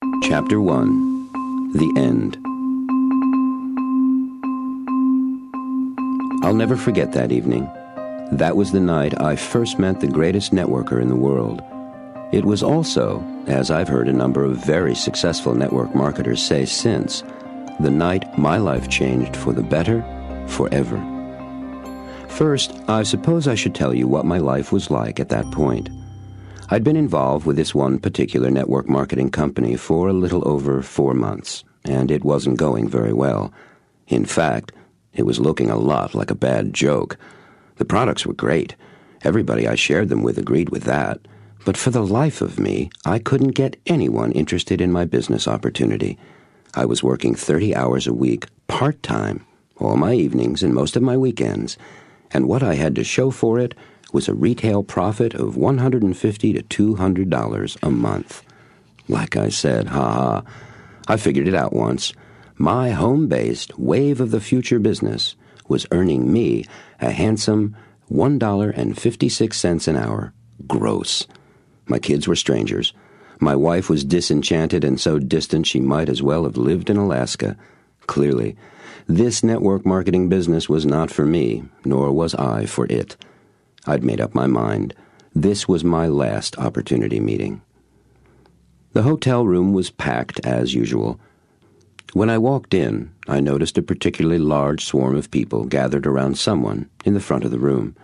Chapter 1. The End. I'll never forget that evening. That was the night I first met the greatest networker in the world. It was also, as I've heard a number of very successful network marketers say since, the night my life changed for the better, forever. First, I suppose I should tell you what my life was like at that point. I'd been involved with this one particular network marketing company for a little over 4 months, and it wasn't going very well. In fact, it was looking a lot like a bad joke. The products were great. Everybody I shared them with agreed with that. But for the life of me, I couldn't get anyone interested in my business opportunity. I was working 30 hours a week, part-time, all my evenings and most of my weekends, and what I had to show for it was a retail profit of $150 to $200 a month. Like I said, I figured it out once. My home-based wave of the future business was earning me a handsome $1.56 an hour, gross. My kids were strangers. My wife was disenchanted and so distant she might as well have lived in Alaska. Clearly, this network marketing business was not for me, nor was I for it. I'd made up my mind. This was my last opportunity meeting. The hotel room was packed as usual. When I walked in, I noticed a particularly large swarm of people gathered around someone in the front of the room.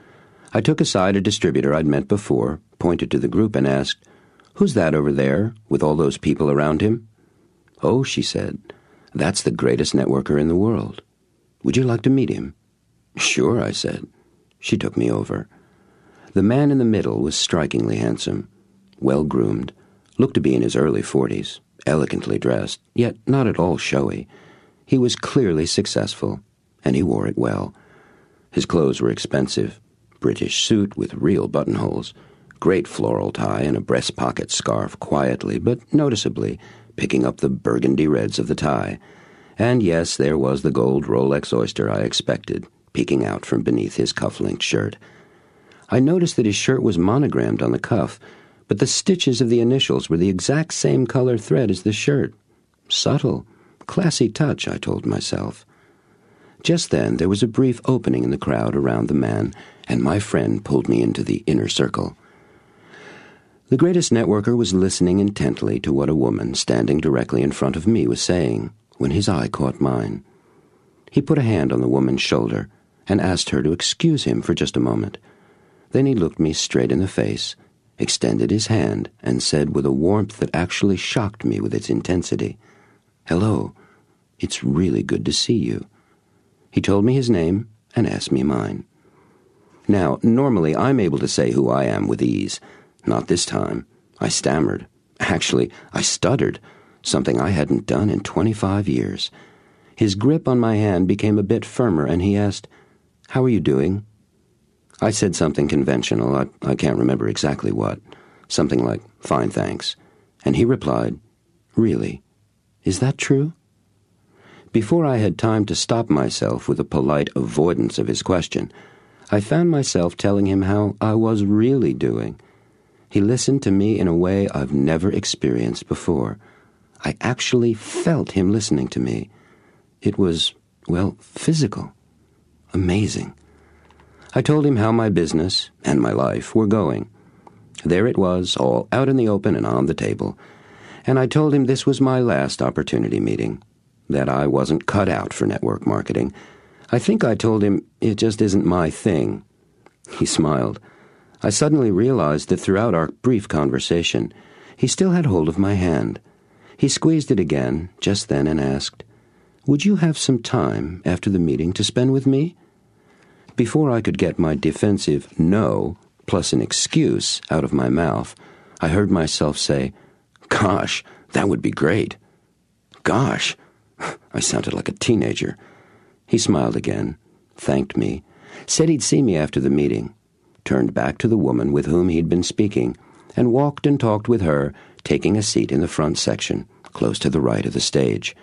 I took aside a distributor I'd met before, pointed to the group, and asked, "Who's that over there, with all those people around him?" "Oh," she said, "that's the greatest networker in the world. Would you like to meet him?" "Sure," I said. She took me over. The man in the middle was strikingly handsome, well-groomed, looked to be in his early 40s, elegantly dressed, yet not at all showy. He was clearly successful, and he wore it well. His clothes were expensive, British suit with real buttonholes, great floral tie and a breast pocket scarf, quietly but noticeably picking up the burgundy reds of the tie. And yes, there was the gold Rolex oyster I expected, peeking out from beneath his cuff-linked shirt. I noticed that his shirt was monogrammed on the cuff, but the stitches of the initials were the exact same color thread as the shirt. Subtle, classy touch, I told myself. Just then there was a brief opening in the crowd around the man, and my friend pulled me into the inner circle. The greatest networker was listening intently to what a woman standing directly in front of me was saying when his eye caught mine. He put a hand on the woman's shoulder and asked her to excuse him for just a moment. Then he looked me straight in the face, extended his hand, and said with a warmth that actually shocked me with its intensity, "Hello, it's really good to see you." He told me his name and asked me mine. Now, normally I'm able to say who I am with ease. Not this time. I stammered. Actually, I stuttered, something I hadn't done in 25 years. His grip on my hand became a bit firmer, and he asked, "How are you doing?" I said something conventional, I can't remember exactly what, something like, "Fine, thanks." And he replied, "Really? Is that true?" Before I had time to stop myself with a polite avoidance of his question, I found myself telling him how I was really doing. He listened to me in a way I've never experienced before. I actually felt him listening to me. It was, well, physical. Amazing. I told him how my business and my life were going. There it was, all out in the open and on the table. And I told him this was my last opportunity meeting, that I wasn't cut out for network marketing. I think I told him it just isn't my thing. He smiled. I suddenly realized that throughout our brief conversation, he still had hold of my hand. He squeezed it again just then and asked, "Would you have some time after the meeting to spend with me?" Before I could get my defensive no, plus an excuse, out of my mouth, I heard myself say, "Gosh, that would be great." Gosh! I sounded like a teenager. He smiled again, thanked me, said he'd see me after the meeting, turned back to the woman with whom he'd been speaking, and walked and talked with her, taking a seat in the front section, close to the right of the stage.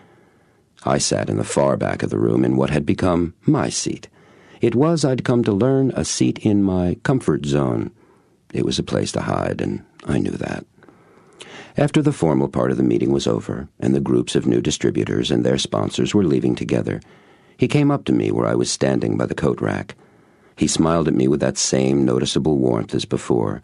I sat in the far back of the room in what had become my seat. It was, I'd come to learn, a seat in my comfort zone. It was a place to hide, and I knew that. After the formal part of the meeting was over, and the groups of new distributors and their sponsors were leaving together, he came up to me where I was standing by the coat rack. He smiled at me with that same noticeable warmth as before,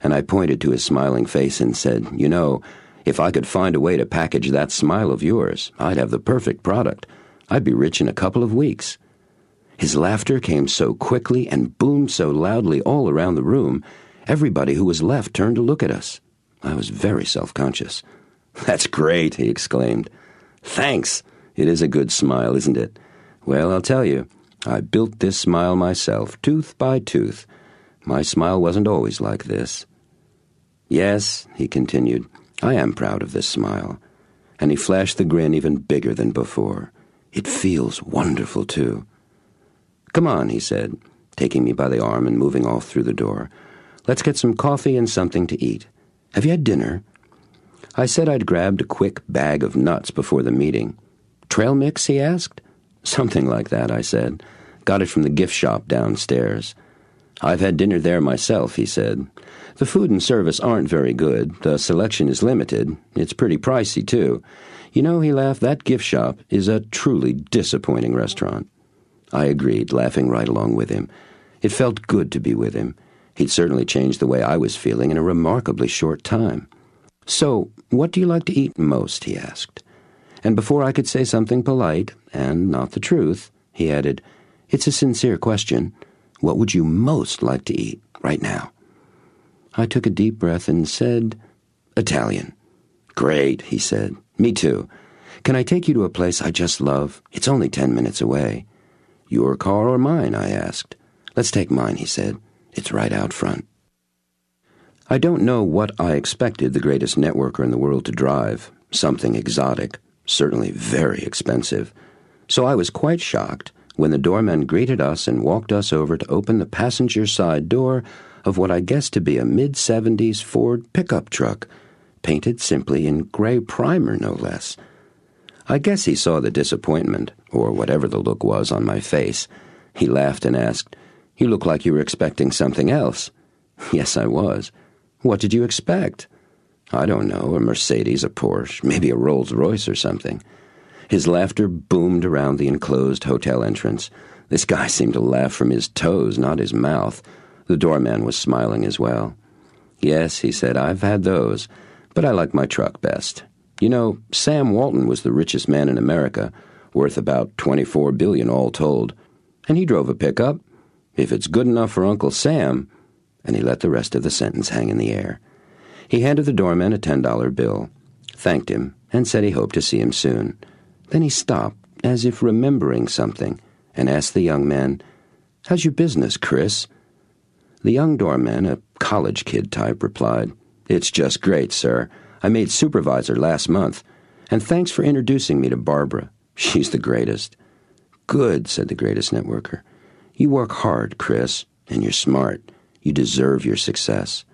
and I pointed to his smiling face and said, "You know, if I could find a way to package that smile of yours, I'd have the perfect product. I'd be rich in a couple of weeks." His laughter came so quickly and boomed so loudly all around the room, everybody who was left turned to look at us. I was very self-conscious. "That's great," he exclaimed. "Thanks. It is a good smile, isn't it? Well, I'll tell you, I built this smile myself, tooth by tooth. My smile wasn't always like this." "Yes," he continued, "I am proud of this smile." And he flashed the grin even bigger than before. "It feels wonderful, too." "Come on," he said, taking me by the arm and moving off through the door. "Let's get some coffee and something to eat. Have you had dinner?" I said I'd grabbed a quick bag of nuts before the meeting. "Trail mix?" he asked. "Something like that," I said. "Got it from the gift shop downstairs." "I've had dinner there myself," he said. "The food and service aren't very good. The selection is limited. It's pretty pricey, too. You know," he laughed, "that gift shop is a truly disappointing restaurant." I agreed, laughing right along with him. It felt good to be with him. He'd certainly changed the way I was feeling in a remarkably short time. "So, what do you like to eat most?" he asked. And before I could say something polite, and not the truth, he added, "It's a sincere question. What would you most like to eat right now?" I took a deep breath and said, "Italian." "Great," he said. "Me too. Can I take you to a place I just love? It's only 10 minutes away." "Your car or mine?" I asked. "Let's take mine," he said. "It's right out front." I don't know what I expected the greatest networker in the world to drive. Something exotic, certainly very expensive. So I was quite shocked when the doorman greeted us and walked us over to open the passenger side door of what I guessed to be a mid-70s Ford pickup truck, painted simply in gray primer, no less. I guess he saw the disappointment, or whatever the look was, on my face. He laughed and asked, "You look like you were expecting something else." Yes, I was. "What did you expect?" "I don't know, a Mercedes, a Porsche, maybe a Rolls-Royce or something." His laughter boomed around the enclosed hotel entrance. This guy seemed to laugh from his toes, not his mouth. The doorman was smiling as well. "Yes," he said, "I've had those, but I like my truck best. You know, Sam Walton was the richest man in America, worth about $24 billion all told. And he drove a pickup. If it's good enough for Uncle Sam," and he let the rest of the sentence hang in the air. He handed the doorman a $10 bill, thanked him, and said he hoped to see him soon. Then he stopped, as if remembering something, and asked the young man, "How's your business, Chris?" The young doorman, a college kid type, replied, "It's just great, sir. I made supervisor last month, and thanks for introducing me to Barbara. She's the greatest." "Good," said the greatest networker. "You work hard, Chris, and you're smart. You deserve your success.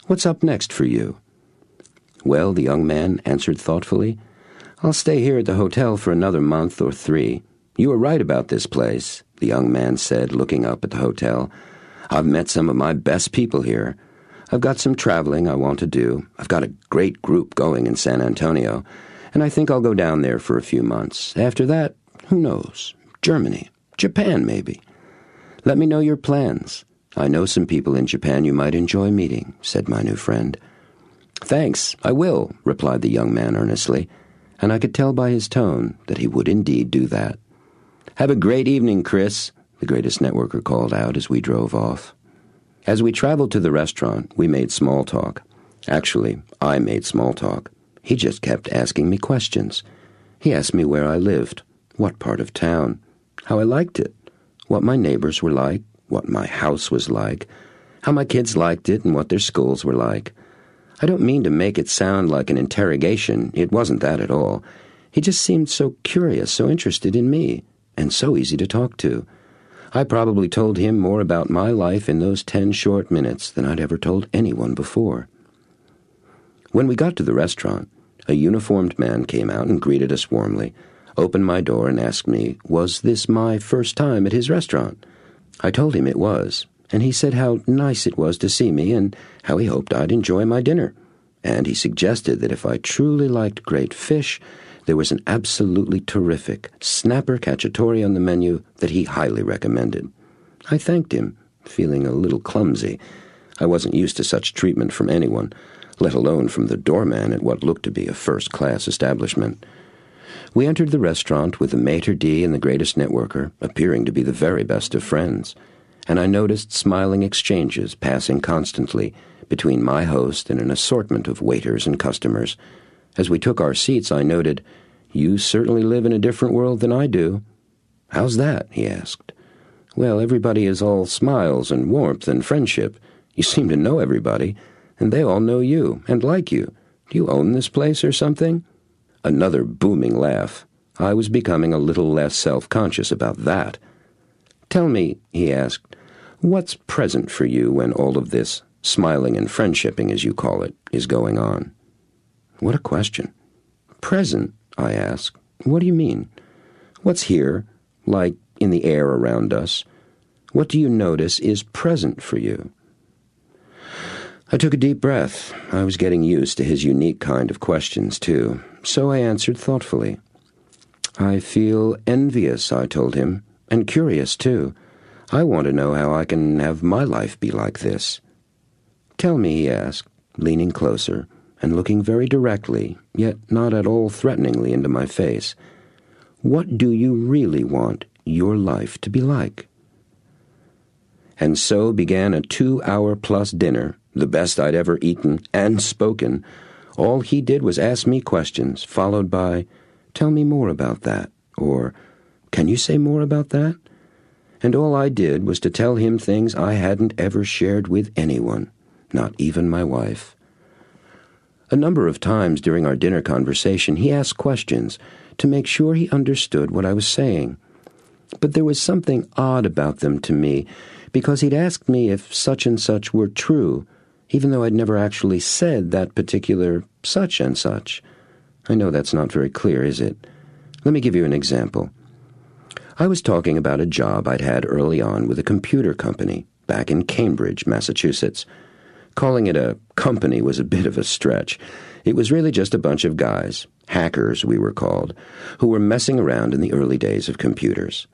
What's up next for you?" "Well," the young man answered thoughtfully, "I'll stay here at the hotel for another month or 3. You were right about this place," the young man said, looking up at the hotel. "I've met some of my best people here. I've got some traveling I want to do. I've got a great group going in San Antonio, and I think I'll go down there for a few months. After that, who knows? Germany, Japan maybe. Let me know your plans. I know some people in Japan you might enjoy meeting," said my new friend. "Thanks, I will," replied the young man earnestly, and I could tell by his tone that he would indeed do that. "Have a great evening, Chris," the greatest networker called out as we drove off. As we traveled to the restaurant, we made small talk. Actually, I made small talk. He just kept asking me questions. He asked me where I lived, what part of town, how I liked it, what my neighbors were like, what my house was like, how my kids liked it, and what their schools were like. I don't mean to make it sound like an interrogation. It wasn't that at all. He just seemed so curious, so interested in me, and so easy to talk to. I probably told him more about my life in those 10 short minutes than I'd ever told anyone before. When we got to the restaurant, a uniformed man came out and greeted us warmly, opened my door and asked me, was this my first time at his restaurant? I told him it was, and he said how nice it was to see me and how he hoped I'd enjoy my dinner. and he suggested that if I truly liked great fish, there was an absolutely terrific snapper cacciatore on the menu that he highly recommended. I thanked him, feeling a little clumsy. I wasn't used to such treatment from anyone, let alone from the doorman at what looked to be a first-class establishment. We entered the restaurant with the maitre d' and the greatest networker, appearing to be the very best of friends, and I noticed smiling exchanges passing constantly between my host and an assortment of waiters and customers. As we took our seats, I noted, "You certainly live in a different world than I do." "How's that?" he asked. "Well, everybody is all smiles and warmth and friendship. You seem to know everybody, and they all know you and like you. Do you own this place or something?" Another booming laugh. I was becoming a little less self-conscious about that. "Tell me," he asked, "what's present for you when all of this smiling and friendshipping, as you call it, is going on?" What a question. "Present?" I asked. "What do you mean? What's here, like in the air around us? What do you notice is present for you?" I took a deep breath. I was getting used to his unique kind of questions, too, so I answered thoughtfully. "I feel envious," I told him, "and curious, too. I want to know how I can have my life be like this." "Tell me," he asked, leaning closer and looking very directly, yet not at all threateningly, into my face, "what do you really want your life to be like?" And so began a 2-hour-plus dinner, the best I'd ever eaten and spoken. All he did was ask me questions, followed by, "Tell me more about that," or "Can you say more about that?" And all I did was to tell him things I hadn't ever shared with anyone, not even my wife. A number of times during our dinner conversation, he asked questions to make sure he understood what I was saying. But there was something odd about them to me, because he'd asked me if such and such were true, even though I'd never actually said that particular such and such. I know that's not very clear, is it? Let me give you an example. I was talking about a job I'd had early on with a computer company back in Cambridge, Massachusetts. Calling it a company was a bit of a stretch. It was really just a bunch of guys, hackers we were called, who were messing around in the early days of computers.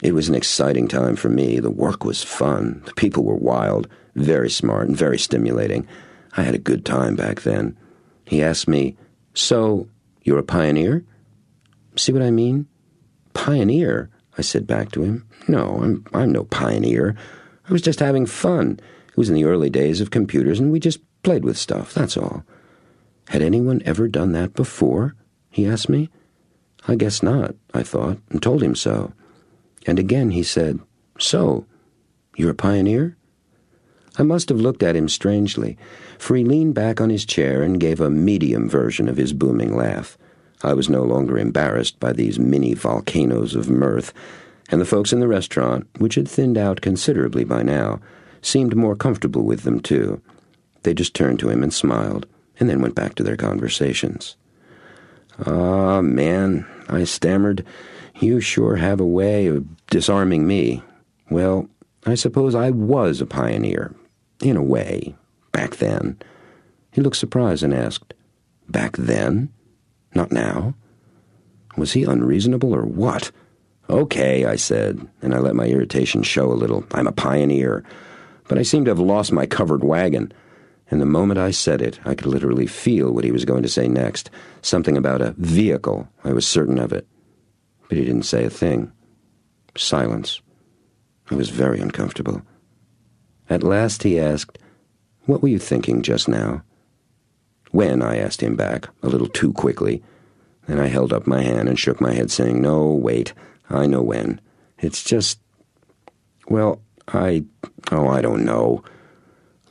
It was an exciting time for me. The work was fun. The people were wild, very smart, and very stimulating. I had a good time back then. He asked me, "So, you're a pioneer?" See what I mean? "Pioneer?" I said back to him. "No, I'm no pioneer. I was just having fun. It was in the early days of computers, and we just played with stuff, that's all." Had anyone ever done that before? He asked me. I guess not, I thought, and told him so. And again he said, "So, you're a pioneer?" I must have looked at him strangely, for he leaned back on his chair and gave a medium version of his booming laugh. I was no longer embarrassed by these mini volcanoes of mirth, and the folks in the restaurant, which had thinned out considerably by now, seemed more comfortable with them, too. They just turned to him and smiled, and then went back to their conversations. "Ah, man," I stammered, "you sure have a way of disarming me. Well, I suppose I was a pioneer, in a way, back then." He looked surprised and asked, "Back then? Not now?" Was he unreasonable or what? "Okay," I said, and I let my irritation show a little. "I'm a pioneer. But I seem to have lost my covered wagon." And the moment I said it, I could literally feel what he was going to say next. Something about a vehicle. I was certain of it. But he didn't say a thing. Silence. I was very uncomfortable. At last he asked, "What were you thinking just now?" "When?" I asked him back, a little too quickly. Then I held up my hand and shook my head, saying, "No, wait, I know when. It's just, well, I don't know."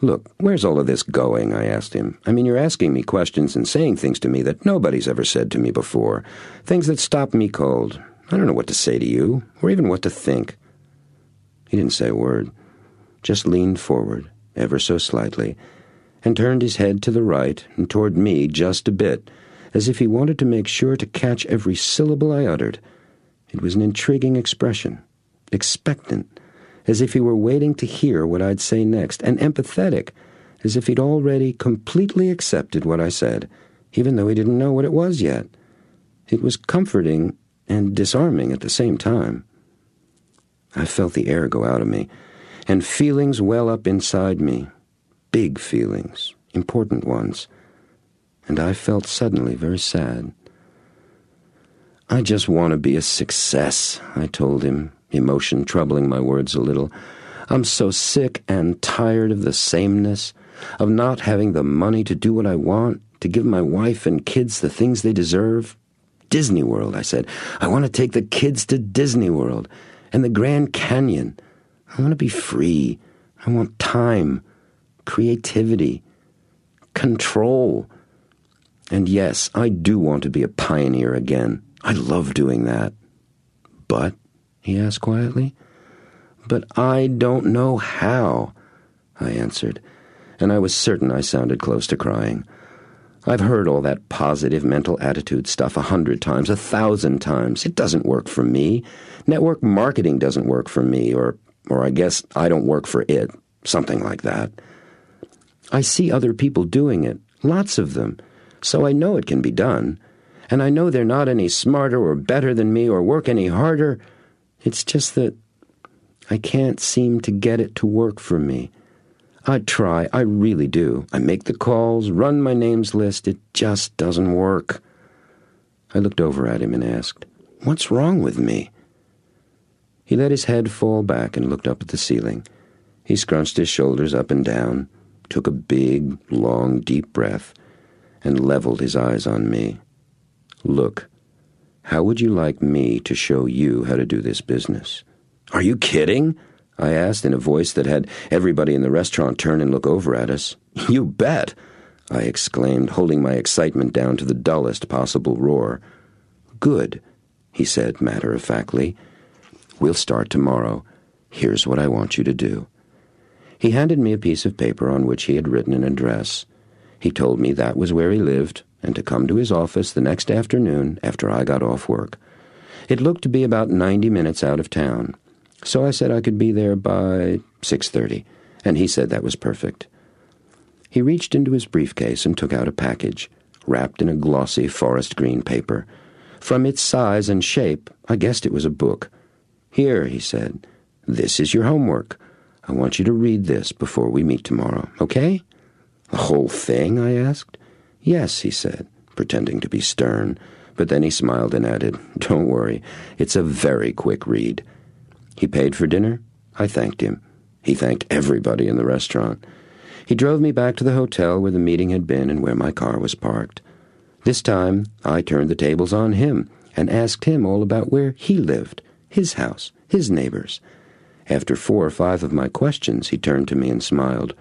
"Look, where's all of this going?" I asked him. "I mean, you're asking me questions and saying things to me that nobody's ever said to me before. Things that stop me cold. I don't know what to say to you, or even what to think." He didn't say a word, just leaned forward, ever so slightly, and turned his head to the right and toward me just a bit, as if he wanted to make sure to catch every syllable I uttered. It was an intriguing expression, expectant, as if he were waiting to hear what I'd say next, and empathetic, as if he'd already completely accepted what I said, even though he didn't know what it was yet. It was comforting and disarming at the same time. I felt the air go out of me, and feelings well up inside me. Big feelings, important ones. And I felt suddenly very sad. "I just want to be a success," I told him, emotion troubling my words a little. "I'm so sick and tired of the sameness, of not having the money to do what I want, to give my wife and kids the things they deserve. Disney World," I said. "I want to take the kids to Disney World and the Grand Canyon. I want to be free. I want time, creativity, control. And yes, I do want to be a pioneer again. I love doing that." "But," he asked quietly. "But I don't know how," I answered, and I was certain I sounded close to crying. I've heard all that positive mental attitude stuff 100 times, 1,000 times. It doesn't work for me. Network marketing doesn't work for me, or I guess I don't work for it, something like that. I see other people doing it, lots of them, so I know it can be done, and I know they're not any smarter or better than me or work any harder. It's just that I can't seem to get it to work for me. I try, I really do. I make the calls, run my names list. It just doesn't work. I looked over at him and asked, "What's wrong with me?" He let his head fall back and looked up at the ceiling. He scrunched his shoulders up and down, took a big, long, deep breath, and leveled his eyes on me. "Look, how would you like me to show you how to do this business?" "Are you kidding?" I asked in a voice that had everybody in the restaurant turn and look over at us. "You bet," I exclaimed, holding my excitement down to the dullest possible roar. "Good," he said matter-of-factly. "We'll start tomorrow. Here's what I want you to do." He handed me a piece of paper on which he had written an address. He told me that was where he lived, and to come to his office the next afternoon after I got off work. It looked to be about 90 minutes out of town. So I said I could be there by 6:30, and he said that was perfect. He reached into his briefcase and took out a package, wrapped in a glossy forest green paper. From its size and shape, I guessed it was a book. "Here," he said, "this is your homework. I want you to read this before we meet tomorrow, okay?" "The whole thing?" I asked. "Yes," he said, pretending to be stern, but then he smiled and added, "Don't worry, it's a very quick read." He paid for dinner. I thanked him. He thanked everybody in the restaurant. He drove me back to the hotel where the meeting had been and where my car was parked. This time, I turned the tables on him and asked him all about where he lived, his house, his neighbors. After 4 or 5 of my questions, he turned to me and smiled.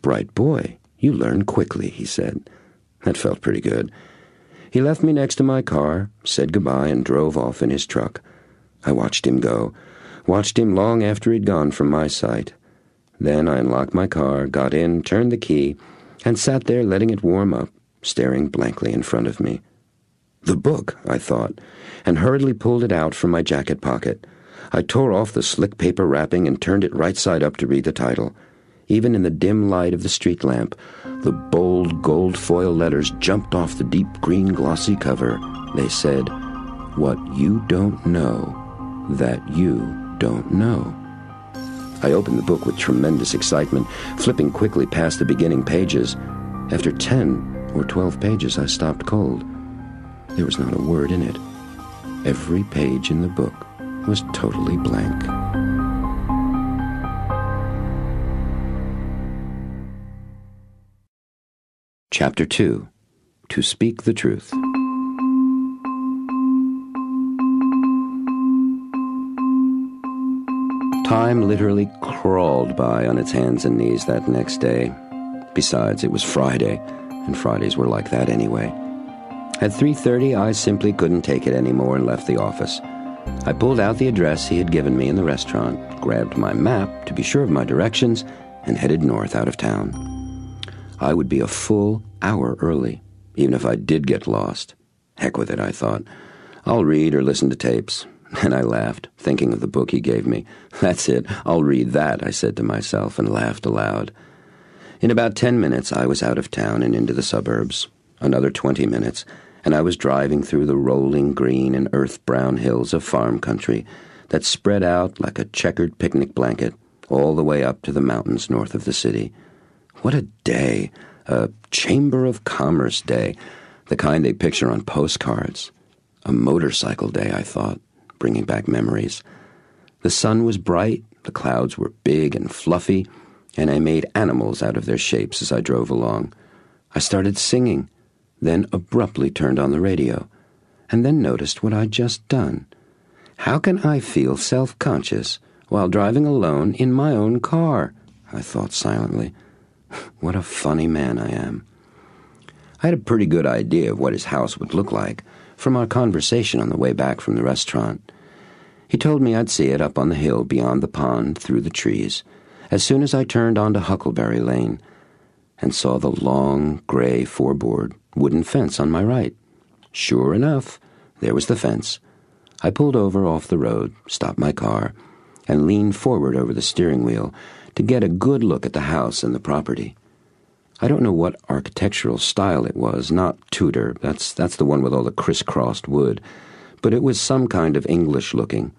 "Bright boy, you learn quickly," he said. That felt pretty good. He left me next to my car, said goodbye, and drove off in his truck. I watched him go. Watched him long after he'd gone from my sight. Then I unlocked my car, got in, turned the key, and sat there letting it warm up, staring blankly in front of me. The book, I thought, and hurriedly pulled it out from my jacket pocket. I tore off the slick paper wrapping and turned it right side up to read the title. Even in the dim light of the street lamp, the bold gold foil letters jumped off the deep green glossy cover. They said, "What you don't know, that you don't know." I opened the book with tremendous excitement, flipping quickly past the beginning pages. After 10 or 12 pages, I stopped cold. There was not a word in it. Every page in the book was totally blank. Chapter 2. To Speak the Truth. Time literally crawled by on its hands and knees that next day. Besides, it was Friday, and Fridays were like that anyway. At 3:30, I simply couldn't take it anymore and left the office. I pulled out the address he had given me in the restaurant, grabbed my map to be sure of my directions, and headed north out of town. I would be a full hour early, even if I did get lost. Heck with it, I thought. I'll read or listen to tapes. And I laughed, thinking of the book he gave me. "That's it, I'll read that," I said to myself, and laughed aloud. In about 10 minutes, I was out of town and into the suburbs. Another 20 minutes, and I was driving through the rolling green and earth-brown hills of farm country that spread out like a checkered picnic blanket all the way up to the mountains north of the city. What a day! A Chamber of Commerce day, the kind they picture on postcards. A motorcycle day, I thought, bringing back memories. The sun was bright, the clouds were big and fluffy, and I made animals out of their shapes as I drove along. I started singing, then abruptly turned on the radio, and then noticed what I'd just done. How can I feel self-conscious while driving alone in my own car? I thought silently. What a funny man I am. I had a pretty good idea of what his house would look like from our conversation on the way back from the restaurant. He told me I'd see it up on the hill beyond the pond through the trees as soon as I turned onto Huckleberry Lane and saw the long, gray four-board wooden fence on my right. Sure enough, there was the fence. I pulled over off the road, stopped my car, and leaned forward over the steering wheel to get a good look at the house and the property. I don't know what architectural style it was, not Tudor, that's the one with all the crisscrossed wood, but it was some kind of English-looking.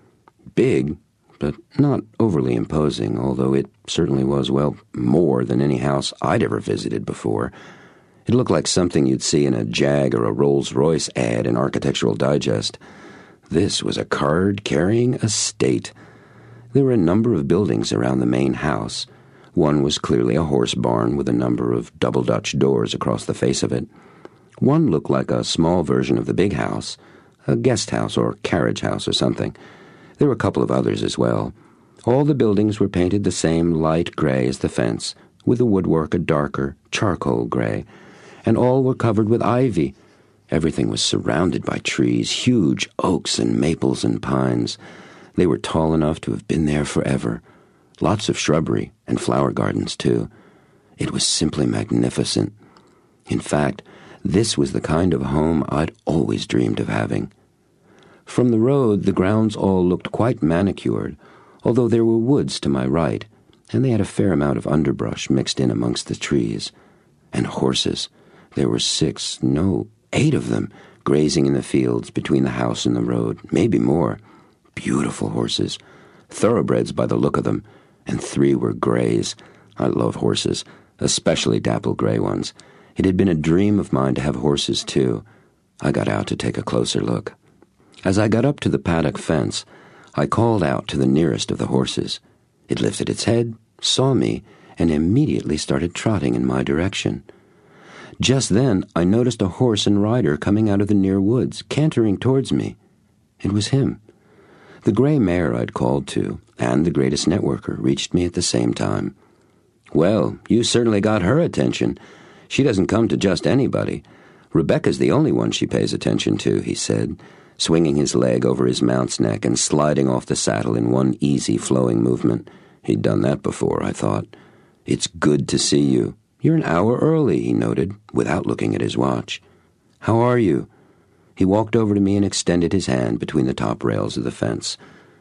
Big, but not overly imposing, although it certainly was, well, more than any house I'd ever visited before. It looked like something you'd see in a Jag or a Rolls-Royce ad in Architectural Digest. This was a card-carrying estate. There were a number of buildings around the main house. One was clearly a horse barn with a number of double Dutch doors across the face of it. One looked like a small version of the big house, a guest house or carriage house or something. There were a couple of others as well. All the buildings were painted the same light gray as the fence, with the woodwork a darker charcoal gray, and all were covered with ivy. Everything was surrounded by trees, huge oaks and maples and pines. They were tall enough to have been there forever. Lots of shrubbery and flower gardens, too. It was simply magnificent. In fact, this was the kind of home I'd always dreamed of having. From the road, the grounds all looked quite manicured, although there were woods to my right, and they had a fair amount of underbrush mixed in amongst the trees. And horses. There were 8 of them, grazing in the fields between the house and the road, maybe more. Beautiful horses, thoroughbreds by the look of them, and 3 were grays. I love horses, especially dapple gray ones. It had been a dream of mine to have horses, too. I got out to take a closer look. As I got up to the paddock fence, I called out to the nearest of the horses. It lifted its head, saw me, and immediately started trotting in my direction. Just then, I noticed a horse and rider coming out of the near woods, cantering towards me. It was him. The gray mare I'd called to, and the greatest networker, reached me at the same time. "Well, you certainly got her attention. She doesn't come to just anybody. Rebecca's the only one she pays attention to," he said, swinging his leg over his mount's neck and sliding off the saddle in one easy, flowing movement. He'd done that before, I thought. "It's good to see you. You're an hour early," he noted, without looking at his watch. "How are you?" He walked over to me and extended his hand between the top rails of the fence.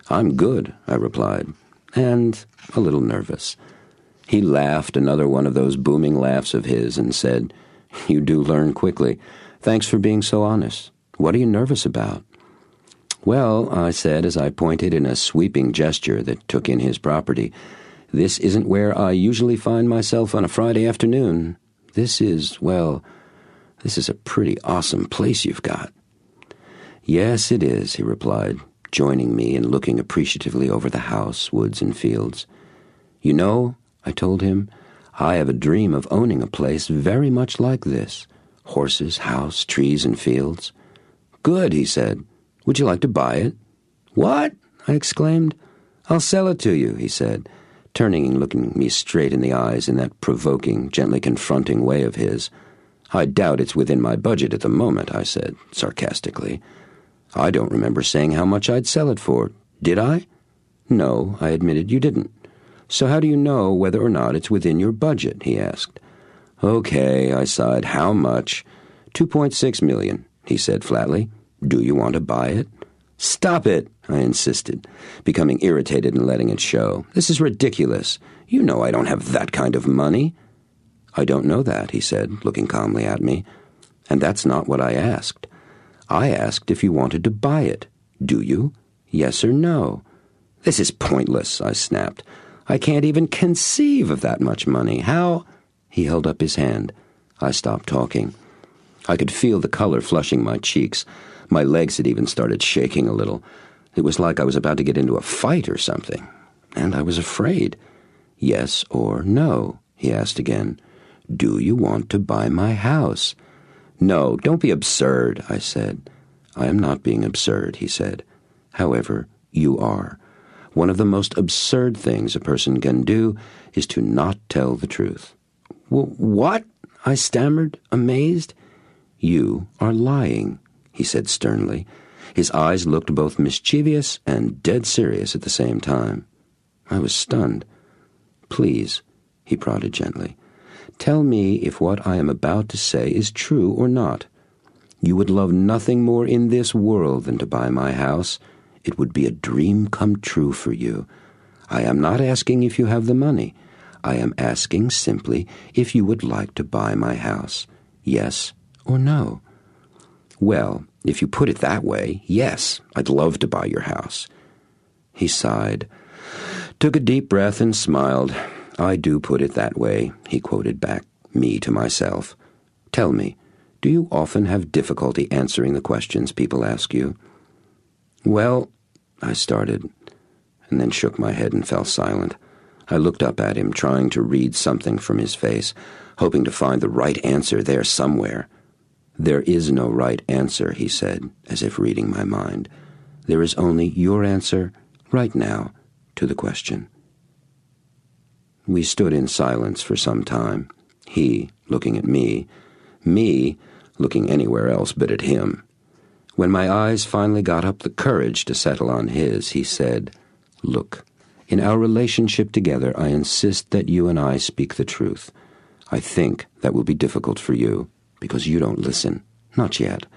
"I'm good," I replied, and a little nervous. He laughed, another one of those booming laughs of his, and said, "You do learn quickly. Thanks for being so honest. What are you nervous about?" "Well," I said as I pointed in a sweeping gesture that took in his property, "this isn't where I usually find myself on a Friday afternoon. This is a pretty awesome place you've got." "Yes, it is," he replied, joining me and looking appreciatively over the house, woods, and fields. "You know," I told him, "I have a dream of owning a place very much like this. Horses, house, trees, and fields." "Good," he said. "Would you like to buy it?" "What?" I exclaimed. "I'll sell it to you," he said, turning and looking me straight in the eyes in that provoking, gently confronting way of his. "I doubt it's within my budget at the moment," I said, sarcastically. "I don't remember saying how much I'd sell it for. Did I?" "No," I admitted, "you didn't." "So how do you know whether or not it's within your budget?" he asked. "Okay," I sighed. "How much?" $2.6 million, he said flatly. "Do you want to buy it?" "Stop it," I insisted, becoming irritated and letting it show. "This is ridiculous. You know I don't have that kind of money." "I don't know that," he said, looking calmly at me. "And that's not what I asked. I asked if you wanted to buy it. Do you? Yes or no?" "This is pointless," I snapped. "I can't even conceive of that much money. How—" He held up his hand. I stopped talking. I could feel the color flushing my cheeks. My legs had even started shaking a little. It was like I was about to get into a fight or something. And I was afraid. "Yes or no?" he asked again. "Do you want to buy my house?" "No, don't be absurd," I said. "I am not being absurd," he said. "However, you are. One of the most absurd things a person can do is to not tell the truth." "What?" I stammered, amazed. "You are lying," he said sternly. His eyes looked both mischievous and dead serious at the same time. I was stunned. "Please," he prodded gently, "tell me if what I am about to say is true or not. You would love nothing more in this world than to buy my house. It would be a dream come true for you. I am not asking if you have the money. I am asking simply if you would like to buy my house. Yes or no?" "Well, if you put it that way, yes, I'd love to buy your house." He sighed, took a deep breath and smiled. "I do put it that way," he quoted back, me to myself. "Tell me, do you often have difficulty answering the questions people ask you?" "Well," I started, and then shook my head and fell silent. I looked up at him, trying to read something from his face, hoping to find the right answer there somewhere. "There is no right answer," he said, as if reading my mind. "There is only your answer, right now, to the question." We stood in silence for some time, he looking at me looking anywhere else but at him. When my eyes finally got up the courage to settle on his, he said, "Look, in our relationship together, I insist that you and I speak the truth. I think that will be difficult for you, because you don't listen. Not yet.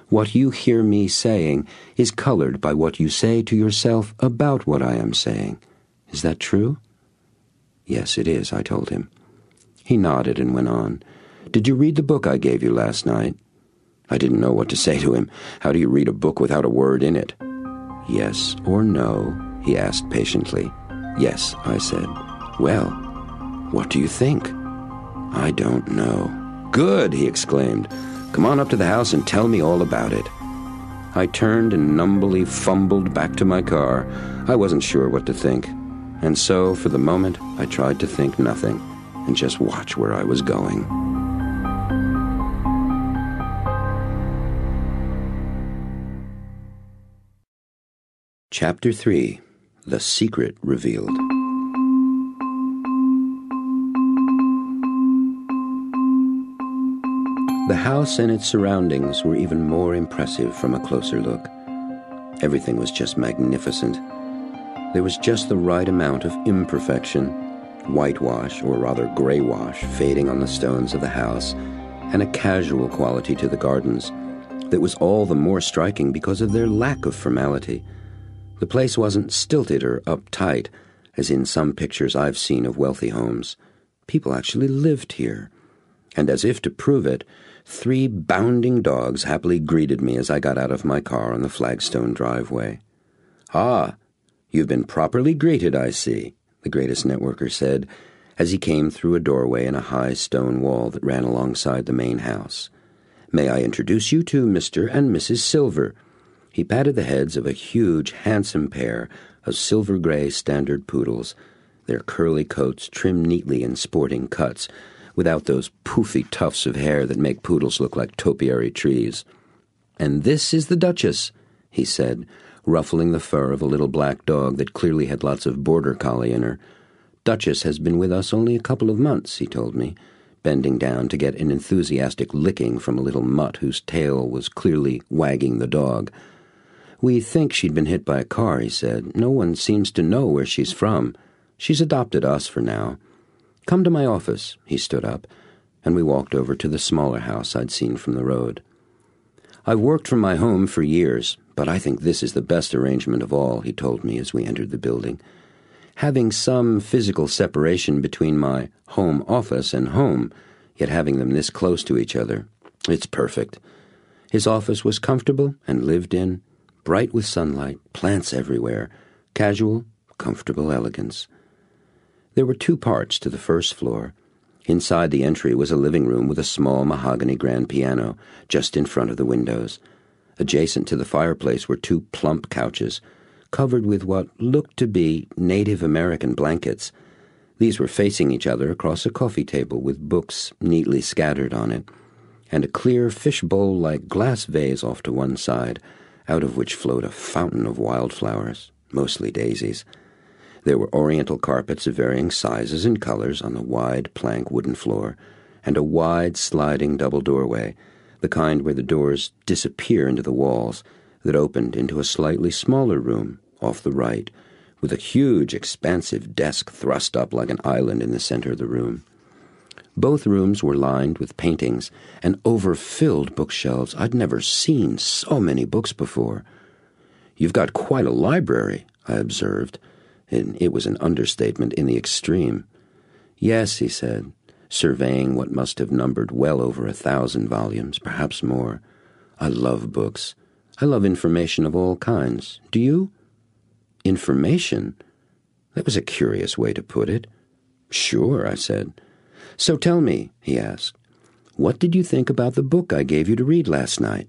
What you hear me saying is colored by what you say to yourself about what I am saying. Is that true?" "Yes, it is," I told him. He nodded and went on. "Did you read the book I gave you last night?" I didn't know what to say to him. How do you read a book without a word in it? "Yes or no?" he asked patiently. "Yes," I said. "Well, what do you think?" "I don't know." "Good," he exclaimed. "Come on up to the house and tell me all about it." I turned and numbly fumbled back to my car. I wasn't sure what to think. And so, for the moment, I tried to think nothing and just watch where I was going. Chapter 3. The Secret Revealed. The house and its surroundings were even more impressive from a closer look. Everything was just magnificent. There was just the right amount of imperfection, whitewash, or rather gray wash, fading on the stones of the house, and a casual quality to the gardens that was all the more striking because of their lack of formality. The place wasn't stilted or uptight, as in some pictures I've seen of wealthy homes. People actually lived here. And as if to prove it, 3 bounding dogs happily greeted me as I got out of my car on the flagstone driveway. "Ah, you've been properly greeted, I see," the greatest networker said, as he came through a doorway in a high stone wall that ran alongside the main house. "May I introduce you to Mr. and Mrs. Silver?" He patted the heads of a huge, handsome pair of silver-gray standard poodles, their curly coats trimmed neatly in sporting cuts, without those poofy tufts of hair that make poodles look like topiary trees. "And this is the Duchess," he said, ruffling the fur of a little black dog that clearly had lots of border collie in her. "Duchess has been with us only a couple of months," he told me, bending down to get an enthusiastic licking from a little mutt whose tail was clearly wagging the dog. "We think she'd been hit by a car," he said. "No one seems to know where she's from. She's adopted us for now. Come to my office." He stood up, and we walked over to the smaller house I'd seen from the road. "I've worked from my home for years, but I think this is the best arrangement of all," he told me as we entered the building. having some physical separation between my home office and home, yet having them this close to each other. It's perfect. His office was comfortable and lived in, bright with sunlight, plants everywhere, casual, comfortable elegance. There were 2 parts to the first floor. Inside the entry was a living room with a small mahogany grand piano just in front of the windows. Adjacent to the fireplace were 2 plump couches, covered with what looked to be Native American blankets. These were facing each other across a coffee table with books neatly scattered on it, and a clear fishbowl-like glass vase off to one side, out of which flowed a fountain of wildflowers, mostly daisies. There were oriental carpets of varying sizes and colors on the wide plank wooden floor, and a wide sliding double doorway, the kind where the doors disappear into the walls, that opened into a slightly smaller room off the right, with a huge, expansive desk thrust up like an island in the center of the room. Both rooms were lined with paintings and overfilled bookshelves. I'd never seen so many books before. "You've got quite a library," I observed, and it was an understatement in the extreme. "Yes," he said, surveying what must have numbered well over 1,000 volumes, perhaps more. "I love books. I love information of all kinds. Do you?" "Information?" That was a curious way to put it. "Sure," I said. "So tell me," he asked, "what did you think about the book I gave you to read last night?"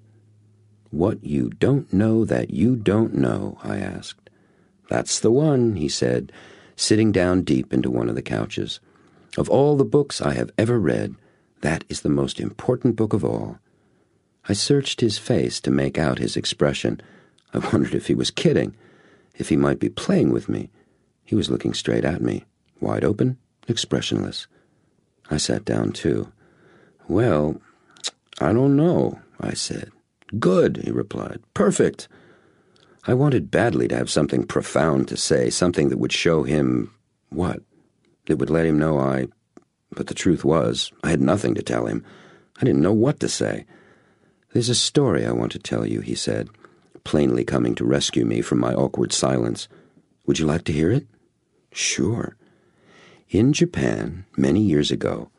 "What you don't know that you don't know," I asked. "That's the one," he said, sitting down deep into one of the couches. "Of all the books I have ever read, that is the most important book of all." I searched his face to make out his expression. I wondered if he was kidding, if he might be playing with me. He was looking straight at me, wide open, expressionless. I sat down too. "Well, I don't know," I said. "Good," he replied. "Perfect." I wanted badly to have something profound to say, something that would show him what? That would let him know But the truth was, I had nothing to tell him. I didn't know what to say. "There's a story I want to tell you," he said, plainly coming to rescue me from my awkward silence. "Would you like to hear it?" "Sure." In Japan, many years ago,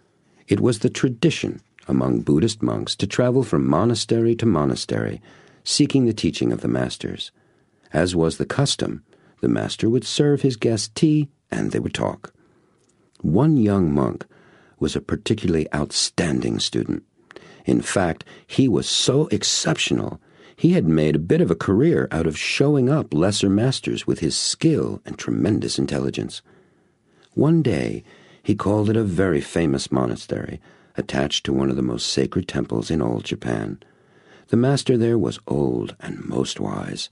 it was the tradition among Buddhist monks to travel from monastery to monastery, seeking the teaching of the masters. As was the custom, the master would serve his guests tea, and they would talk. One young monk was a particularly outstanding student. In fact, he was so exceptional, he had made a bit of a career out of showing up lesser masters with his skill and tremendous intelligence. One day, he called at a very famous monastery, attached to one of the most sacred temples in all Japan. The master there was old and most wise.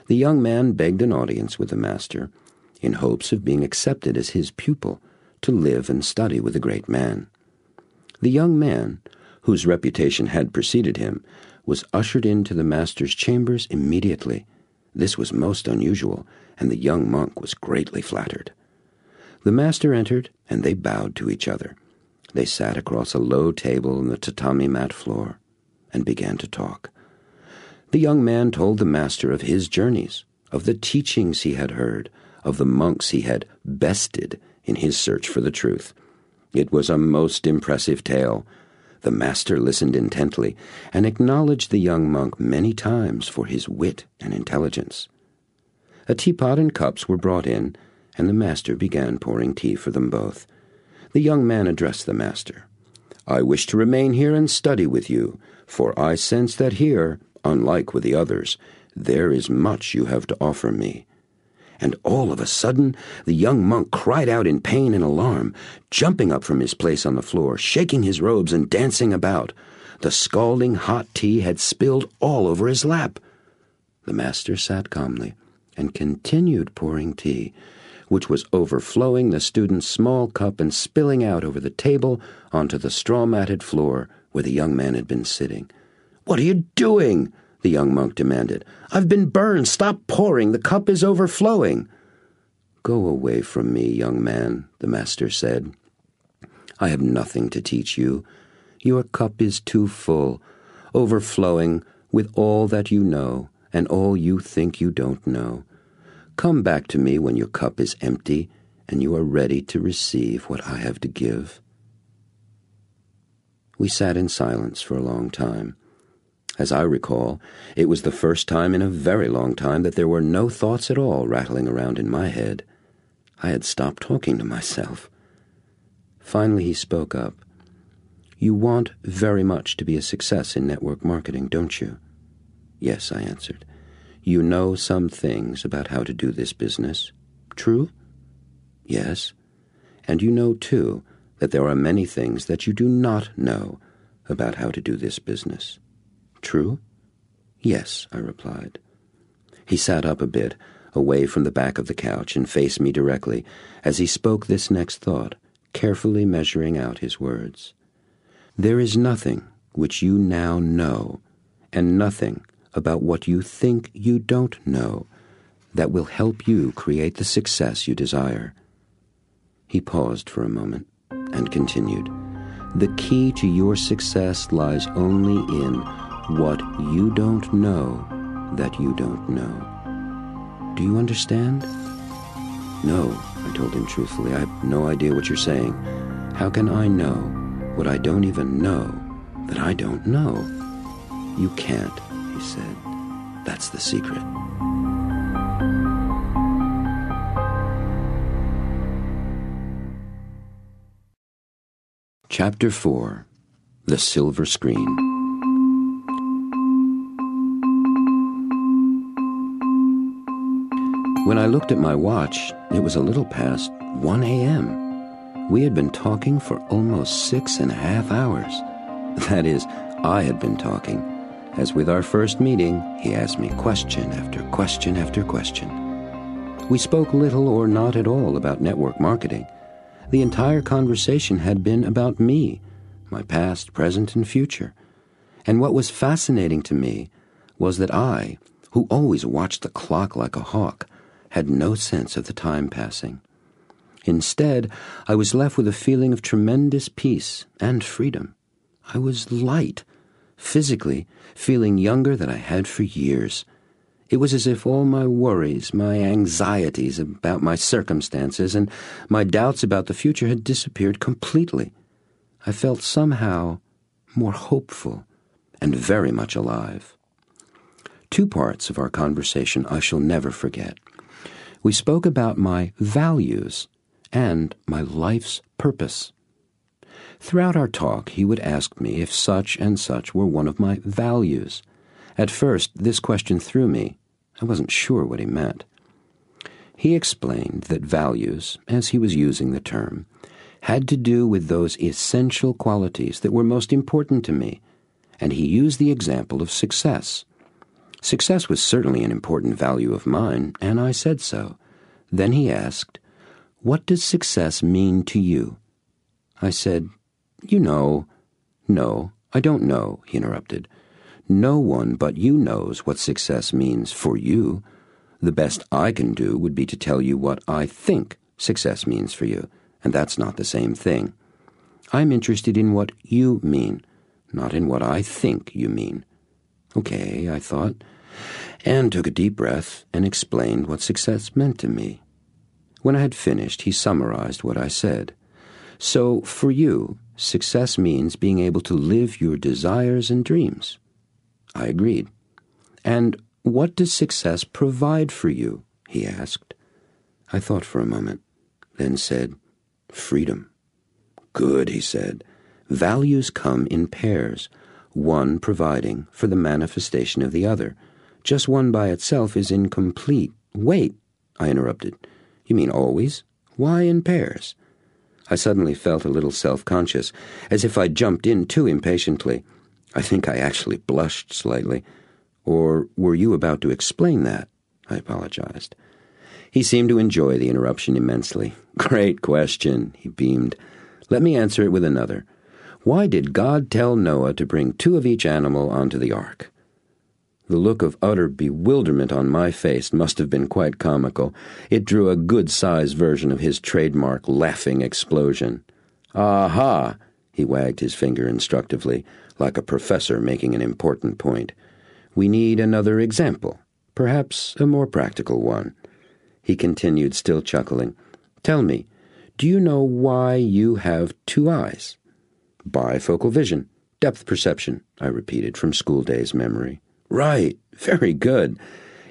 The young man begged an audience with the master, in hopes of being accepted as his pupil, to live and study with the great man. The young man, whose reputation had preceded him, was ushered into the master's chambers immediately. This was most unusual, and the young monk was greatly flattered. The master entered, and they bowed to each other. They sat across a low table on the tatami mat floor and began to talk. The young man told the master of his journeys, of the teachings he had heard, of the monks he had bested in his search for the truth. It was a most impressive tale. The master listened intently and acknowledged the young monk many times for his wit and intelligence. A teapot and cups were brought in, and the master began pouring tea for them both. The young man addressed the master. "I wish to remain here and study with you, for I sense that here, unlike with the others, there is much you have to offer me." And all of a sudden, the young monk cried out in pain and alarm, jumping up from his place on the floor, shaking his robes and dancing about. The scalding hot tea had spilled all over his lap. The master sat calmly and continued pouring tea, which was overflowing the student's small cup and spilling out over the table onto the straw-matted floor where the young man had been sitting. "What are you doing?" the young monk demanded. "I've been burned. Stop pouring. The cup is overflowing." "Go away from me, young man," the master said. "I have nothing to teach you. Your cup is too full, overflowing with all that you know and all you think you don't know. Come back to me when your cup is empty and you are ready to receive what I have to give." We sat in silence for a long time. As I recall, it was the first time in a very long time that there were no thoughts at all rattling around in my head. I had stopped talking to myself. Finally he spoke up. "You want very much to be a success in network marketing, don't you?" "Yes," I answered. "You know some things about how to do this business. True?" "Yes. And you know, too, that there are many things that you do not know about how to do this business. True?" "Yes," I replied. He sat up a bit, away from the back of the couch, and faced me directly as he spoke this next thought, carefully measuring out his words. "There is nothing which you now know, and nothing about what you think you don't know, that will help you create the success you desire." He paused for a moment and continued, "The key to your success lies only in what you don't know that you don't know. Do you understand?" "No," I told him truthfully. "I have no idea what you're saying. How can I know what I don't even know that I don't know?" "You can't," he said. "That's the secret." Chapter 4. The Silver Screen. When I looked at my watch, it was a little past 1 a.m. We had been talking for almost 6.5 hours. That is, I had been talking. As with our first meeting, he asked me question after question after question. We spoke little or not at all about network marketing. The entire conversation had been about me, my past, present, and future. And what was fascinating to me was that I, who always watched the clock like a hawk, had no sense of the time passing. Instead, I was left with a feeling of tremendous peace and freedom. I was light, physically feeling younger than I had for years. It was as if all my worries, my anxieties about my circumstances, and my doubts about the future had disappeared completely. I felt somehow more hopeful and very much alive. 2 parts of our conversation I shall never forget. We spoke about my values and my life's purpose. Throughout our talk, he would ask me if such and such were one of my values. At first, this question threw me. I wasn't sure what he meant. He explained that values, as he was using the term, had to do with those essential qualities that were most important to me, and he used the example of success. Success was certainly an important value of mine, and I said so. Then he asked, "What does success mean to you?" I said, "No, I don't know," he interrupted. "No one but you knows what success means for you. The best I can do would be to tell you what I think success means for you, and that's not the same thing. I'm interested in what you mean, not in what I think you mean." "Okay," I thought, and took a deep breath and explained what success meant to me. When I had finished, he summarized what I said. "So, for you, success means being able to live your desires and dreams." I agreed. "And what does success provide for you?" he asked. I thought for a moment, then said, "Freedom." "Good," he said. "Values come in pairs, one providing for the manifestation of the other. Just one by itself is incomplete." "Wait," I interrupted. "You mean always? Why in pairs?" I suddenly felt a little self-conscious, as if I'd jumped in too impatiently. I think I actually blushed slightly. "Or were you about to explain that?" I apologized. He seemed to enjoy the interruption immensely. "Great question," he beamed. "Let me answer it with another. Why did God tell Noah to bring 2 of each animal onto the ark?" The look of utter bewilderment on my face must have been quite comical. It drew a good-sized version of his trademark laughing explosion. "Aha!" He wagged his finger instructively, like a professor making an important point. "We need another example, perhaps a more practical one." He continued, still chuckling. Tell me, do you know why you have two eyes? Bifocal vision, depth perception, I repeated from school days memory. Right, very good.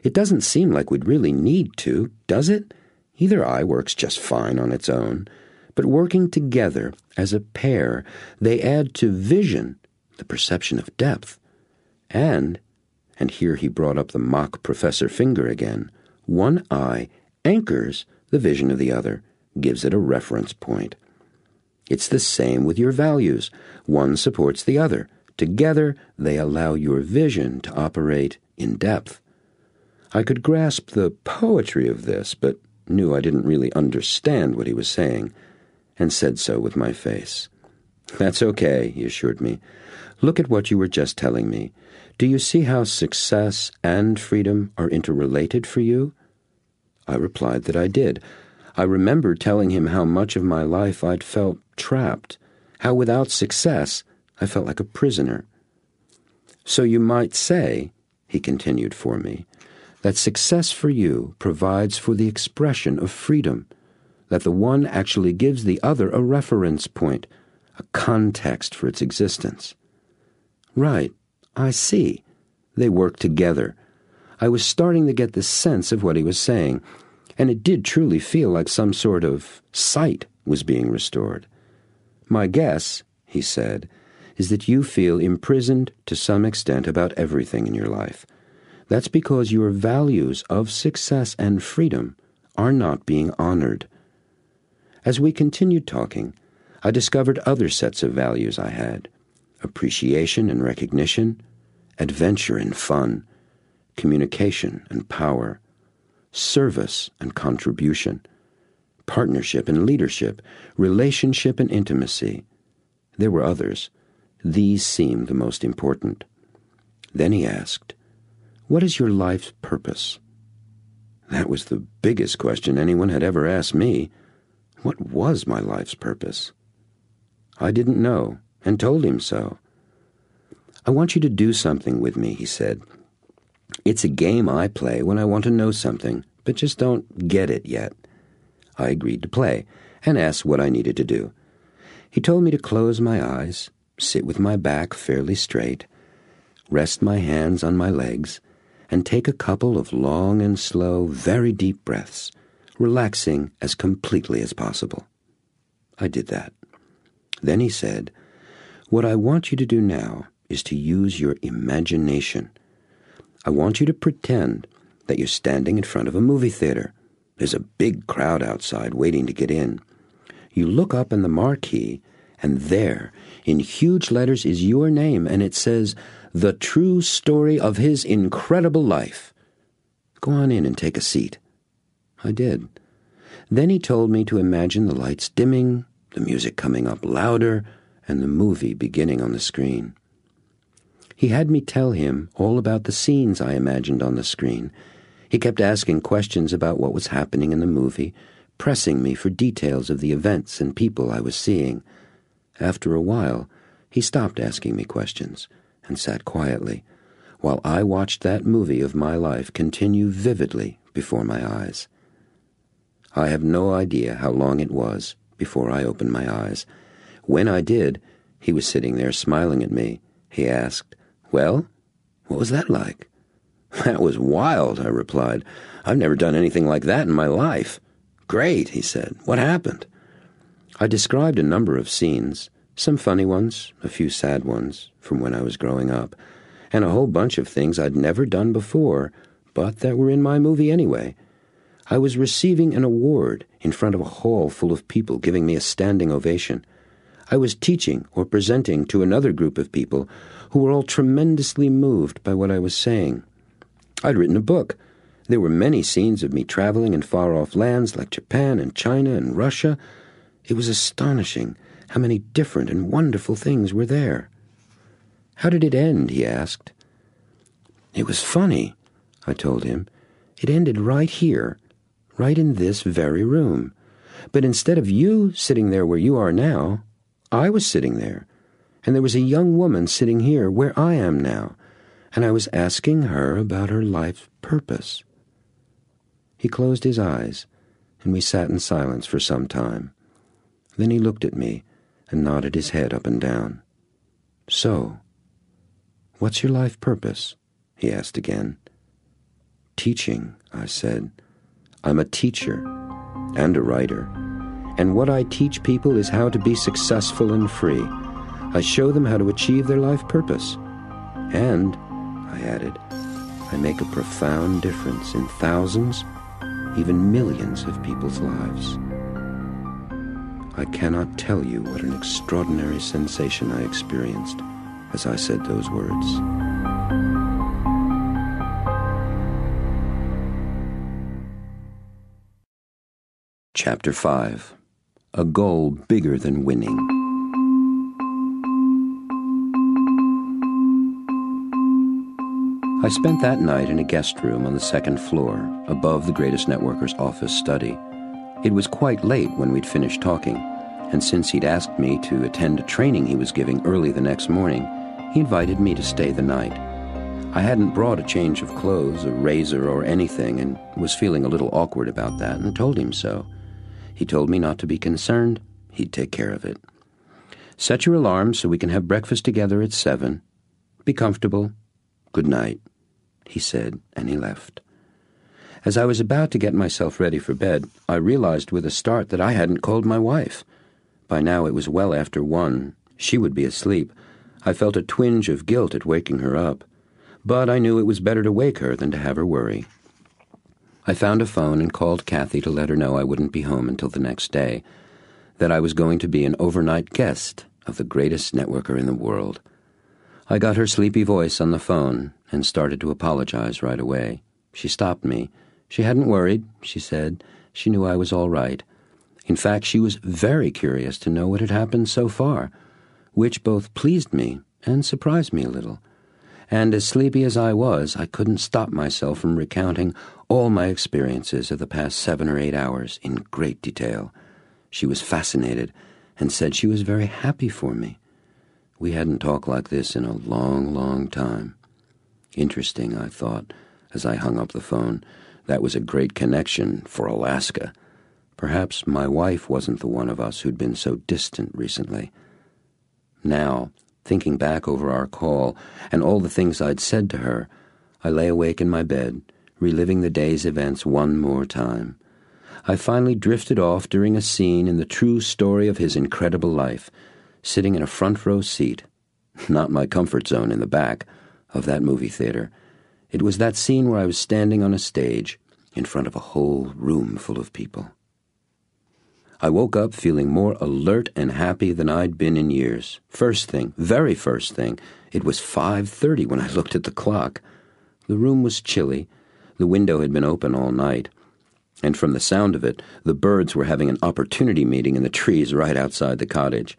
It doesn't seem like we'd really need to, does it? Either eye works just fine on its own, but working together as a pair, they add to vision the perception of depth. And here he brought up the mock professor finger again, one eye anchors the vision of the other, gives it a reference point. It's the same with your values. One supports the other. Together, they allow your vision to operate in depth. I could grasp the poetry of this, but knew I didn't really understand what he was saying, and said so with my face. That's okay, he assured me. Look at what you were just telling me. Do you see how success and freedom are interrelated for you? I replied that I did. I remembered telling him how much of my life I'd felt trapped, how without success I felt like a prisoner. So you might say, he continued for me, that success for you provides for the expression of freedom, that the one actually gives the other a reference point, a context for its existence. Right, I see. They work together. I was starting to get the sense of what he was saying, and it did truly feel like some sort of sight was being restored. My guess, he said, is that you feel imprisoned to some extent about everything in your life. That's because your values of success and freedom are not being honored. As we continued talking, I discovered other sets of values I had: appreciation and recognition, adventure and fun, communication and power, service and contribution, partnership and leadership, relationship and intimacy. There were others. These seemed the most important. Then he asked, "What is your life's purpose?" That was the biggest question anyone had ever asked me. What was my life's purpose? I didn't know, and told him so. "I want you to do something with me," he said. "It's a game I play when I want to know something, but just don't get it yet." I agreed to play, and asked what I needed to do. He told me to close my eyes, sit with my back fairly straight, rest my hands on my legs, and take a couple of long and slow, very deep breaths, relaxing as completely as possible. I did that. Then he said, "What I want you to do now is to use your imagination. I want you to pretend that you're standing in front of a movie theater. There's a big crowd outside waiting to get in. You look up in the marquee, and there, in huge letters, is your name, and it says, 'The True Story of His Incredible Life.' Go on in and take a seat." I did. Then he told me to imagine the lights dimming, the music coming up louder, and the movie beginning on the screen. He had me tell him all about the scenes I imagined on the screen. He kept asking questions about what was happening in the movie, pressing me for details of the events and people I was seeing. After a while, he stopped asking me questions and sat quietly, while I watched that movie of my life continue vividly before my eyes. I have no idea how long it was before I opened my eyes. When I did, he was sitting there smiling at me. He asked, "Well, what was that like?" "That was wild," I replied. "I've never done anything like that in my life." "Great," he said. "What happened?" I described a number of scenes, some funny ones, a few sad ones from when I was growing up, and a whole bunch of things I'd never done before, but that were in my movie anyway. I was receiving an award in front of a hall full of people giving me a standing ovation. I was teaching or presenting to another group of people who were all tremendously moved by what I was saying. I'd written a book. There were many scenes of me traveling in far-off lands like Japan and China and Russia. It was astonishing how many different and wonderful things were there. "How did it end?" he asked. "It was funny," I told him. "It ended right here, right in this very room. But instead of you sitting there where you are now, I was sitting there, and there was a young woman sitting here where I am now, and I was asking her about her life's purpose." He closed his eyes, and we sat in silence for some time. Then he looked at me and nodded his head up and down. "So, what's your life purpose?" he asked again. "Teaching," I said. "I'm a teacher and a writer, and what I teach people is how to be successful and free. I show them how to achieve their life purpose. And," I added, "I make a profound difference in thousands, even millions of people's lives." I cannot tell you what an extraordinary sensation I experienced as I said those words. Chapter 5. A Goal Bigger Than Winning. I spent that night in a guest room on the second floor, above the greatest networker's office study. It was quite late when we'd finished talking, and since he'd asked me to attend a training he was giving early the next morning, he invited me to stay the night. I hadn't brought a change of clothes, a razor, or anything, and was feeling a little awkward about that, and told him so. He told me not to be concerned. He'd take care of it. "Set your alarm so we can have breakfast together at 7. Be comfortable. Good night," he said, and he left. As I was about to get myself ready for bed, I realized with a start that I hadn't called my wife. By now it was well after 1. She would be asleep. I felt a twinge of guilt at waking her up, but I knew it was better to wake her than to have her worry. I found a phone and called Kathy to let her know I wouldn't be home until the next day, that I was going to be an overnight guest of the greatest networker in the world. I got her sleepy voice on the phone and started to apologize right away. She stopped me. She hadn't worried, she said. She knew I was all right. In fact, she was very curious to know what had happened so far, which both pleased me and surprised me a little. And as sleepy as I was, I couldn't stop myself from recounting all my experiences of the past 7 or 8 hours in great detail. She was fascinated and said she was very happy for me. We hadn't talked like this in a long, long time. Interesting, I thought, as I hung up the phone. That was a great connection for Alaska. Perhaps my wife wasn't the one of us who'd been so distant recently. Now, thinking back over our call and all the things I'd said to her, I lay awake in my bed, reliving the day's events one more time. I finally drifted off during a scene in the true story of his incredible life, sitting in a front-row seat, not my comfort zone in the back, of that movie theater. It was that scene where I was standing on a stage in front of a whole room full of people. I woke up feeling more alert and happy than I'd been in years. First thing, very first thing, it was 5:30 when I looked at the clock. The room was chilly. The window had been open all night, and from the sound of it, the birds were having an opportunity meeting in the trees right outside the cottage.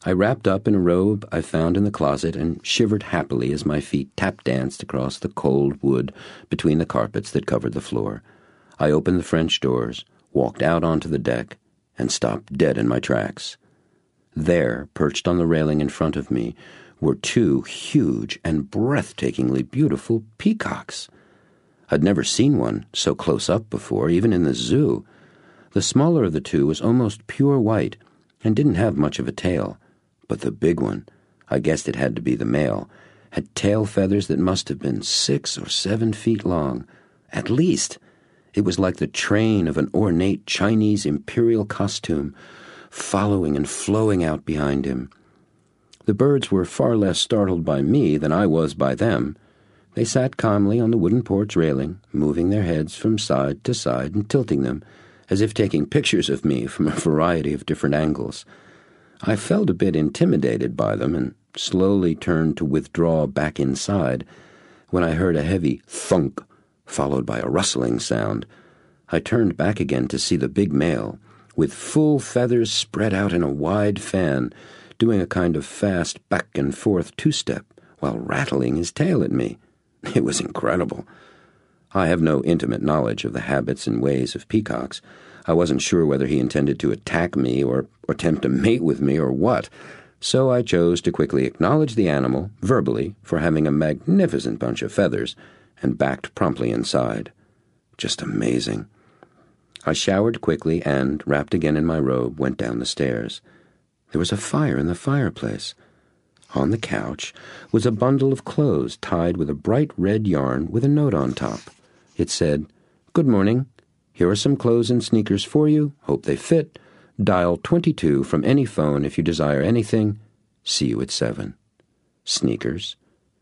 I wrapped up in a robe I found in the closet and shivered happily as my feet tap-danced across the cold wood between the carpets that covered the floor. I opened the French doors, walked out onto the deck, and stopped dead in my tracks. There, perched on the railing in front of me, were 2 huge and breathtakingly beautiful peacocks. I'd never seen one so close up before, even in the zoo. The smaller of the 2 was almost pure white and didn't have much of a tail. But the big one, I guessed it had to be the male, had tail feathers that must have been 6 or 7 feet long. At least. It was like the train of an ornate Chinese imperial costume, following and flowing out behind him. The birds were far less startled by me than I was by them. They sat calmly on the wooden porch railing, moving their heads from side to side and tilting them, as if taking pictures of me from a variety of different angles. I felt a bit intimidated by them and slowly turned to withdraw back inside when I heard a heavy thunk, followed by a rustling sound. I turned back again to see the big male, with full feathers spread out in a wide fan, doing a kind of fast back-and-forth 2-step while rattling his tail at me. It was incredible. I have no intimate knowledge of the habits and ways of peacocks. I wasn't sure whether he intended to attack me or attempt to mate with me or what, so I chose to quickly acknowledge the animal, verbally, for having a magnificent bunch of feathers, and backed promptly inside. Just amazing. I showered quickly and, wrapped again in my robe, went down the stairs. There was a fire in the fireplace. On the couch was a bundle of clothes tied with a bright red yarn with a note on top. It said, "Good morning. Here are some clothes and sneakers for you. Hope they fit. Dial 22 from any phone if you desire anything. See you at 7. Sneakers?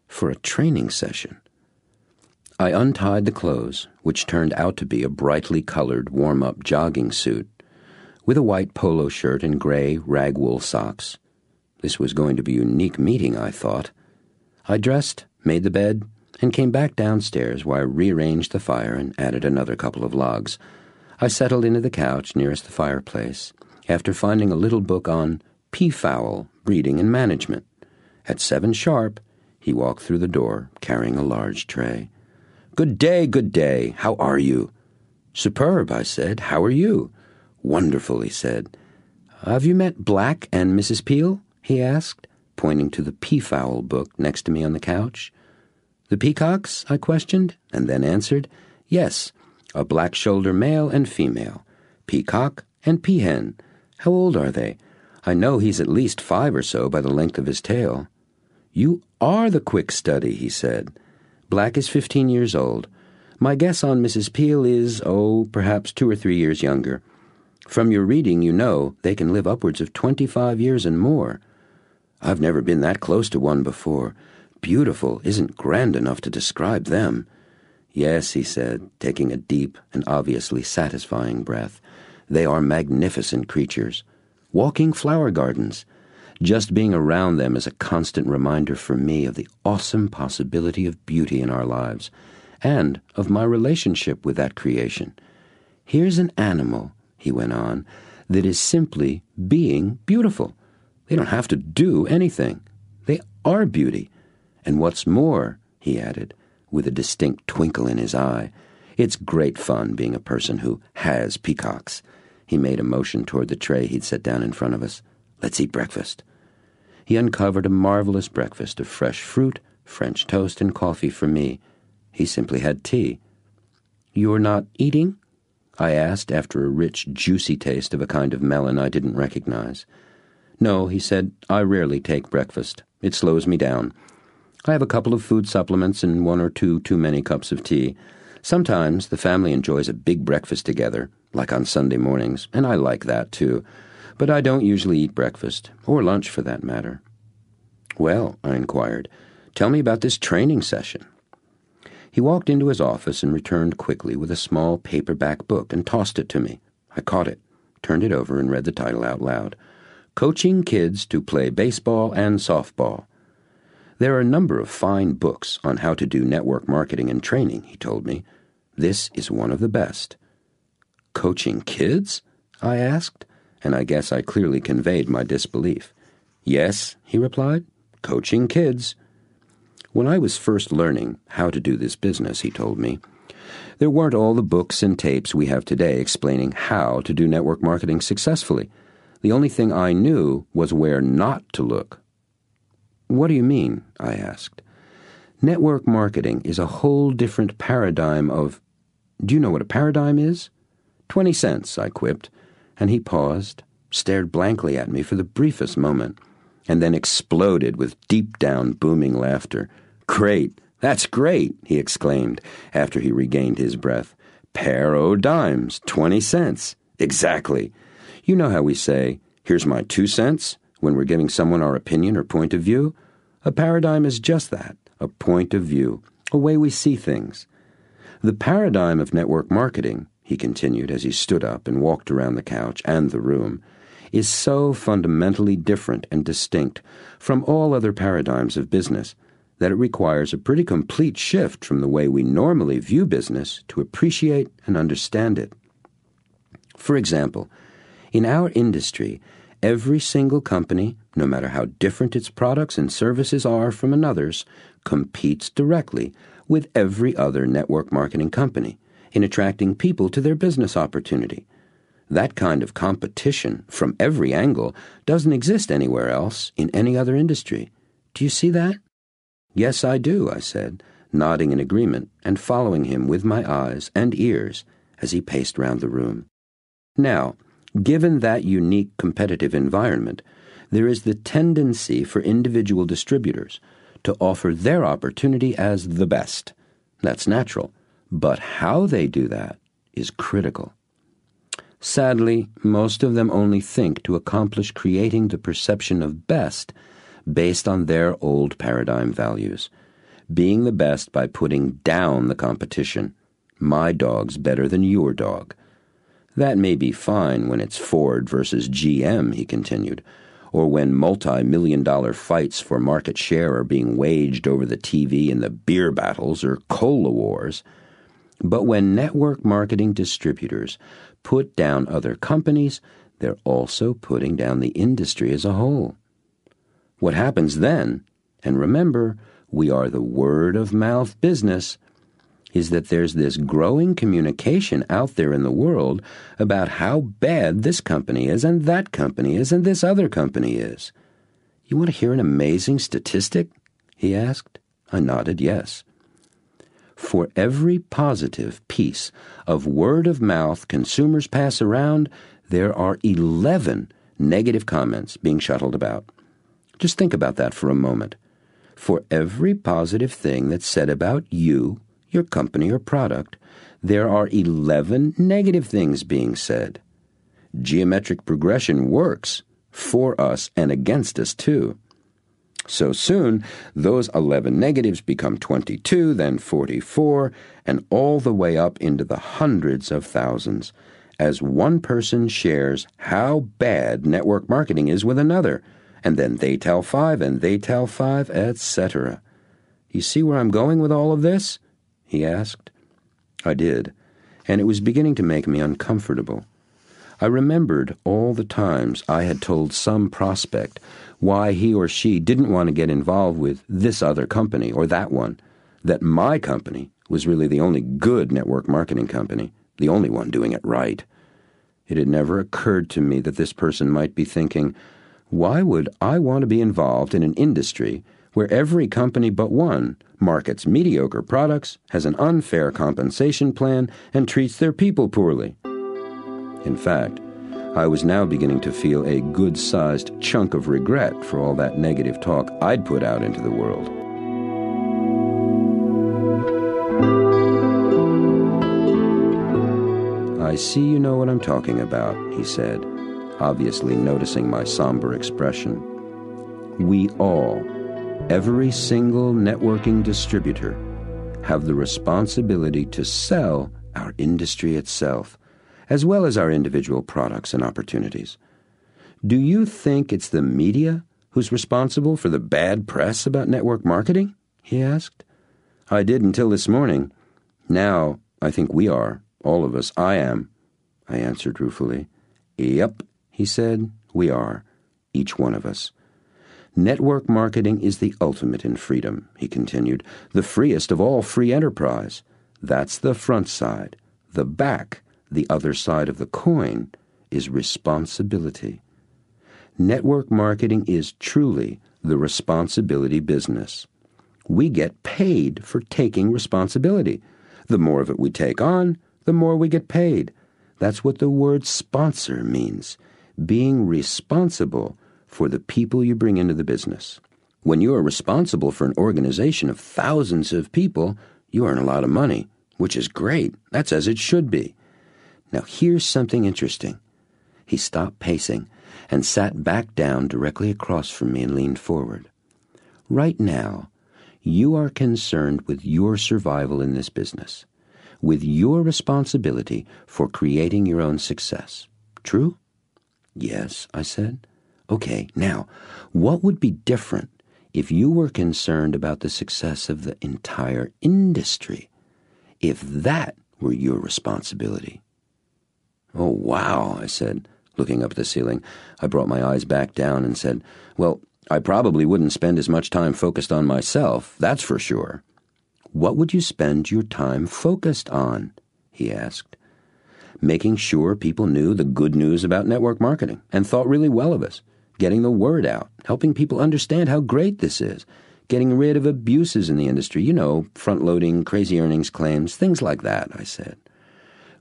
For a training session. I untied the clothes, which turned out to be a brightly colored warm-up jogging suit, with a white polo shirt and gray rag-wool socks. This was going to be a unique meeting, I thought. I dressed, made the bed, and came back downstairs where I rearranged the fire and added another couple of logs. I settled into the couch nearest the fireplace, after finding a little book on peafowl breeding and management. At 7 sharp, he walked through the door, carrying a large tray. "Good day, good day. How are you?" "Superb," I said. "How are you?" "Wonderful," he said. "Have you met Black and Mrs. Peel?" he asked, pointing to the peafowl book next to me on the couch. "The peacocks?" I questioned, and then answered, "Yes, a black-shoulder male and female, peacock and peahen. How old are they? I know he's at least 5 or so by the length of his tail." "You are the quick study," he said. "Black is 15 years old. My guess on Mrs. Peel is, perhaps 2 or 3 years younger. From your reading, you know they can live upwards of 25 years and more. I've never been that close to one before. Beautiful isn't grand enough to describe them." "Yes," he said, taking a deep and obviously satisfying breath. "They are magnificent creatures. Walking flower gardens. Just being around them is a constant reminder for me of the awesome possibility of beauty in our lives, and of my relationship with that creation. Here's an animal," he went on, "that is simply being beautiful. They don't have to do anything. They are beauty. And what's more," he added, with a distinct twinkle in his eye, "it's great fun being a person who has peacocks." He made a motion toward the tray he'd set down in front of us. "Let's eat breakfast." He uncovered a marvelous breakfast of fresh fruit, French toast, and coffee for me. He simply had tea. "You're not eating?" I asked after a rich, juicy taste of a kind of melon I didn't recognize. "No," he said, "I rarely take breakfast. It slows me down. I have a couple of food supplements and 1 or 2 too many cups of tea. Sometimes the family enjoys a big breakfast together, like on Sunday mornings, and I like that too. But I don't usually eat breakfast, or lunch for that matter." "Well," I inquired, "tell me about this training session." He walked into his office and returned quickly with a small paperback book and tossed it to me. I caught it, turned it over, and read the title out loud. "Coaching Kids to Play Baseball and Softball." "There are a number of fine books on how to do network marketing and training," he told me. "This is one of the best." "Coaching kids?" I asked, and I guess I clearly conveyed my disbelief. "Yes," he replied, "coaching kids." When I was first learning how to do this business, he told me, there weren't all the books and tapes we have today explaining how to do network marketing successfully. The only thing I knew was where not to look. "What do you mean?" I asked. "Network marketing is a whole different paradigm of—" "Do you know what a paradigm is?" 20 cents, I quipped, and he paused, stared blankly at me for the briefest moment, and then exploded with deep-down booming laughter. "Great! That's great!" he exclaimed after he regained his breath. "Pair o' dimes, 20 cents. Exactly. You know how we say, 'Here's my 2 cents,' when we're giving someone our opinion or point of view? A paradigm is just that, a point of view, a way we see things. The paradigm of network marketing," he continued as he stood up and walked around the couch and the room, "is so fundamentally different and distinct from all other paradigms of business that it requires a pretty complete shift from the way we normally view business to appreciate and understand it. For example, in our industry, every single company, no matter how different its products and services are from another's, competes directly with every other network marketing company in attracting people to their business opportunity. That kind of competition from every angle doesn't exist anywhere else in any other industry. Do you see that?" "Yes, I do," I said, nodding in agreement and following him with my eyes and ears as he paced round the room. Now, given that unique competitive environment, there is the tendency for individual distributors to offer their opportunity as the best. That's natural, but how they do that is critical. Sadly, most of them only think to accomplish creating the perception of best based on their old paradigm values, being the best by putting down the competition. My dog's better than your dog. That may be fine when it's Ford versus GM, he continued, or when multi-million-dollar fights for market share are being waged over the TV in the beer battles or cola wars. But when network marketing distributors put down other companies, they're also putting down the industry as a whole. What happens then, and remember, we are the word-of-mouth business, is that there's this growing communication out there in the world about how bad this company is and that company is and this other company is. You want to hear an amazing statistic? He asked. I nodded yes. For every positive piece of word-of-mouth consumers pass around, there are 11 negative comments being shuttled about. Just think about that for a moment. For every positive thing that's said about you, your company or product, there are 11 negative things being said. Geometric progression works for us and against us too. So soon, those 11 negatives become 22, then 44, and all the way up into the hundreds of thousands, as one person shares how bad network marketing is with another, and then they tell 5, and they tell 5, etc. You see where I'm going with all of this? He asked. I did, and it was beginning to make me uncomfortable. I remembered all the times I had told some prospect why he or she didn't want to get involved with this other company or that one, that my company was really the only good network marketing company, the only one doing it right. It had never occurred to me that this person might be thinking, why would I want to be involved in an industry where every company but one markets mediocre products, has an unfair compensation plan, and treats their people poorly? In fact, I was now beginning to feel a good-sized chunk of regret for all that negative talk I'd put out into the world. I see you know what I'm talking about, he said, obviously noticing my somber expression. We all, every single networking distributor, have the responsibility to sell our industry itself, as well as our individual products and opportunities. Do you think it's the media who's responsible for the bad press about network marketing? He asked. I did until this morning. Now I think we are, all of us. I am, I answered ruefully. Yep, he said, we are, each one of us. Network marketing is the ultimate in freedom, he continued, the freest of all free enterprise. That's the front side. The back, the other side of the coin, is responsibility. Network marketing is truly the responsibility business. We get paid for taking responsibility. The more of it we take on, the more we get paid. That's what the word sponsor means, being responsible for the people you bring into the business. When you are responsible for an organization of thousands of people, you earn a lot of money, which is great. That's as it should be. Now here's something interesting. He stopped pacing and sat back down directly across from me and leaned forward. Right now, you are concerned with your survival in this business, with your responsibility for creating your own success. True? Yes, I said. Okay, now, what would be different if you were concerned about the success of the entire industry, if that were your responsibility? Oh, wow, I said, looking up at the ceiling. I brought my eyes back down and said, well, I probably wouldn't spend as much time focused on myself, that's for sure. What would you spend your time focused on? He asked. Making sure people knew the good news about network marketing and thought really well of us, getting the word out, helping people understand how great this is, getting rid of abuses in the industry, front-loading, crazy earnings claims, things like that, I said.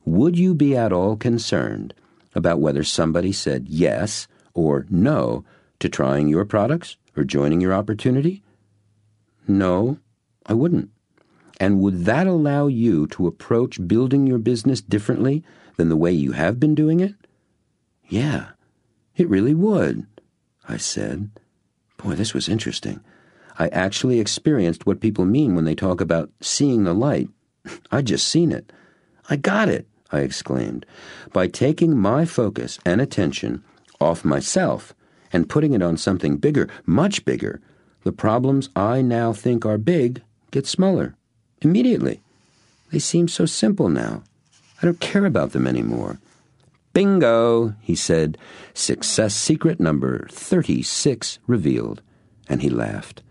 Would you be at all concerned about whether somebody said yes or no to trying your products or joining your opportunity? No, I wouldn't. And would that allow you to approach building your business differently than the way you have been doing it? Yeah, it really would, I said. Boy, this was interesting. I actually experienced what people mean when they talk about seeing the light. I'd just seen it. I got it, I exclaimed. By taking my focus and attention off myself and putting it on something bigger, much bigger, the problems I now think are big get smaller. Immediately. They seem so simple now. I don't care about them anymore. Bingo, he said. Success secret number 36 revealed. And he laughed.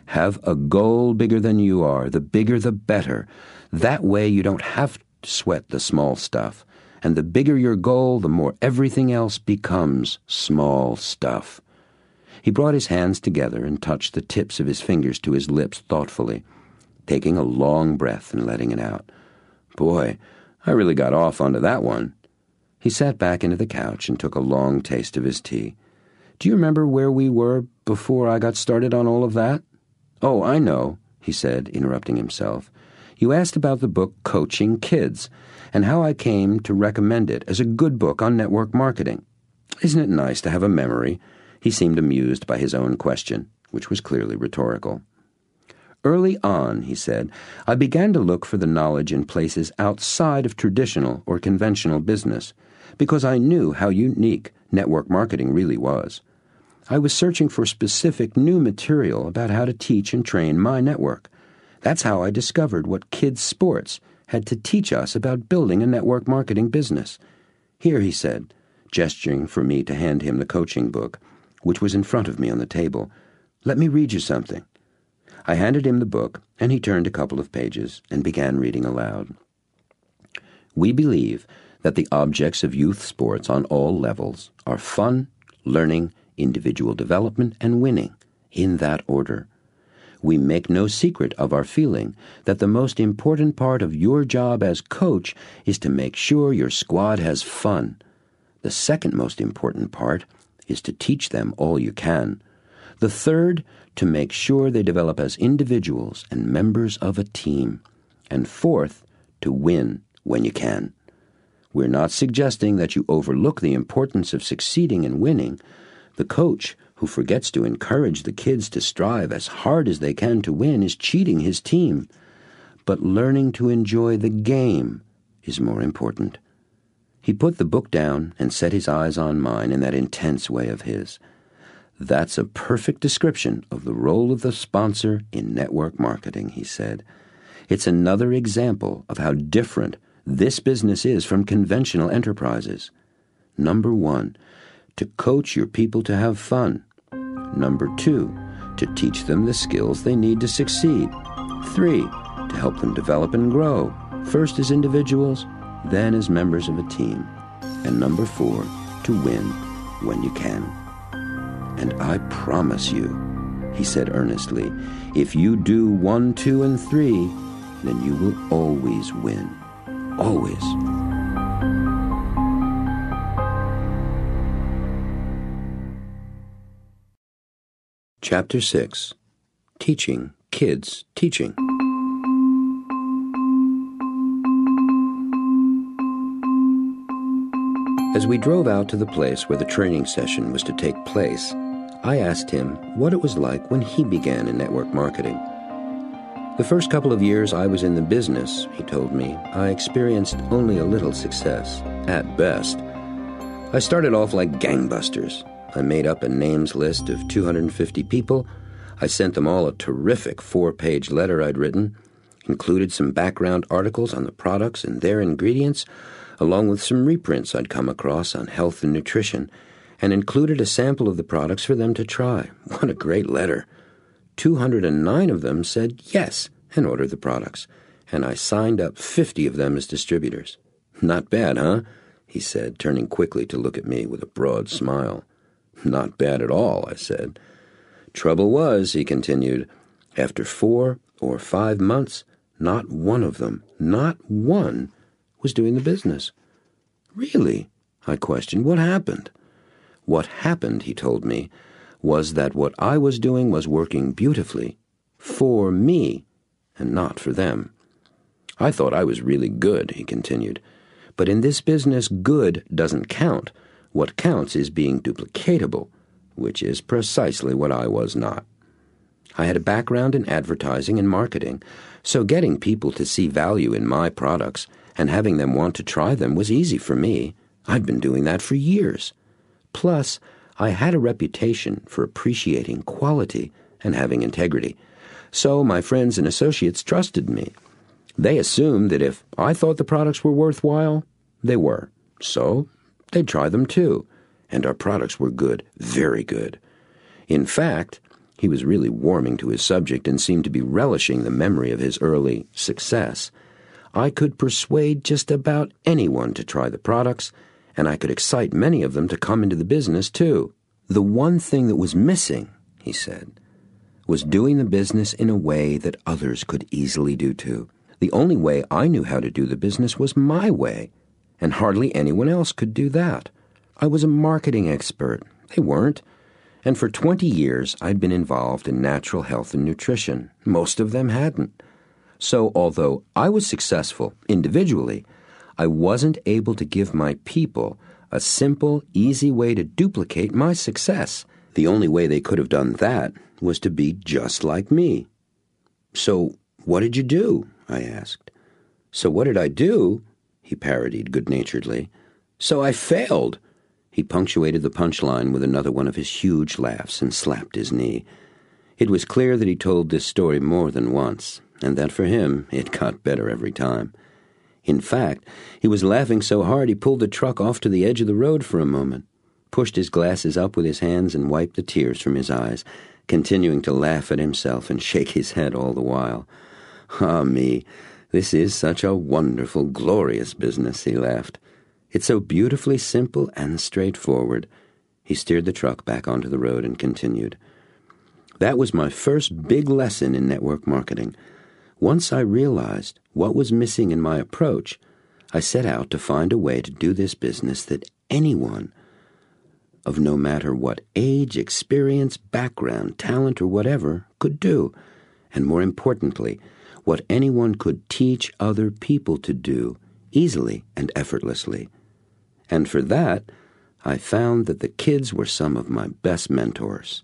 Have a goal bigger than you are. The bigger the better. That way you don't have to sweat the small stuff. And the bigger your goal, the more everything else becomes small stuff. He brought his hands together and touched the tips of his fingers to his lips thoughtfully, taking a long breath and letting it out. Boy, I really got off onto that one. He sat back into the couch and took a long taste of his tea. Do you remember where we were before I got started on all of that? Oh, I know, he said, interrupting himself. You asked about the book Coaching Kids and how I came to recommend it as a good book on network marketing. Isn't it nice to have a memory? He seemed amused by his own question, which was clearly rhetorical. Early on, he said, I began to look for the knowledge in places outside of traditional or conventional business, because I knew how unique network marketing really was. I was searching for specific new material about how to teach and train my network. That's how I discovered what kids' sports had to teach us about building a network marketing business. Here, he said, gesturing for me to hand him the coaching book, which was in front of me on the table. Let me read you something. I handed him the book, and he turned a couple of pages and began reading aloud. We believe that the objects of youth sports on all levels are fun, learning, individual development, and winning, in that order. We make no secret of our feeling that the most important part of your job as coach is to make sure your squad has fun. The second most important part is to teach them all you can. The third, to make sure they develop as individuals and members of a team. And fourth, to win when you can. We're not suggesting that you overlook the importance of succeeding and winning. The coach who forgets to encourage the kids to strive as hard as they can to win is cheating his team. But learning to enjoy the game is more important. He put the book down and set his eyes on mine in that intense way of his. That's a perfect description of the role of the sponsor in network marketing, he said. It's another example of how different this business is from conventional enterprises. Number 1, to coach your people to have fun. Number 2, to teach them the skills they need to succeed. 3, to help them develop and grow, first as individuals, then as members of a team. And number 4, to win when you can. And I promise you, he said earnestly, if you do 1, 2, and 3, then you will always win. Always. Chapter 6. Teaching Kids Teaching. As we drove out to the place where the training session was to take place, I asked him what it was like when he began in network marketing. The first couple of years I was in the business, he told me, I experienced only a little success, at best. I started off like gangbusters. I made up a names list of 250 people. I sent them all a terrific 4-page letter I'd written, included some background articles on the products and their ingredients, along with some reprints I'd come across on health and nutrition, and included a sample of the products for them to try. What a great letter. 209 of them said yes and ordered the products, and I signed up 50 of them as distributors. Not bad, huh? He said, turning quickly to look at me with a broad smile. Not bad at all, I said. Trouble was, he continued, after 4 or 5 months, not one of them, not one, was doing the business. Really? I questioned. What happened? What happened, he told me, was that what I was doing was working beautifully for me and not for them. I thought I was really good, he continued. But in this business, good doesn't count. What counts is being duplicatable, which is precisely what I was not. I had a background in advertising and marketing, so getting people to see value in my products and having them want to try them was easy for me. I'd been doing that for years. Plus, I had a reputation for appreciating quality and having integrity, so my friends and associates trusted me. They assumed that if I thought the products were worthwhile, they were. So they'd try them too, and our products were good, very good. In fact, he was really warming to his subject and seemed to be relishing the memory of his early success. I could persuade just about anyone to try the products, and I could excite many of them to come into the business too. The one thing that was missing, he said, was doing the business in a way that others could easily do too. The only way I knew how to do the business was my way, and hardly anyone else could do that. I was a marketing expert. They weren't. And for 20 years, I'd been involved in natural health and nutrition. Most of them hadn't. So although I was successful individually, I wasn't able to give my people a simple, easy way to duplicate my success. The only way they could have done that was to be just like me. So what did you do? I asked. So what did I do? He parodied good-naturedly. So I failed. He punctuated the punchline with another one of his huge laughs and slapped his knee. It was clear that he told this story more than once, and that for him it got better every time. In fact, he was laughing so hard he pulled the truck off to the edge of the road for a moment, pushed his glasses up with his hands and wiped the tears from his eyes, continuing to laugh at himself and shake his head all the while. Ah, me, this is such a wonderful, glorious business, he laughed. It's so beautifully simple and straightforward. He steered the truck back onto the road and continued. That was my first big lesson in network marketing. Once I realized what was missing in my approach, I set out to find a way to do this business that anyone, of no matter what age, experience, background, talent, or whatever, could do, and more importantly, what anyone could teach other people to do easily and effortlessly. And for that, I found that the kids were some of my best mentors.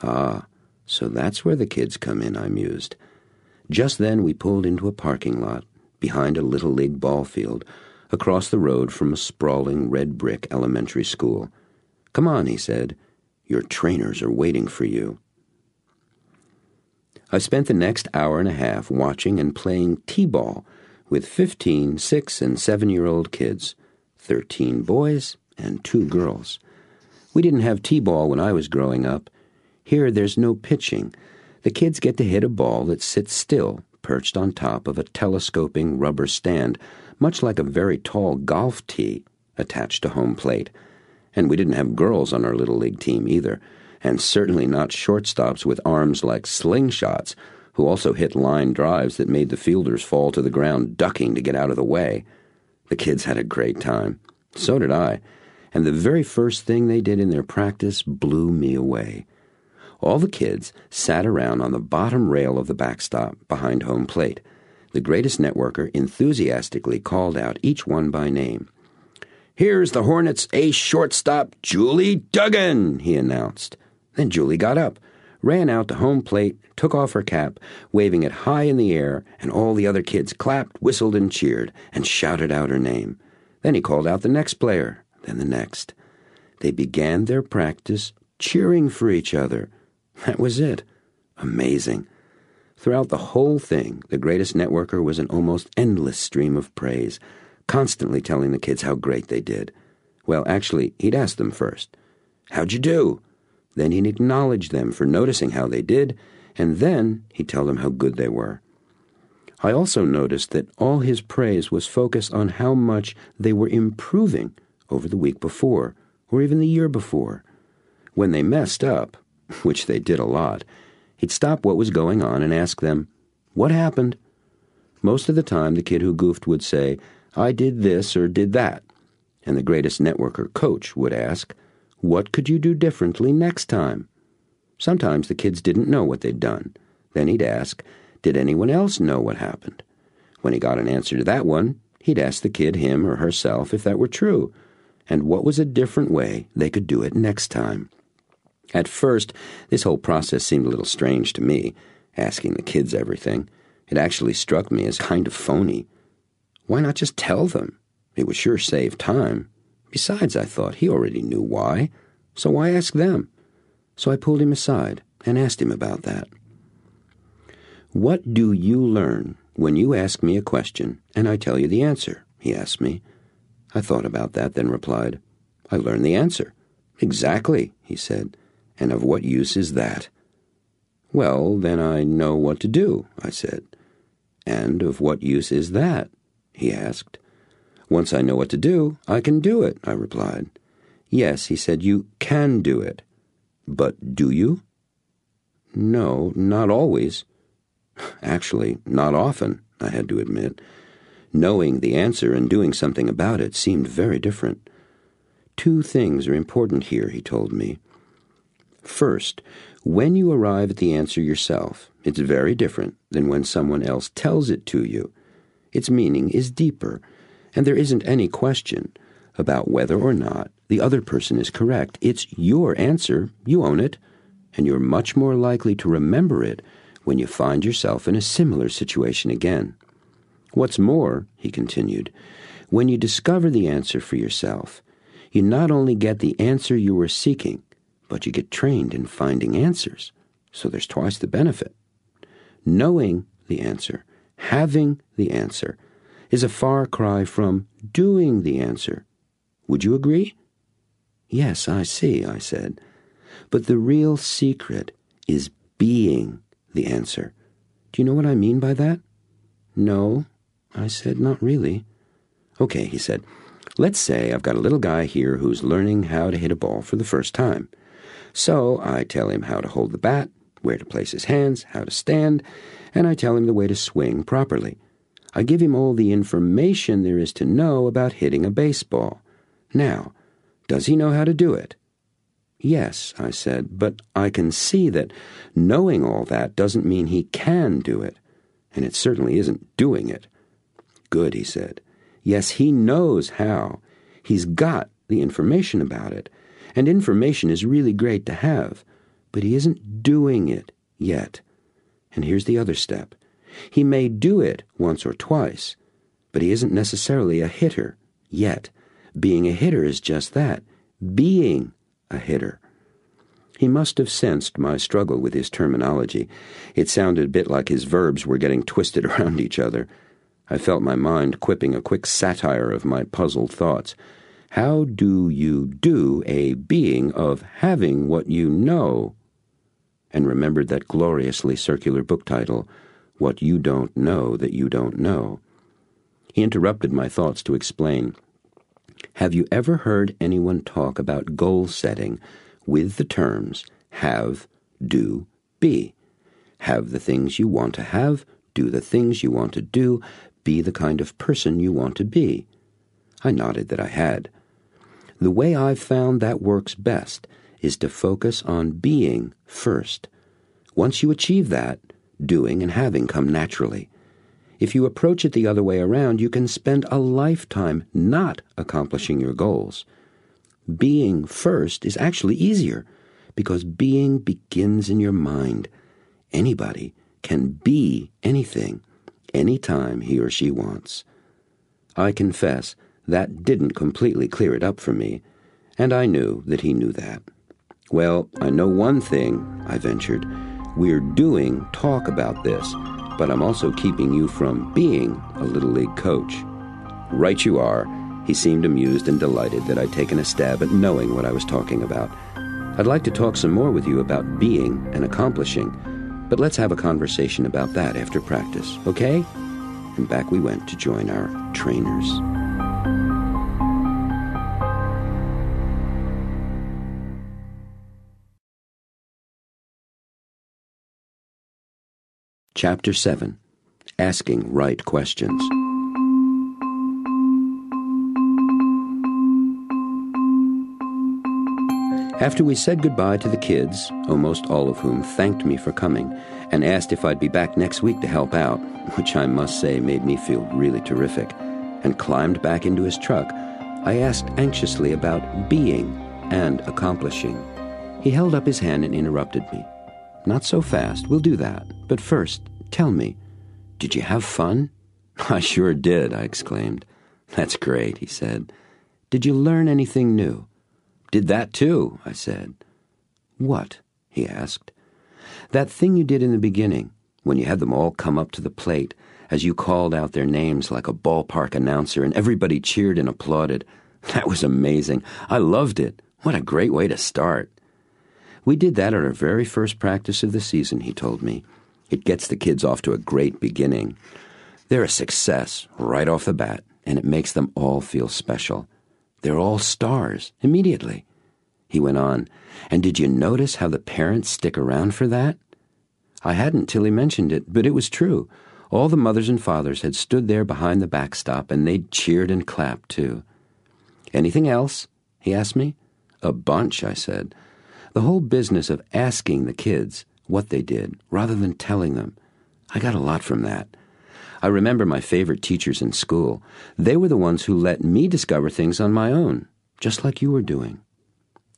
Ah, so that's where the kids come in, I mused. Just then we pulled into a parking lot behind a Little League ball field across the road from a sprawling red brick elementary school. Come on, he said. Your trainers are waiting for you. I spent the next hour and a half watching and playing t-ball with 15 6- and 7-year-old kids, 13 boys and 2 girls. We didn't have t-ball when I was growing up. Here there's no pitching. The kids get to hit a ball that sits still, perched on top of a telescoping rubber stand, much like a very tall golf tee attached to home plate. And we didn't have girls on our Little League team either, and certainly not shortstops with arms like slingshots, who also hit line drives that made the fielders fall to the ground ducking to get out of the way. The kids had a great time. So did I. And the very first thing they did in their practice blew me away. All the kids sat around on the bottom rail of the backstop behind home plate. The greatest networker enthusiastically called out each one by name. "Here's the Hornets' ace shortstop, Julie Duggan," he announced. Then Julie got up, ran out to home plate, took off her cap, waving it high in the air, and all the other kids clapped, whistled, and cheered, and shouted out her name. Then he called out the next player, then the next. They began their practice cheering for each other. That was it. Amazing. Throughout the whole thing, the greatest networker was an almost endless stream of praise, constantly telling the kids how great they did. Well, actually, he'd ask them first, "How'd you do?" Then he'd acknowledge them for noticing how they did, and then he'd tell them how good they were. I also noticed that all his praise was focused on how much they were improving over the week before, or even the year before. When they messed up, which they did a lot, he'd stop what was going on and ask them, "What happened?" Most of the time, the kid who goofed would say, I did this or did that. And the greatest networker coach would ask, what could you do differently next time? Sometimes the kids didn't know what they'd done. Then he'd ask, did anyone else know what happened? When he got an answer to that one, he'd ask the kid, him or herself, if that were true, and what was a different way they could do it next time. At first, this whole process seemed a little strange to me, asking the kids everything. It actually struck me as kind of phony. Why not just tell them? It would sure save time. Besides, I thought, he already knew why, so why ask them? So I pulled him aside and asked him about that. What do you learn when you ask me a question and I tell you the answer? He asked me. I thought about that, then replied, I learn the answer. Exactly, he said. And of what use is that? Well, then I know what to do, I said. And of what use is that? He asked. Once I know what to do, I can do it, I replied. Yes, he said, you can do it. But do you? No, not always. Actually, not often, I had to admit. Knowing the answer and doing something about it seemed very different. Two things are important here, he told me. First, when you arrive at the answer yourself, it's very different than when someone else tells it to you. Its meaning is deeper, and there isn't any question about whether or not the other person is correct. It's your answer, you own it, and you're much more likely to remember it when you find yourself in a similar situation again. What's more, he continued, when you discover the answer for yourself, you not only get the answer you were seeking, but you get trained in finding answers, so there's twice the benefit. Knowing the answer, having the answer, is a far cry from doing the answer. Would you agree? Yes, I see, I said. But the real secret is being the answer. Do you know what I mean by that? No, I said, not really. Okay, he said, let's say I've got a little guy here who's learning how to hit a ball for the first time. So I tell him how to hold the bat, where to place his hands, how to stand, and I tell him the way to swing properly. I give him all the information there is to know about hitting a baseball. Now, does he know how to do it? Yes, I said, but I can see that knowing all that doesn't mean he can do it, and it certainly isn't doing it. Good, he said. Yes, he knows how. He's got the information about it, and information is really great to have, but he isn't doing it yet. And here's the other step. He may do it once or twice, but he isn't necessarily a hitter yet. Being a hitter is just that, being a hitter. He must have sensed my struggle with his terminology. It sounded a bit like his verbs were getting twisted around each other. I felt my mind quipping a quick satire of my puzzled thoughts. How do you do a being of having what you know? And remembered that gloriously circular book title, What You Don't Know That You Don't Know. He interrupted my thoughts to explain. Have you ever heard anyone talk about goal setting with the terms have, do, be? Have the things you want to have, do the things you want to do, be the kind of person you want to be. I nodded that I had. The way I've found that works best is to focus on being first. Once you achieve that, doing and having come naturally. If you approach it the other way around, you can spend a lifetime not accomplishing your goals. Being first is actually easier because being begins in your mind. Anybody can be anything, anytime he or she wants. I confess that didn't completely clear it up for me, and I knew that he knew that. Well, I know one thing, I ventured. We're doing talk about this, but I'm also keeping you from being a Little League coach. Right you are. He seemed amused and delighted that I'd taken a stab at knowing what I was talking about. I'd like to talk some more with you about being and accomplishing, but let's have a conversation about that after practice, okay? And back we went to join our trainers. Chapter 7. Asking Right Questions. After we said goodbye to the kids, almost all of whom thanked me for coming, and asked if I'd be back next week to help out, which I must say made me feel really terrific, and climbed back into his truck, I asked anxiously about being and accomplishing. He held up his hand and interrupted me. "Not so fast, we'll do that. But first, tell me, did you have fun?" "I sure did," I exclaimed. "That's great," he said. "Did you learn anything new?" "Did that too," I said. "What?" he asked. "That thing you did in the beginning, when you had them all come up to the plate, as you called out their names like a ballpark announcer and everybody cheered and applauded. That was amazing. I loved it. What a great way to start." "We did that at our very first practice of the season," he told me. "It gets the kids off to a great beginning. They're a success right off the bat, and it makes them all feel special. They're all stars immediately." He went on, "And did you notice how the parents stick around for that?" I hadn't till he mentioned it, but it was true. All the mothers and fathers had stood there behind the backstop, and they'd cheered and clapped, too. "Anything else?" he asked me. "A bunch," I said. "The whole business of asking the kids what they did, rather than telling them. I got a lot from that. I remember my favorite teachers in school. They were the ones who let me discover things on my own, just like you were doing."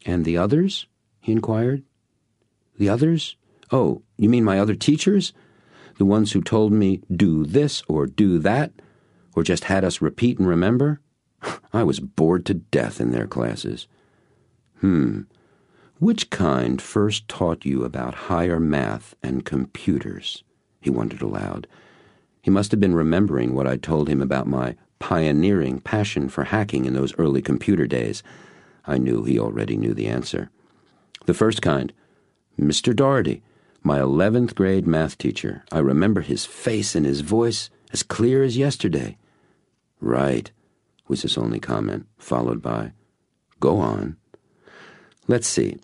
"And the others?" he inquired. "The others? Oh, you mean my other teachers? The ones who told me, do this or do that, or just had us repeat and remember? I was bored to death in their classes." "Which kind first taught you about higher math and computers?" he wondered aloud. He must have been remembering what I'd told him about my pioneering passion for hacking in those early computer days. I knew he already knew the answer. "The first kind. Mr. Doherty, my 11th grade math teacher. I remember his face and his voice as clear as yesterday." "Right," was his only comment, followed by, "Go on." "Let's see.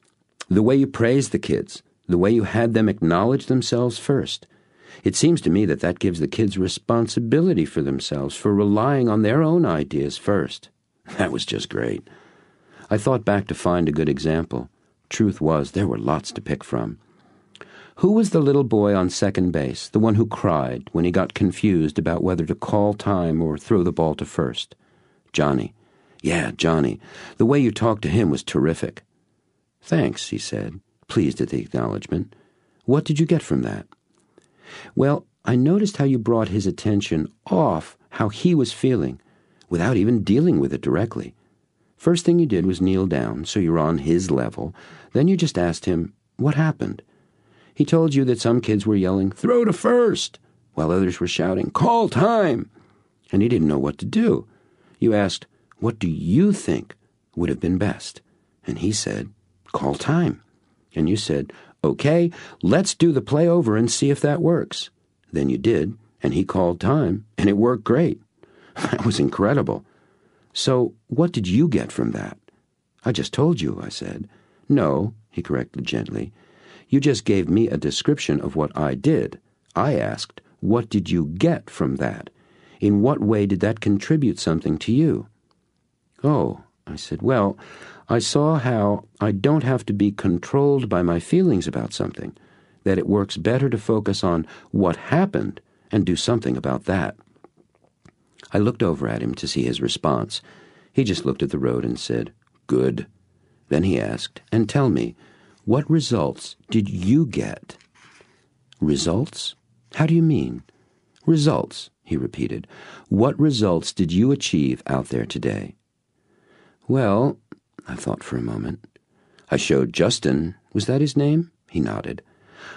The way you praised the kids, the way you had them acknowledge themselves first. It seems to me that gives the kids responsibility for themselves, for relying on their own ideas first. That was just great." I thought back to find a good example. Truth was, there were lots to pick from. "Who was the little boy on second base, the one who cried when he got confused about whether to call time or throw the ball to first?" "Johnny." "Yeah, Johnny. The way you talked to him was terrific." "Thanks," he said, pleased at the acknowledgement. "What did you get from that?" "Well, I noticed how you brought his attention off how he was feeling, without even dealing with it directly. First thing you did was kneel down, so you're on his level. Then you just asked him, what happened? He told you that some kids were yelling, 'Throw to first,' while others were shouting, 'Call time!' And he didn't know what to do. You asked, 'What do you think would have been best?' And he said, 'Call time.' And you said, 'Okay, let's do the play over and see if that works.' Then you did, and he called time, and it worked great. That was incredible. So what did you get from that?" "I just told you," I said. "No," he corrected gently. "You just gave me a description of what I did. I asked, what did you get from that? In what way did that contribute something to you?" "Oh," I said, "well, I saw how I don't have to be controlled by my feelings about something, that it works better to focus on what happened and do something about that." I looked over at him to see his response. He just looked at the road and said, "Good." Then he asked, "And tell me, what results did you get?" "Results? How do you mean?" "Results," he repeated. "What results did you achieve out there today?" "Well," I thought for a moment. "I showed Justin, was that his name?" He nodded.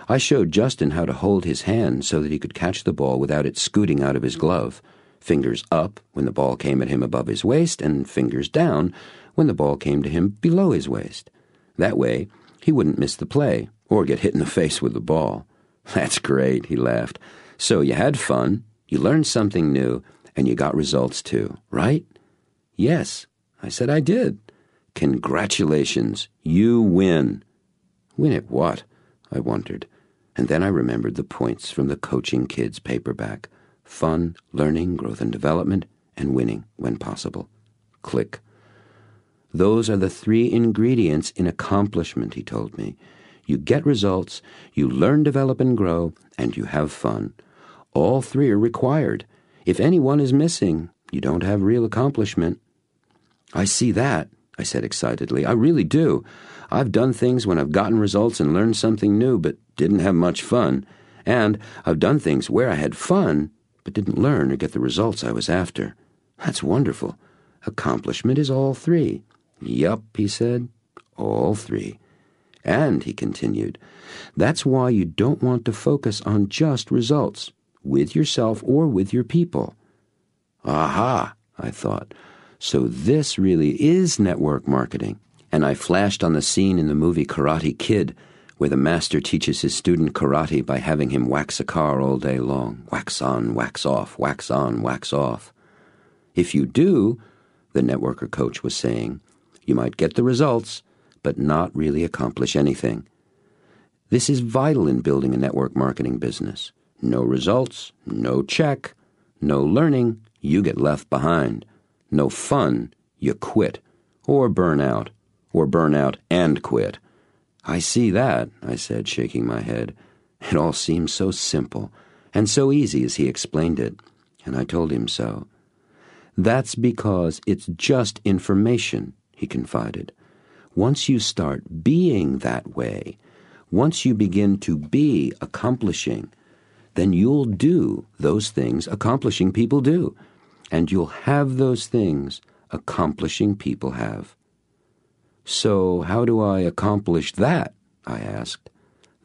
"I showed Justin how to hold his hand so that he could catch the ball without it scooting out of his glove. Fingers up when the ball came at him above his waist, and fingers down when the ball came to him below his waist. That way, he wouldn't miss the play or get hit in the face with the ball." "That's great," he laughed. "So you had fun, you learned something new, and you got results too, right?" "Yes," I said, "I did." "Congratulations, you win." "Win at what?" I wondered. And then I remembered the points from the Coaching Kids paperback. Fun, learning, growth and development, and winning when possible. Click. Those are the 3 ingredients in accomplishment, he told me. You get results, you learn, develop, and grow, and you have fun. All 3 are required. If any one is missing, you don't have real accomplishment. I see that, I said excitedly. I really do. I've done things when I've gotten results and learned something new, but didn't have much fun. And I've done things where I had fun, but didn't learn or get the results I was after. That's wonderful. Accomplishment is all 3. Yup, he said, all 3. And, he continued, that's why you don't want to focus on just results, with yourself or with your people. Aha, I thought. So this really is network marketing. And I flashed on the scene in the movie Karate Kid, where the master teaches his student karate by having him wax a car all day long. Wax on, wax off, wax on, wax off. If you do, the networker coach was saying, you might get the results, but not really accomplish anything. This is vital in building a network marketing business. No results, no check, no learning, you get left behind. No fun, you quit, or burn out and quit. I see that, I said, shaking my head. It all seems so simple and so easy as he explained it, and I told him so. That's because it's just information, he confided. Once you start being that way, once you begin to be accomplishing, then you'll do those things accomplishing people do, and you'll have those things accomplishing people have. So how do I accomplish that? I asked.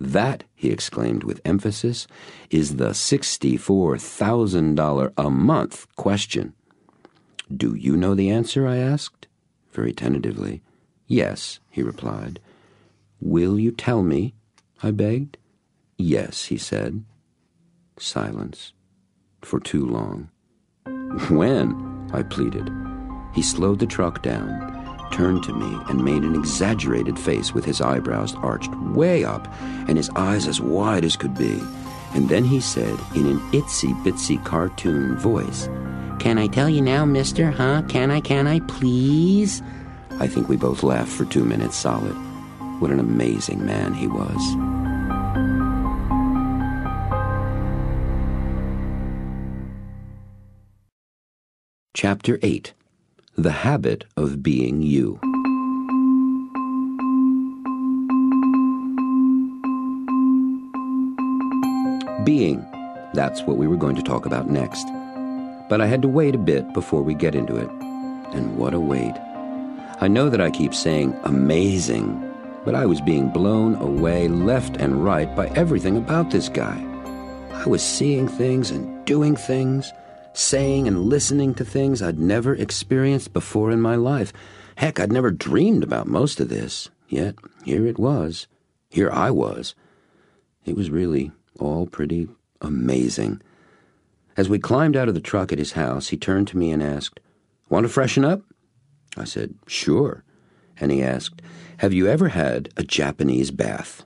That, he exclaimed with emphasis, is the $64,000 a month question. Do you know the answer? I asked, very tentatively. Yes, he replied. Will you tell me? I begged. Yes, he said. Silence. For too long. When? I pleaded. He slowed the truck down, turned to me, and made an exaggerated face with his eyebrows arched way up and his eyes as wide as could be. And then he said in an itsy-bitsy cartoon voice, Can I tell you now, mister, huh? Can I, please? I think we both laughed for 2 minutes solid. What an amazing man he was. Chapter 8. The Habit of Being You. Being. That's what we were going to talk about next. But I had to wait a bit before we get into it. And what a wait. I know that I keep saying amazing, but I was being blown away left and right by everything about this guy. I was seeing things and doing things, saying and listening to things I'd never experienced before in my life. Heck, I'd never dreamed about most of this. Yet, here it was. Here I was. It was really all pretty amazing. As we climbed out of the truck at his house, he turned to me and asked, Want to freshen up? I said, Sure. And he asked, Have you ever had a Japanese bath?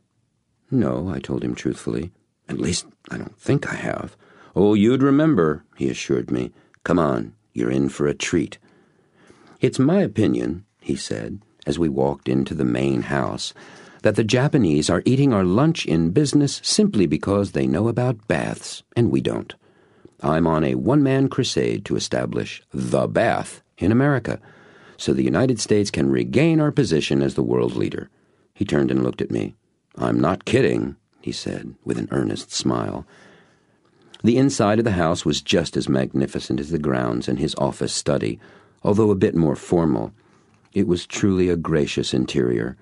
No, I told him truthfully. At least, I don't think I have. Oh, you'd remember, he assured me. Come on, you're in for a treat. It's my opinion, he said, as we walked into the main house, that the Japanese are eating our lunch in business simply because they know about baths, and we don't. I'm on a one-man crusade to establish the bath in America, so the United States can regain our position as the world leader. He turned and looked at me. I'm not kidding, he said, with an earnest smile. The inside of the house was just as magnificent as the grounds and his office study, although a bit more formal. It was truly a gracious interior,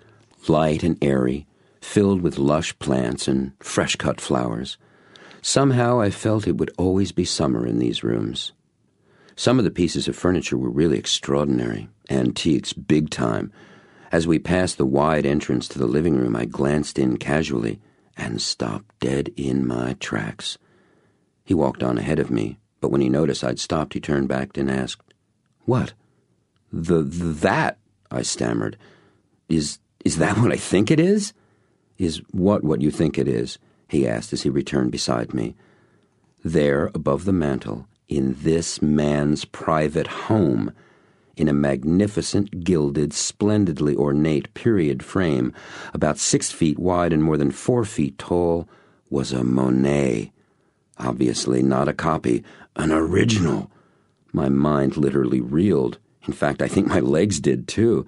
light and airy, filled with lush plants and fresh-cut flowers. Somehow I felt it would always be summer in these rooms. Some of the pieces of furniture were really extraordinary, antiques big time. As we passed the wide entrance to the living room, I glanced in casually and stopped dead in my tracks. He walked on ahead of me, but when he noticed I'd stopped, he turned back and asked, What? That, I stammered. Is that what I think it is? Is what you think it is? He asked as he returned beside me. There, above the mantel, in this man's private home, in a magnificent, gilded, splendidly ornate period frame, about 6 feet wide and more than 4 feet tall, was a Monet. Obviously not a copy, an original. My mind literally reeled. In fact, I think my legs did too.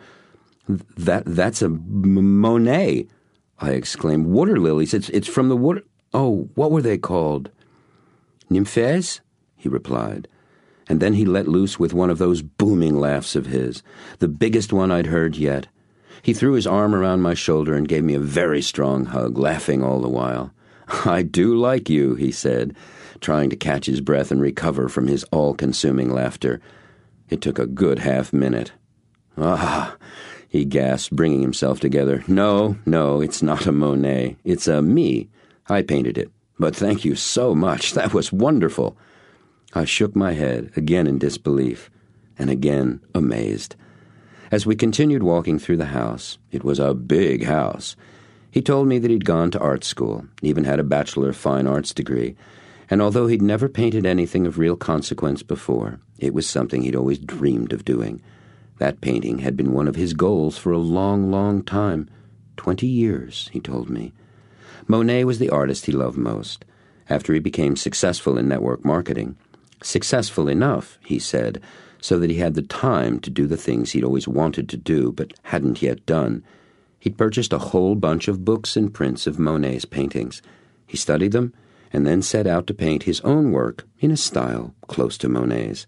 That's a Monet, I exclaimed. Water lilies, it's from the water... Oh, what were they called? Nymphes, he replied. And then he let loose with one of those booming laughs of his, the biggest one I'd heard yet. He threw his arm around my shoulder and gave me a very strong hug, laughing all the while. I do like you, he said, trying to catch his breath and recover from his all-consuming laughter. It took a good half-minute. Ah, he gasped, bringing himself together. No, it's not a Monet. It's a me. I painted it. But thank you so much. That was wonderful. I shook my head, again in disbelief, and again amazed. As we continued walking through the house, it was a big house. He told me that he'd gone to art school, even had a Bachelor of Fine Arts degree, and although he'd never painted anything of real consequence before, it was something he'd always dreamed of doing. That painting had been one of his goals for a long, long time. 20 years, he told me. Monet was the artist he loved most. After he became successful in network marketing, successful enough, he said, so that he had the time to do the things he'd always wanted to do but hadn't yet done. He'd purchased a whole bunch of books and prints of Monet's paintings. He studied them and then set out to paint his own work in a style close to Monet's.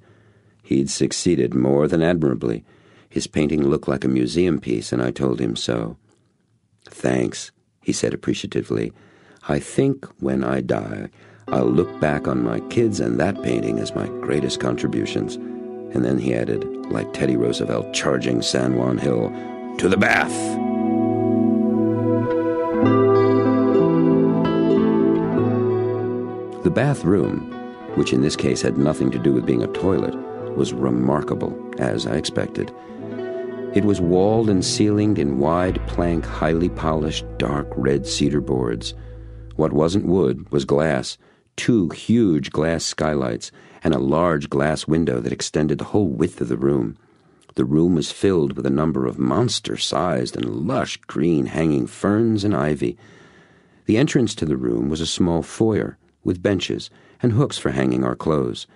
He'd succeeded more than admirably. His painting looked like a museum piece, and I told him so. Thanks, he said appreciatively. I think when I die, I'll look back on my kids and that painting as my greatest contributions. And then he added, like Teddy Roosevelt charging San Juan Hill, to the bath! The bathroom, which in this case had nothing to do with being a toilet, was remarkable, as I expected. It was walled and ceilinged in wide plank, highly polished, dark red cedar boards. What wasn't wood was glass, 2 huge glass skylights, and a large glass window that extended the whole width of the room. The room was filled with a number of monster-sized and lush green hanging ferns and ivy. The entrance to the room was a small foyer, with benches and hooks for hanging our clothes.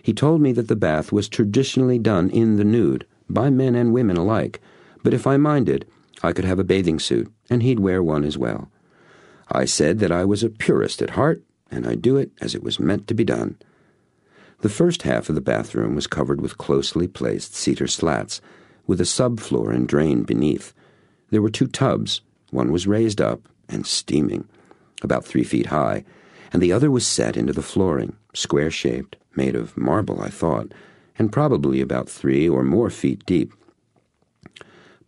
He told me that the bath was traditionally done in the nude, by men and women alike, but if I minded, I could have a bathing suit, and he'd wear one as well. I said that I was a purist at heart, and I'd do it as it was meant to be done. The first half of the bathroom was covered with closely placed cedar slats, with a subfloor and drain beneath. There were 2 tubs. One was raised up and steaming, about 3 feet high, and the other was set into the flooring, square-shaped, made of marble, I thought, and probably about 3 or more feet deep.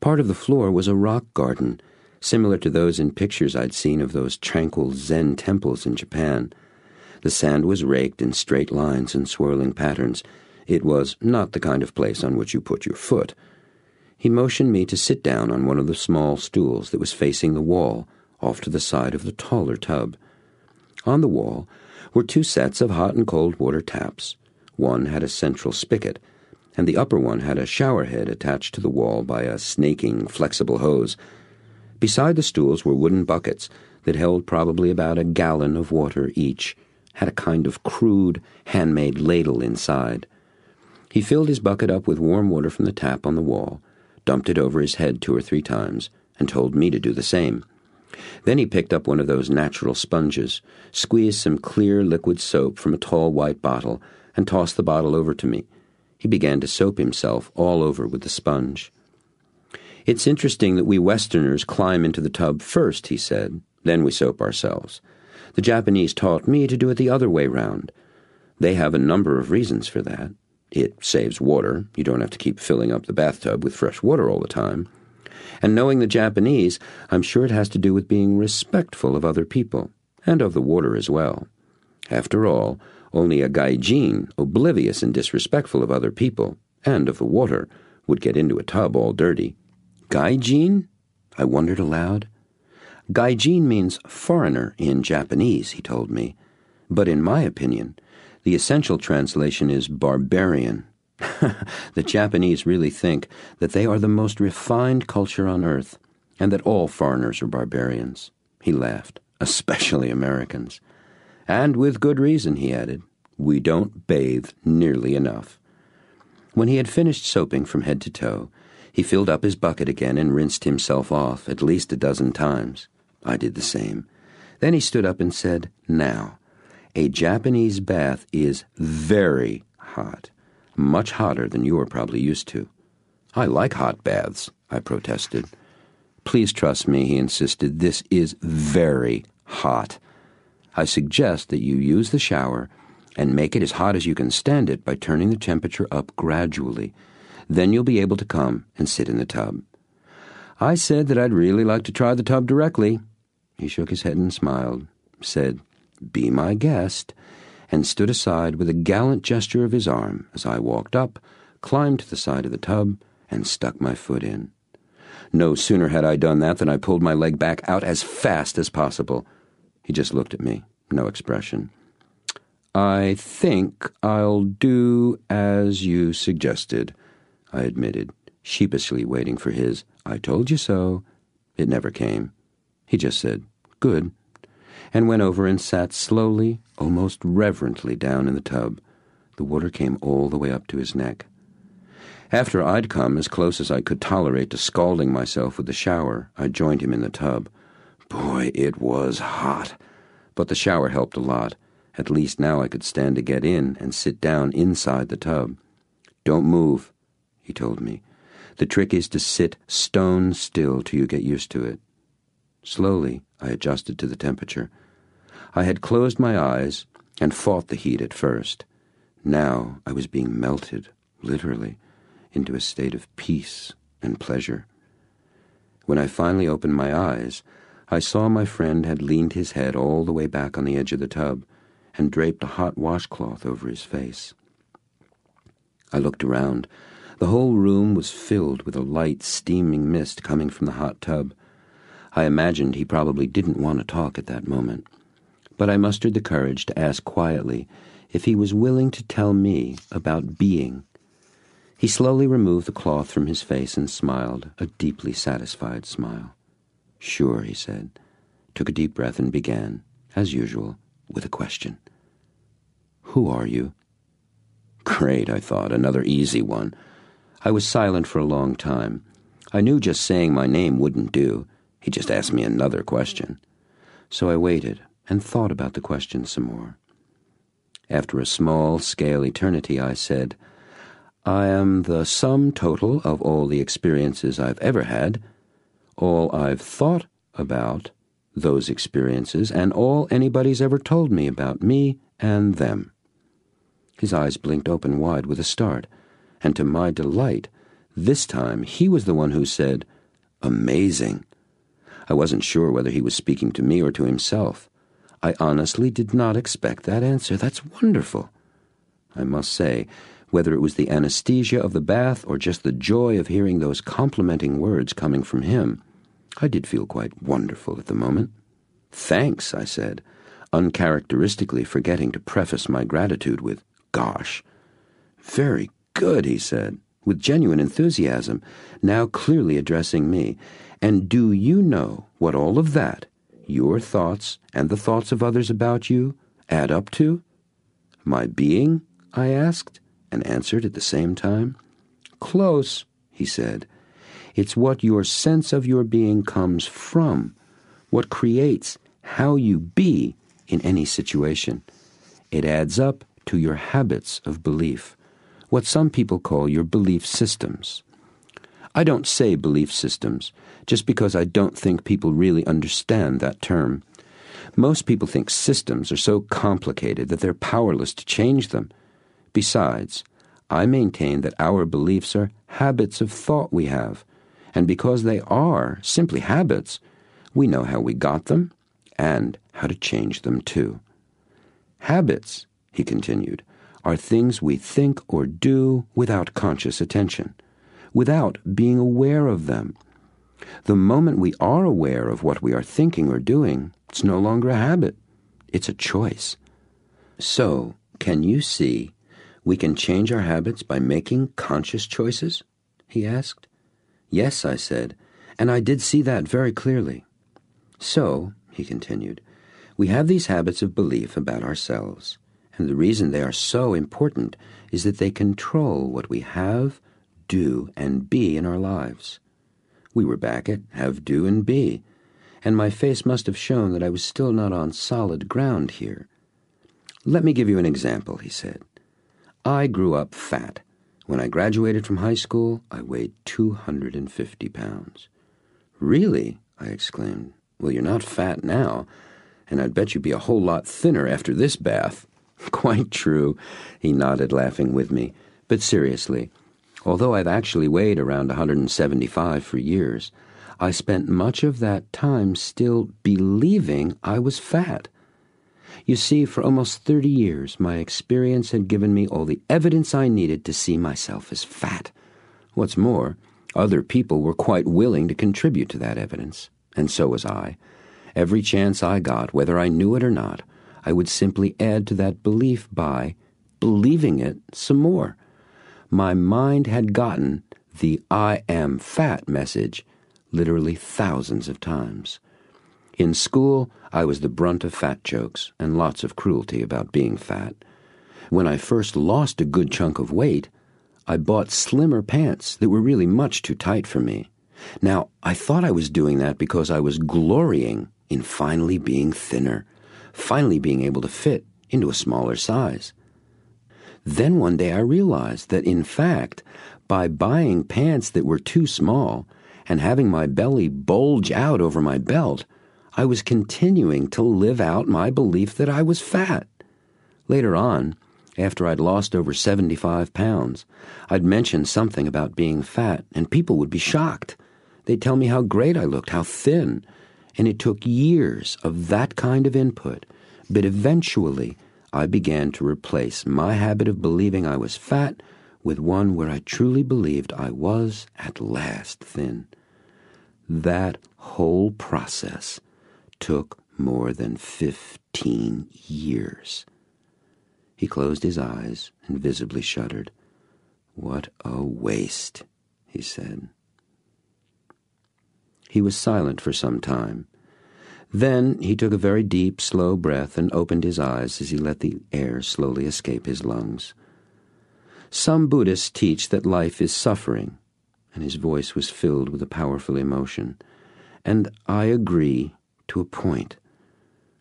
Part of the floor was a rock garden, similar to those in pictures I'd seen of those tranquil Zen temples in Japan. The sand was raked in straight lines and swirling patterns. It was not the kind of place on which you put your foot. He motioned me to sit down on one of the small stools that was facing the wall, off to the side of the taller tub. On the wall were 2 sets of hot and cold water taps. One had a central spigot, and the upper one had a shower head attached to the wall by a snaking, flexible hose. Beside the stools were wooden buckets that held probably about a gallon of water each, had a kind of crude, handmade ladle inside. He filled his bucket up with warm water from the tap on the wall, dumped it over his head 2 or 3 times, and told me to do the same. Then he picked up one of those natural sponges, squeezed some clear liquid soap from a tall white bottle, and tossed the bottle over to me. He began to soap himself all over with the sponge. It's interesting that we Westerners climb into the tub first, he said, then we soap ourselves. The Japanese taught me to do it the other way round. They have a number of reasons for that. It saves water. You don't have to keep filling up the bathtub with fresh water all the time. And knowing the Japanese, I'm sure it has to do with being respectful of other people, and of the water as well. After all, only a gaijin, oblivious and disrespectful of other people, and of the water, would get into a tub all dirty. Gaijin? I wondered aloud. Gaijin means foreigner in Japanese, he told me. But in my opinion, the essential translation is barbarian. The Japanese really think that they are the most refined culture on earth, and that all foreigners are barbarians. He laughed. Especially Americans. And with good reason, he added. We don't bathe nearly enough. When he had finished soaping from head to toe, he filled up his bucket again and rinsed himself off at least a dozen times. I did the same. Then he stood up and said, Now, a Japanese bath is very hot, much hotter than you are probably used to. I like hot baths, I protested. Please trust me, he insisted. This is very hot. I suggest that you use the shower and make it as hot as you can stand it by turning the temperature up gradually. Then you'll be able to come and sit in the tub. I said that I'd really like to try the tub directly. He shook his head and smiled, said, Be my guest, and stood aside with a gallant gesture of his arm as I walked up, climbed to the side of the tub, and stuck my foot in. No sooner had I done that than I pulled my leg back out as fast as possible. He just looked at me, no expression. I think I'll do as you suggested, I admitted, sheepishly waiting for his, I told you so. It never came. He just said, Good, and went over and sat slowly, almost reverently down in the tub. The water came all the way up to his neck. After I'd come as close as I could tolerate to scalding myself with the shower, I joined him in the tub. Boy, it was hot. But the shower helped a lot. At least now I could stand to get in and sit down inside the tub. Don't move, he told me. The trick is to sit stone still till you get used to it. Slowly, I adjusted to the temperature. I had closed my eyes and fought the heat at first. Now I was being melted, literally, into a state of peace and pleasure. When I finally opened my eyes, I saw my friend had leaned his head all the way back on the edge of the tub and draped a hot washcloth over his face. I looked around. The whole room was filled with a light, steaming mist coming from the hot tub. I imagined he probably didn't want to talk at that moment, but I mustered the courage to ask quietly if he was willing to tell me about being. He slowly removed the cloth from his face and smiled, a deeply satisfied smile. Sure, he said, took a deep breath and began, as usual, with a question. Who are you? Great, I thought, another easy one. I was silent for a long time. I knew just saying my name wouldn't do. He just asked me another question. So I waited and thought about the question some more. After a small-scale eternity, I said, I am the sum total of all the experiences I've ever had, all I've thought about those experiences, and all anybody's ever told me about me and them. His eyes blinked open wide with a start, and to my delight, this time he was the one who said, Amazing. I wasn't sure whether he was speaking to me or to himself. I honestly did not expect that answer. That's wonderful. I must say, whether it was the anesthesia of the bath or just the joy of hearing those complimenting words coming from him, I did feel quite wonderful at the moment. Thanks, I said, uncharacteristically forgetting to preface my gratitude with, Gosh. Very good, he said, with genuine enthusiasm, now clearly addressing me. And do you know what all of that, your thoughts and the thoughts of others about you, add up to? My being? I asked, and answered at the same time. Close, he said. It's what your sense of your being comes from, what creates how you be in any situation. It adds up to your habits of belief, what some people call your belief systems. I don't say belief systems just because I don't think people really understand that term. Most people think systems are so complicated that they're powerless to change them. Besides, I maintain that our beliefs are habits of thought we have, and because they are simply habits, we know how we got them and how to change them too. Habits, he continued, are things we think or do without conscious attention, without being aware of them. The moment we are aware of what we are thinking or doing, it's no longer a habit. It's a choice. So, can you see, We can change our habits by making conscious choices? He asked. Yes, I said, and I did see that very clearly. So, he continued, we have these habits of belief about ourselves, and the reason they are so important is that they control what we have, do, and be in our lives. We were back at have, do, and be, and my face must have shown that I was still not on solid ground here. Let me give you an example, he said. I grew up fat. When I graduated from high school, I weighed 250 pounds. Really? I exclaimed. Well, you're not fat now, and I'd bet you'd be a whole lot thinner after this bath. Quite true, he nodded, laughing with me. But seriously, although I've actually weighed around 175 for years, I spent much of that time still believing I was fat. You see, for almost 30 years, my experience had given me all the evidence I needed to see myself as fat. What's more, other people were quite willing to contribute to that evidence, and so was I. Every chance I got, whether I knew it or not, I would simply add to that belief by believing it some more. My mind had gotten the I am fat message literally thousands of times. In school, I was the brunt of fat jokes and lots of cruelty about being fat. When I first lost a good chunk of weight, I bought slimmer pants that were really much too tight for me. Now, I thought I was doing that because I was glorying in finally being thinner, finally being able to fit into a smaller size. Then one day I realized that, in fact, by buying pants that were too small and having my belly bulge out over my belt, I was continuing to live out my belief that I was fat. Later on, after I'd lost over 75 pounds, I'd mention something about being fat, and people would be shocked. They'd tell me how great I looked, how thin, and it took years of that kind of input, but eventually I began to replace my habit of believing I was fat with one where I truly believed I was at last thin. That whole process took more than 15 years. He closed his eyes and visibly shuddered. What a waste, he said. He was silent for some time. Then he took a very deep, slow breath and opened his eyes as he let the air slowly escape his lungs. Some Buddhists teach that life is suffering, and his voice was filled with a powerful emotion. And I agree to a point.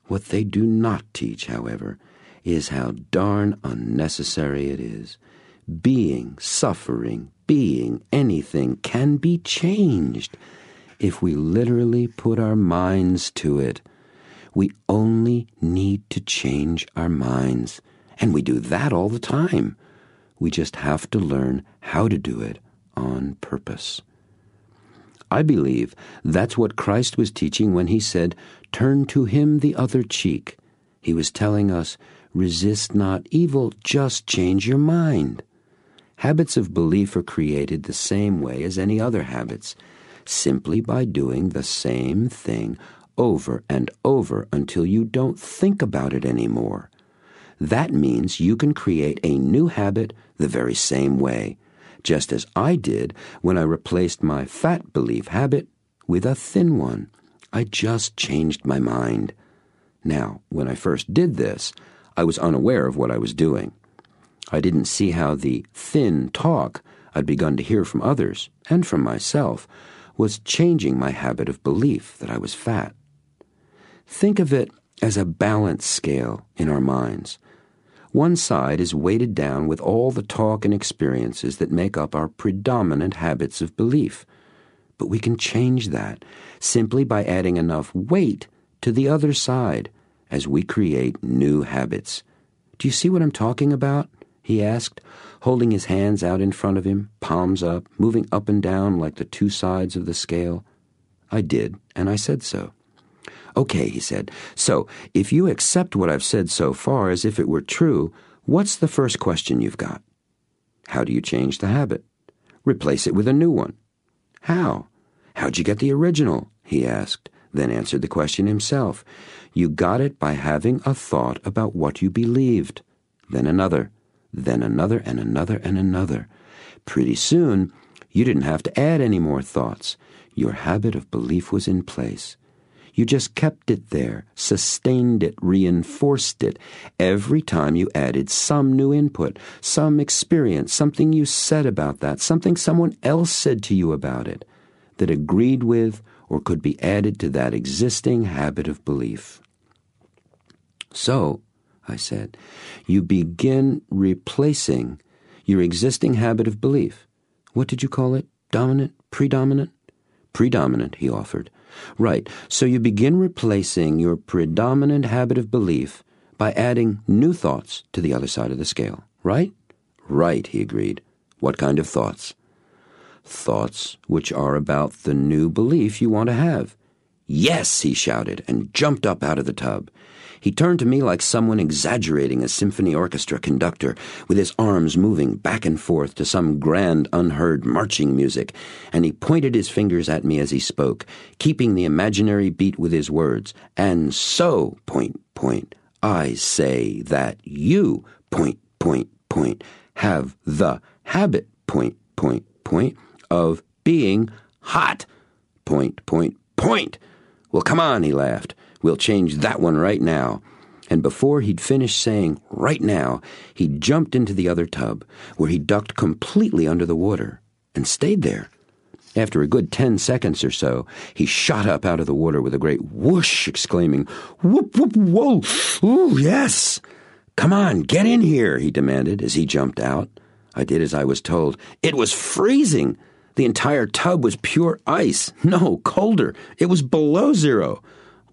What they do not teach, however, is how darn unnecessary it is. Being, suffering, being, anything can be changed if we literally put our minds to it. We only need to change our minds, and we do that all the time. We just have to learn how to do it on purpose. I believe that's what Christ was teaching when he said, "Turn to him the other cheek." He was telling us, resist not evil, just change your mind. Habits of belief are created the same way as any other habits, simply by doing the same thing over and over until you don't think about it anymore. That means you can create a new habit the very same way, just as I did when I replaced my fat belief habit with a thin one. I just changed my mind. Now, when I first did this, I was unaware of what I was doing. I didn't see how the thin talk I'd begun to hear from others, and from myself, was changing my habit of belief that I was fat. Think of it as a balance scale in our minds. One side is weighted down with all the talk and experiences that make up our predominant habits of belief. But we can change that simply by adding enough weight to the other side as we create new habits. Do you see what I'm talking about? He asked, holding his hands out in front of him, palms up, moving up and down like the two sides of the scale. I did, and I said so. Okay, he said, so if you accept what I've said so far as if it were true, what's the first question you've got? How do you change the habit? Replace it with a new one. How? How'd you get the original? He asked, then answered the question himself. You got it by having a thought about what you believed, then another, then another and another and another. Pretty soon, you didn't have to add any more thoughts. Your habit of belief was in place. You just kept it there, sustained it, reinforced it. Every time you added some new input, some experience, something you said about that, something someone else said to you about it, that agreed with or could be added to that existing habit of belief. So, I said, you begin replacing your existing habit of belief. What did you call it? Dominant? Predominant? Predominant, he offered. Right, so you begin replacing your predominant habit of belief by adding new thoughts to the other side of the scale, right? Right, he agreed. What kind of thoughts? Thoughts which are about the new belief you want to have. Yes, he shouted, and jumped up out of the tub. He turned to me like someone exaggerating a symphony orchestra conductor, with his arms moving back and forth to some grand unheard marching music, and he pointed his fingers at me as he spoke, keeping the imaginary beat with his words. And so, point, point, I say that you, point, point, point, have the habit, point, point, point, of being hot, point, point, point. Well, come on, he laughed. We'll change that one right now. And before he'd finished saying right now, he jumped into the other tub, where he ducked completely under the water and stayed there. After a good 10 seconds or so, he shot up out of the water with a great whoosh, exclaiming, "Whoop, whoop, whoa! Ooh, yes! Come on, get in here," he demanded as he jumped out. I did as I was told. It was freezing. The entire tub was pure ice. No, colder. It was below zero.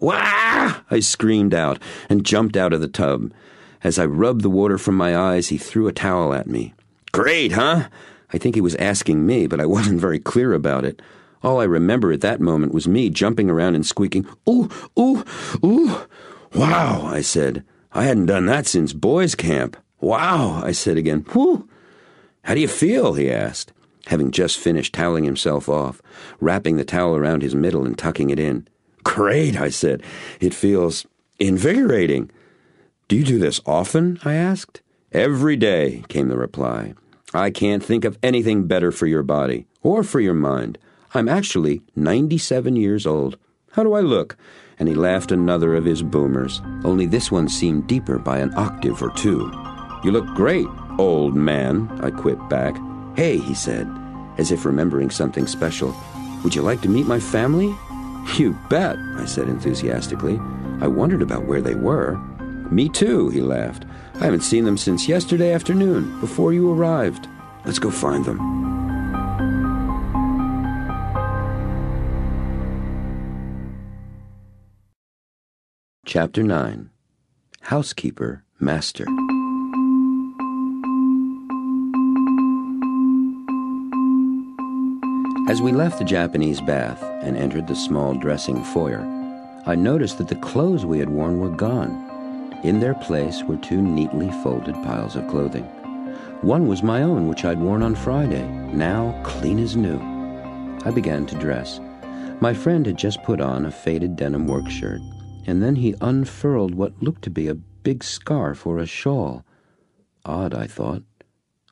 "Wah!" I screamed out and jumped out of the tub. As I rubbed the water from my eyes, he threw a towel at me. "Great, huh?" I think he was asking me, but I wasn't very clear about it. All I remember at that moment was me jumping around and squeaking, "Ooh, ooh, ooh." "Wow," I said. I hadn't done that since boys' camp. "Wow," I said again. "Whew." "How do you feel?" he asked, having just finished toweling himself off, wrapping the towel around his middle and tucking it in. "Great," I said. "It feels invigorating." "Do you do this often?" I asked. "Every day," came the reply. "I can't think of anything better for your body, or for your mind. I'm actually 97 years old. How do I look?" And he laughed another of his boomers, only this one seemed deeper by an octave or two. "You look great, old man," I quipped back. "Hey," he said, as if remembering something special. "Would you like to meet my family?" "You bet," I said enthusiastically. I wondered about where they were. "Me too," he laughed. "I haven't seen them since yesterday afternoon, before you arrived. Let's go find them." Chapter 9. Housekeeper Master. As we left the Japanese bath and entered the small dressing foyer, I noticed that the clothes we had worn were gone. In their place were two neatly folded piles of clothing. One was my own, which I'd worn on Friday, now clean as new. I began to dress. My friend had just put on a faded denim work shirt, and then he unfurled what looked to be a big scarf or a shawl. Odd, I thought.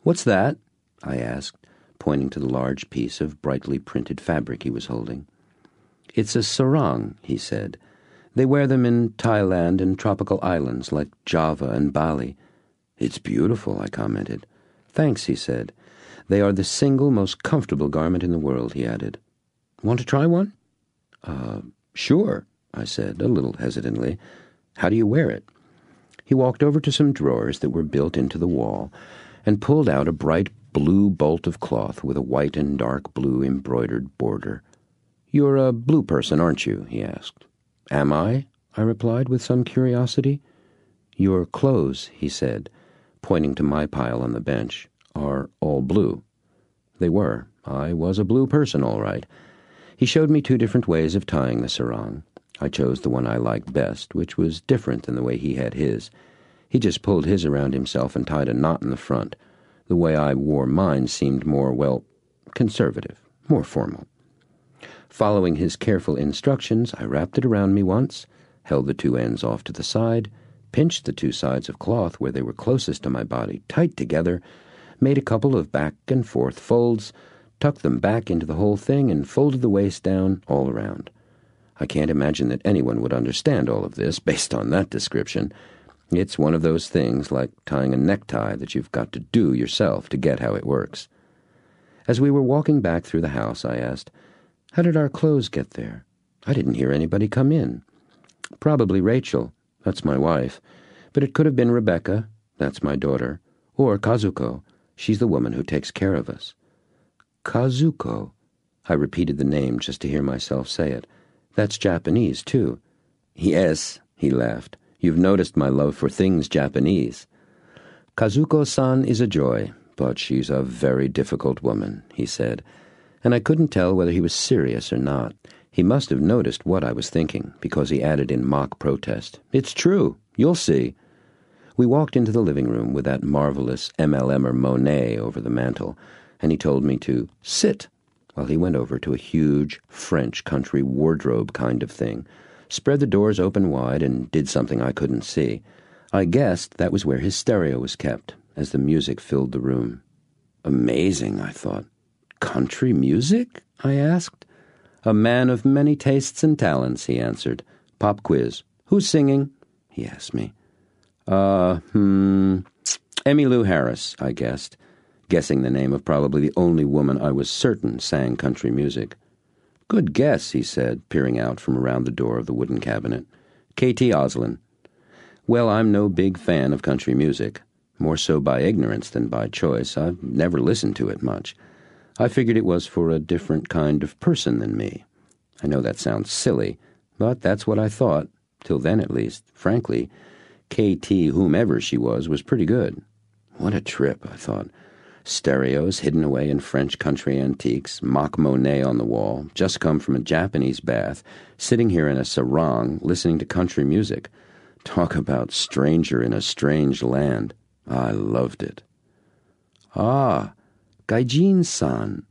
"What's that?" I asked, pointing to the large piece of brightly printed fabric he was holding. "It's a sarong," he said. "They wear them in Thailand and tropical islands like Java and Bali." "It's beautiful," I commented. "Thanks," he said. "They are the single most comfortable garment in the world," he added. "Want to try one?" Sure," I said, a little hesitantly. "How do you wear it?" He walked over to some drawers that were built into the wall and pulled out a bright blue bolt of cloth with a white and dark blue embroidered border. "You're a blue person, aren't you?" he asked. "Am I?" I replied with some curiosity. "Your clothes," he said, pointing to my pile on the bench, "are all blue." They were. I was a blue person, all right. He showed me two different ways of tying the sarong. I chose the one I liked best, which was different than the way he had his. He just pulled his around himself and tied a knot in the front. The way I wore mine seemed more, well, conservative, more formal. Following his careful instructions, I wrapped it around me once, held the two ends off to the side, pinched the two sides of cloth where they were closest to my body tight together, made a couple of back and forth folds, tucked them back into the whole thing, and folded the waist down all around. I can't imagine that anyone would understand all of this based on that description. It's one of those things like tying a necktie that you've got to do yourself to get how it works. As we were walking back through the house, I asked, "How did our clothes get there? I didn't hear anybody come in." "Probably Rachel, that's my wife, but it could have been Rebecca, that's my daughter, or Kazuko, she's the woman who takes care of us." "Kazuko," I repeated the name just to hear myself say it. "That's Japanese, too." "Yes," he laughed. "You've noticed my love for things Japanese." "Kazuko-san is a joy, but she's a very difficult woman," he said, and I couldn't tell whether he was serious or not. He must have noticed what I was thinking, because he added in mock protest, "It's true. You'll see." We walked into the living room with that marvelous MLMer Monet over the mantel, and he told me to sit, while he went over to a huge French country wardrobe kind of thing, spread the doors open wide, and did something I couldn't see. I guessed that was where his stereo was kept, as the music filled the room. Amazing, I thought. "Country music?" I asked. "A man of many tastes and talents," he answered. "Pop quiz. Who's singing?" he asked me. Emmylou Harris, I guessed, guessing the name of probably the only woman I was certain sang country music. "Good guess," he said, peering out from around the door of the wooden cabinet. "K.T. Oslin." "Well, I'm no big fan of country music. More so by ignorance than by choice. I've never listened to it much. I figured it was for a different kind of person than me. I know that sounds silly, but that's what I thought, till then at least. Frankly, K.T., whomever she was pretty good." What a trip, I thought. Stereos hidden away in French country antiques, mock Monet on the wall, just come from a Japanese bath, sitting here in a sarong listening to country music. Talk about stranger in a strange land. I loved it. "Ah, Gaijin-san,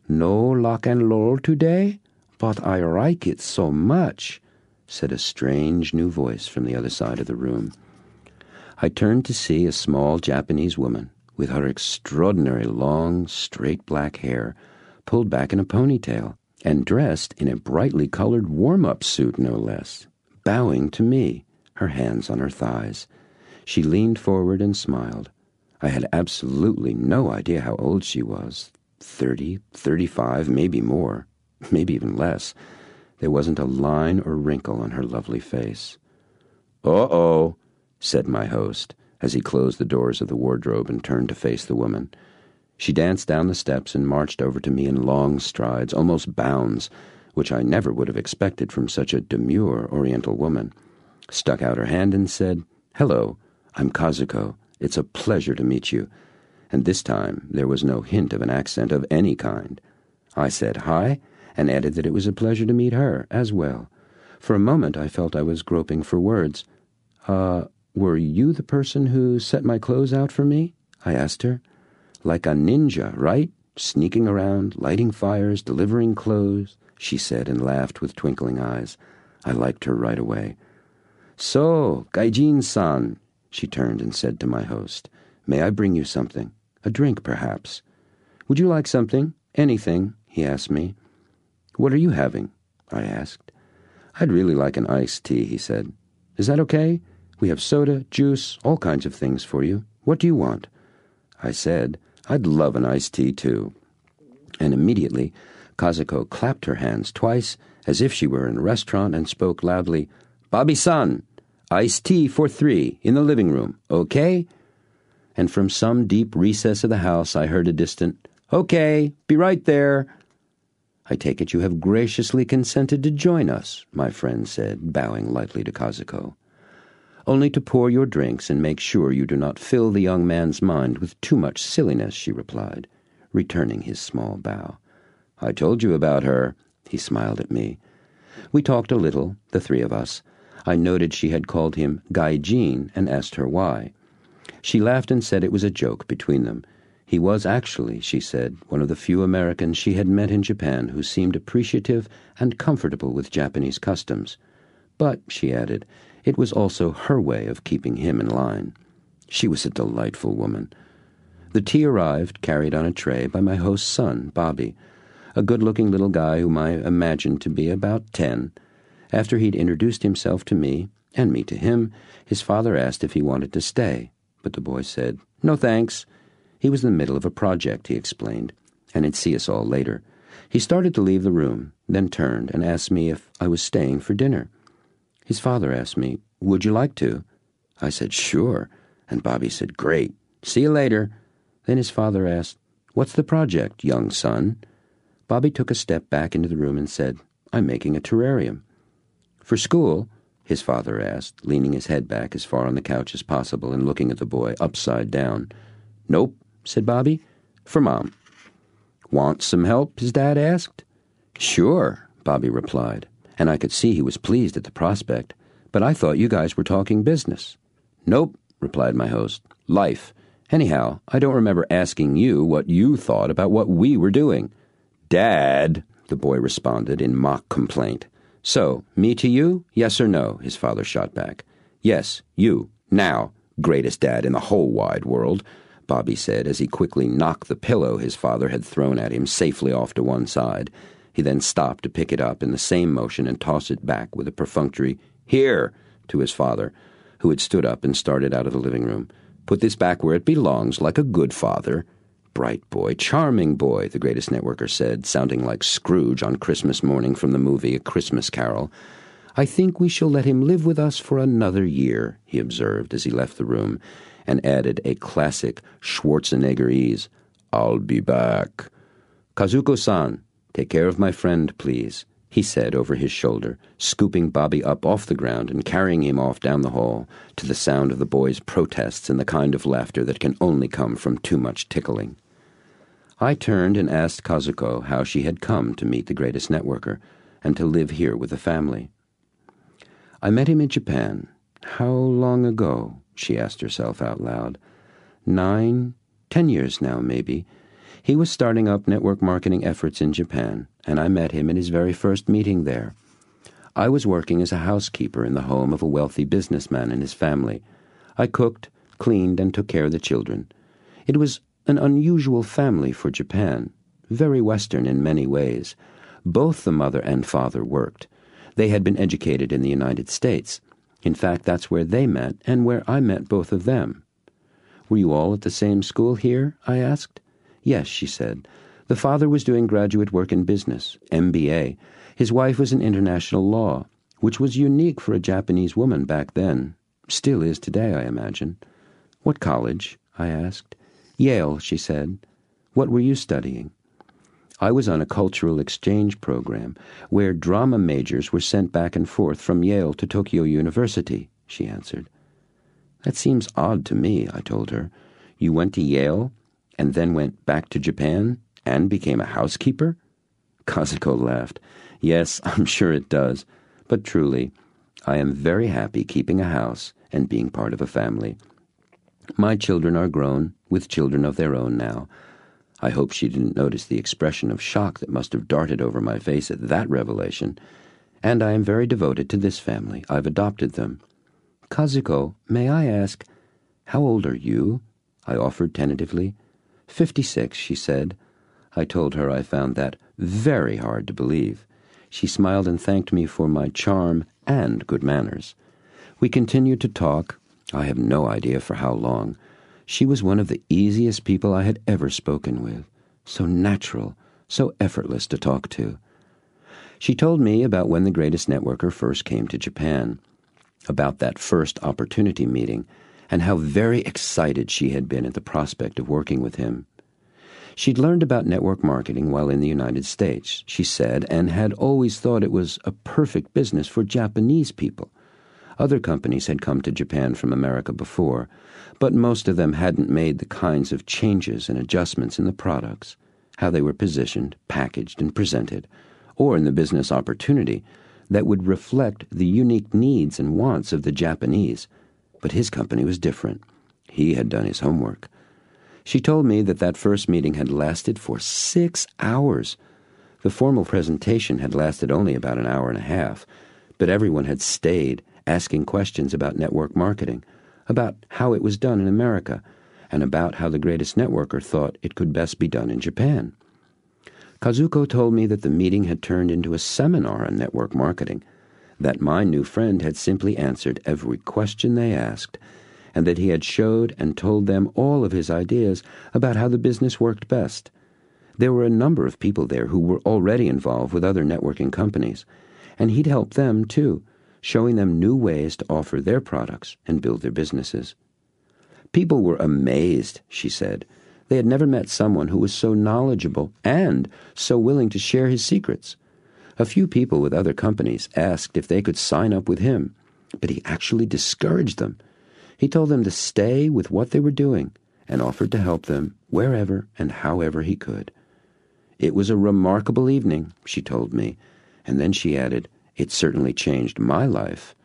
no rock and roll today? But I like it so much," said a strange new voice from the other side of the room. I turned to see a small Japanese woman with her extraordinary long, straight black hair pulled back in a ponytail and dressed in a brightly colored warm-up suit, no less, bowing to me, her hands on her thighs. She leaned forward and smiled. I had absolutely no idea how old she was. 30, 35, maybe more, maybe even less. There wasn't a line or wrinkle on her lovely face. "Uh-oh," said my host, as he closed the doors of the wardrobe and turned to face the woman. She danced down the steps and marched over to me in long strides, almost bounds, which I never would have expected from such a demure Oriental woman, stuck out her hand and said, "Hello, I'm Kazuko. It's a pleasure to meet you." And this time there was no hint of an accent of any kind. I said hi, and added that it was a pleasure to meet her as well. For a moment I felt I was groping for words. Were you the person who set my clothes out for me?" I asked her. "Like a ninja, right? Sneaking around, lighting fires, delivering clothes," she said and laughed with twinkling eyes. I liked her right away. "So, Gaijin-san," she turned and said to my host, "may I bring you something? A drink, perhaps?" "Would you like something? Anything?" he asked me. "What are you having?" I asked. "I'd really like an iced tea," he said. "Is that okay? We have soda, juice, all kinds of things for you. What do you want?" I said, "I'd love an iced tea, too." And immediately, Kazuko clapped her hands twice, as if she were in a restaurant, and spoke loudly, "Bobby-san, iced tea for 3 in the living room, okay?" And from some deep recess of the house I heard a distant, "Okay, be right there." "I take it you have graciously consented to join us," my friend said, bowing lightly to Kazuko. "Only to pour your drinks and make sure you do not fill the young man's mind with too much silliness," she replied, returning his small bow. "I told you about her," he smiled at me. We talked a little, the 3 of us. I noted she had called him Gaijin and asked her why. She laughed and said it was a joke between them. He was actually, she said, one of the few Americans she had met in Japan who seemed appreciative and comfortable with Japanese customs. But, she added, It was also her way of keeping him in line. She was a delightful woman. The tea arrived, carried on a tray, by my host's son, Bobby, a good-looking little guy whom I imagined to be about 10. After he'd introduced himself to me, and me to him, his father asked if he wanted to stay, but the boy said, "No thanks." He was in the middle of a project, he explained, and he'd see us all later. He started to leave the room, then turned and asked me if I was staying for dinner. His father asked me, "Would you like to?" I said, "Sure," and Bobby said, "Great. See you later." Then his father asked, "What's the project, young son?" Bobby took a step back into the room and said, "I'm making a terrarium." "For school?" his father asked, leaning his head back as far on the couch as possible and looking at the boy upside down. "Nope," said Bobby. "For Mom." "Want some help?" his dad asked. "Sure," Bobby replied, and I could see he was pleased at the prospect. "But I thought you guys were talking business." "Nope," replied my host. "Life. Anyhow, I don't remember asking you what you thought about what we were doing." "Dad," the boy responded in mock complaint. "So, me to you, yes or no?" his father shot back. "Yes, you, now, greatest dad in the whole wide world," Bobby said as he quickly knocked the pillow his father had thrown at him safely off to one side. He then stopped to pick it up in the same motion and toss it back with a perfunctory "Here!" to his father, who had stood up and started out of the living room. "Put this back where it belongs, like a good father." "Bright boy, charming boy," the greatest networker said, sounding like Scrooge on Christmas morning from the movie A Christmas Carol. "I think we shall let him live with us for another year," he observed as he left the room, and added a classic Schwarzenegger-ese, "I'll be back." "Kazuko-san, take care of my friend, please," he said over his shoulder, scooping Bobby up off the ground and carrying him off down the hall to the sound of the boy's protests and the kind of laughter that can only come from too much tickling. I turned and asked Kazuko how she had come to meet the greatest networker and to live here with the family. "I met him in Japan. How long ago?" she asked herself out loud. 9, 10 years now, maybe. He was starting up network marketing efforts in Japan, and I met him in his very first meeting there. I was working as a housekeeper in the home of a wealthy businessman and his family. I cooked, cleaned, and took care of the children. It was an unusual family for Japan, very Western in many ways. Both the mother and father worked. They had been educated in the United States. In fact, that's where they met and where I met both of them. "Were you all at the same school here?" I asked. "Yes," she said. "The father was doing graduate work in business, MBA. His wife was in international law, which was unique for a Japanese woman back then. Still is today, I imagine." "What college?" I asked. "Yale," she said. "What were you studying?" "I was on a cultural exchange program where drama majors were sent back and forth from Yale to Tokyo University," she answered. "That seems odd to me," I told her. "You went to Yale and then went back to Japan and became a housekeeper?" Kazuko laughed. "Yes, I'm sure it does. But truly, I am very happy keeping a house and being part of a family. My children are grown, with children of their own now." I hope she didn't notice the expression of shock that must have darted over my face at that revelation. "And I am very devoted to this family. I've adopted them." "Kazuko, may I ask, how old are you?" I offered tentatively. 56, she said. I told her I found that very hard to believe. She smiled and thanked me for my charm and good manners. We continued to talk, I have no idea for how long. She was one of the easiest people I had ever spoken with, so natural, so effortless to talk to. She told me about when the greatest networker first came to Japan, about that first opportunity meeting, and how very excited she had been at the prospect of working with him. She'd learned about network marketing while in the United States, she said, and had always thought it was a perfect business for Japanese people. Other companies had come to Japan from America before, but most of them hadn't made the kinds of changes and adjustments in the products, how they were positioned, packaged, and presented, or in the business opportunity that would reflect the unique needs and wants of the Japanese. But his company was different. He had done his homework. She told me that first meeting had lasted for 6 hours. The formal presentation had lasted only about an hour and a half, but everyone had stayed asking questions about network marketing, about how it was done in America, and about how the greatest networker thought it could best be done in Japan. Kazuko told me that the meeting had turned into a seminar on network marketing, that my new friend had simply answered every question they asked, and that he had showed and told them all of his ideas about how the business worked best. There were a number of people there who were already involved with other networking companies, and he'd helped them too, showing them new ways to offer their products and build their businesses. People were amazed, she said. They had never met someone who was so knowledgeable and so willing to share his secrets. A few people with other companies asked if they could sign up with him, but he actually discouraged them. He told them to stay with what they were doing and offered to help them wherever and however he could. It was a remarkable evening, she told me, and then she added, "It certainly changed my life."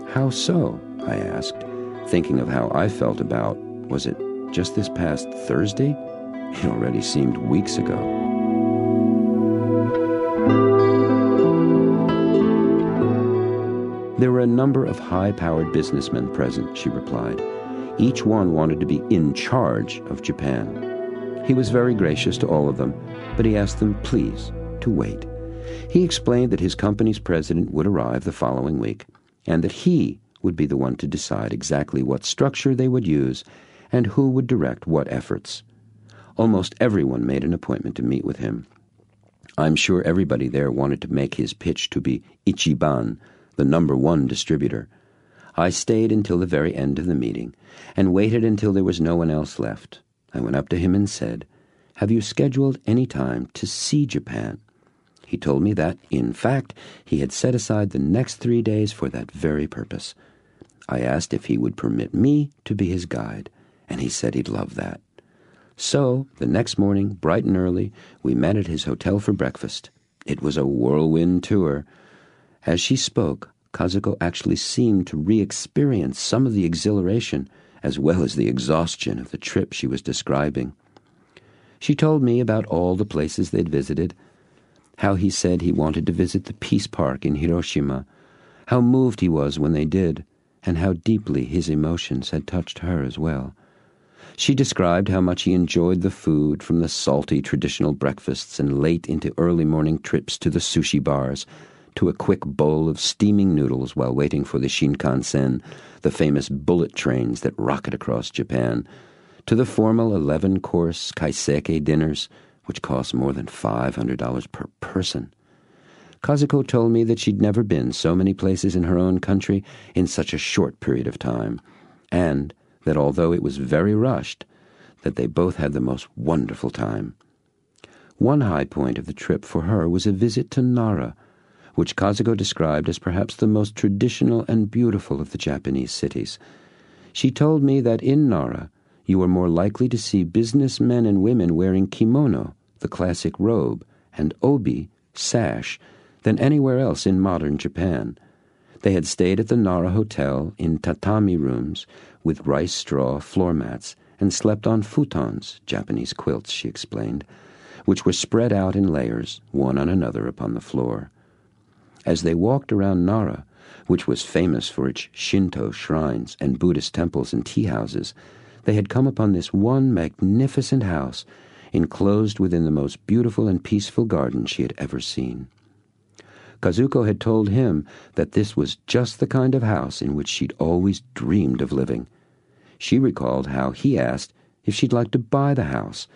"How so?" I asked, thinking of how I felt about, was it just this past Thursday? It already seemed weeks ago. There were a number of high-powered businessmen present, she replied. Each one wanted to be in charge of Japan. He was very gracious to all of them, but he asked them, please, to wait. He explained that his company's president would arrive the following week, and that he would be the one to decide exactly what structure they would use and who would direct what efforts. Almost everyone made an appointment to meet with him. I'm sure everybody there wanted to make his pitch to be Ichiban, the #1 distributor. I stayed until the very end of the meeting and waited until there was no one else left. I went up to him and said, "Have you scheduled any time to see Japan?" He told me that, in fact, he had set aside the next 3 days for that very purpose. I asked if he would permit me to be his guide, and he said he'd love that. So, the next morning, bright and early, we met at his hotel for breakfast. It was a whirlwind tour. As she spoke, Kazuko actually seemed to re-experience some of the exhilaration as well as the exhaustion of the trip she was describing. She told me about all the places they'd visited, how he said he wanted to visit the Peace Park in Hiroshima, how moved he was when they did, and how deeply his emotions had touched her as well. She described how much he enjoyed the food, from the salty traditional breakfasts and late into early morning trips to the sushi bars, to a quick bowl of steaming noodles while waiting for the Shinkansen, the famous bullet trains that rocket across Japan, to the formal 11-course kaiseki dinners, which cost more than $500 per person. Kazuko told me that she'd never been so many places in her own country in such a short period of time, and that although it was very rushed, that they both had the most wonderful time. One high point of the trip for her was a visit to Nara, which Kazuko described as perhaps the most traditional and beautiful of the Japanese cities. She told me that in Nara, you were more likely to see businessmen and women wearing kimono, the classic robe, and obi, sash, than anywhere else in modern Japan. They had stayed at the Nara Hotel in tatami rooms with rice straw floor mats and slept on futons, Japanese quilts, she explained, which were spread out in layers, one on another upon the floor. As they walked around Nara, which was famous for its Shinto shrines and Buddhist temples and tea houses, they had come upon this one magnificent house enclosed within the most beautiful and peaceful garden she had ever seen. Kazuko had told him that this was just the kind of house in which she'd always dreamed of living. She recalled how he asked if she'd like to buy the house,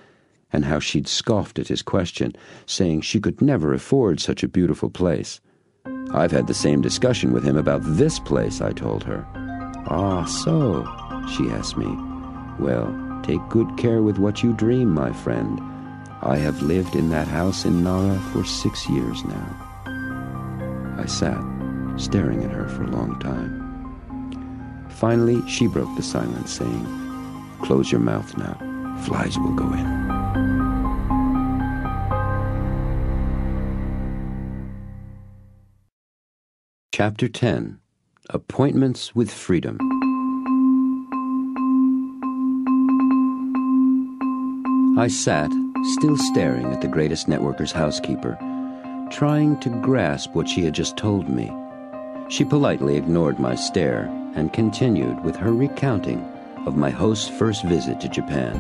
and how she'd scoffed at his question, saying she could never afford such a beautiful place. "I've had the same discussion with him about this place," I told her. "Ah, so?" she asked me. "Well, take good care with what you dream, my friend. I have lived in that house in Nara for 6 years now." I sat, staring at her for a long time. Finally, she broke the silence, saying, "Close your mouth now. Flies will go in." Chapter 10. Appointments with Freedom. I sat, still staring at the greatest networker's housekeeper, trying to grasp what she had just told me. She politely ignored my stare and continued with her recounting of my host's first visit to Japan.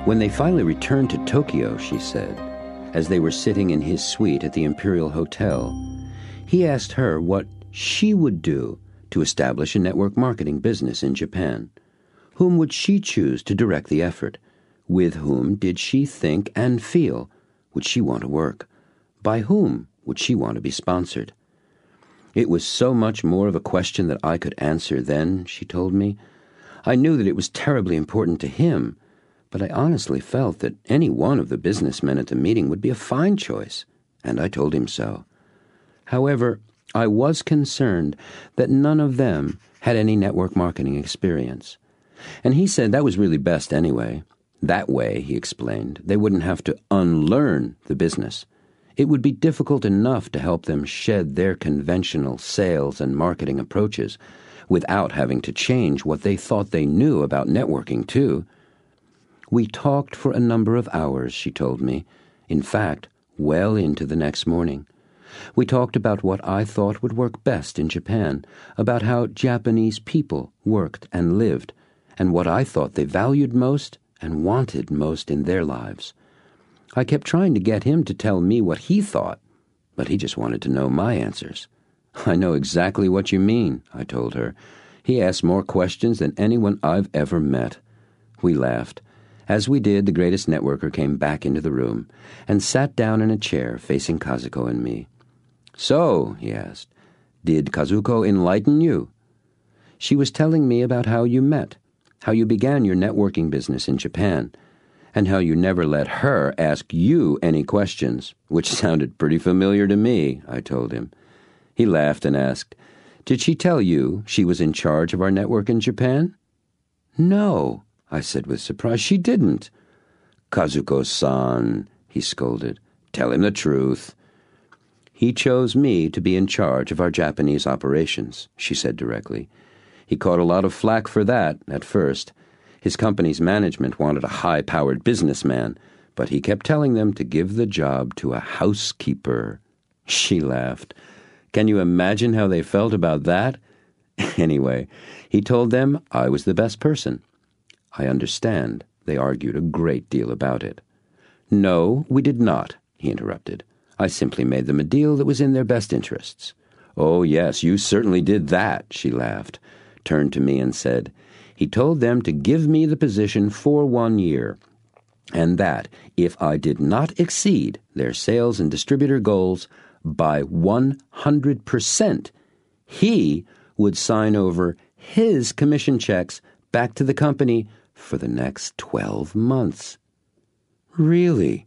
When they finally returned to Tokyo, she said, as they were sitting in his suite at the Imperial Hotel, he asked her what she would do to establish a network marketing business in Japan. Whom would she choose to direct the effort? With whom did she think and feel would she want to work? By whom would she want to be sponsored? It was so much more of a question that I could answer then, she told me. I knew that it was terribly important to him, but I honestly felt that any one of the businessmen at the meeting would be a fine choice, and I told him so. However, I was concerned that none of them had any network marketing experience. And he said that was really best anyway. That way, he explained, they wouldn't have to unlearn the business. It would be difficult enough to help them shed their conventional sales and marketing approaches without having to change what they thought they knew about networking, too. We talked for a number of hours, she told me. In fact, well into the next morning. We talked about what I thought would work best in Japan, about how Japanese people worked and lived, and what I thought they valued most and wanted most in their lives. I kept trying to get him to tell me what he thought, but he just wanted to know my answers. I know exactly what you mean, I told her. He asked more questions than anyone I've ever met. We laughed. As we did, the greatest networker came back into the room and sat down in a chair facing Kazuko and me. So, he asked, did Kazuko enlighten you? She was telling me about how you met, how you began your networking business in Japan, and how you never let her ask you any questions, which sounded pretty familiar to me, I told him. He laughed and asked, did she tell you she was in charge of our network in Japan? No, I said with surprise, she didn't. Kazuko-san, he scolded, tell him the truth. He chose me to be in charge of our Japanese operations, she said directly. He caught a lot of flack for that at first. His company's management wanted a high-powered businessman, but he kept telling them to give the job to a housekeeper. She laughed. Can you imagine how they felt about that? Anyway, he told them I was the best person. I understand. They argued a great deal about it. No, we did not, he interrupted. I simply made them a deal that was in their best interests. Oh, yes, you certainly did that, she laughed, turned to me and said, he told them to give me the position for 1 year, and that if I did not exceed their sales and distributor goals by 100%, he would sign over his commission checks back to the company for the next 12 months. Really?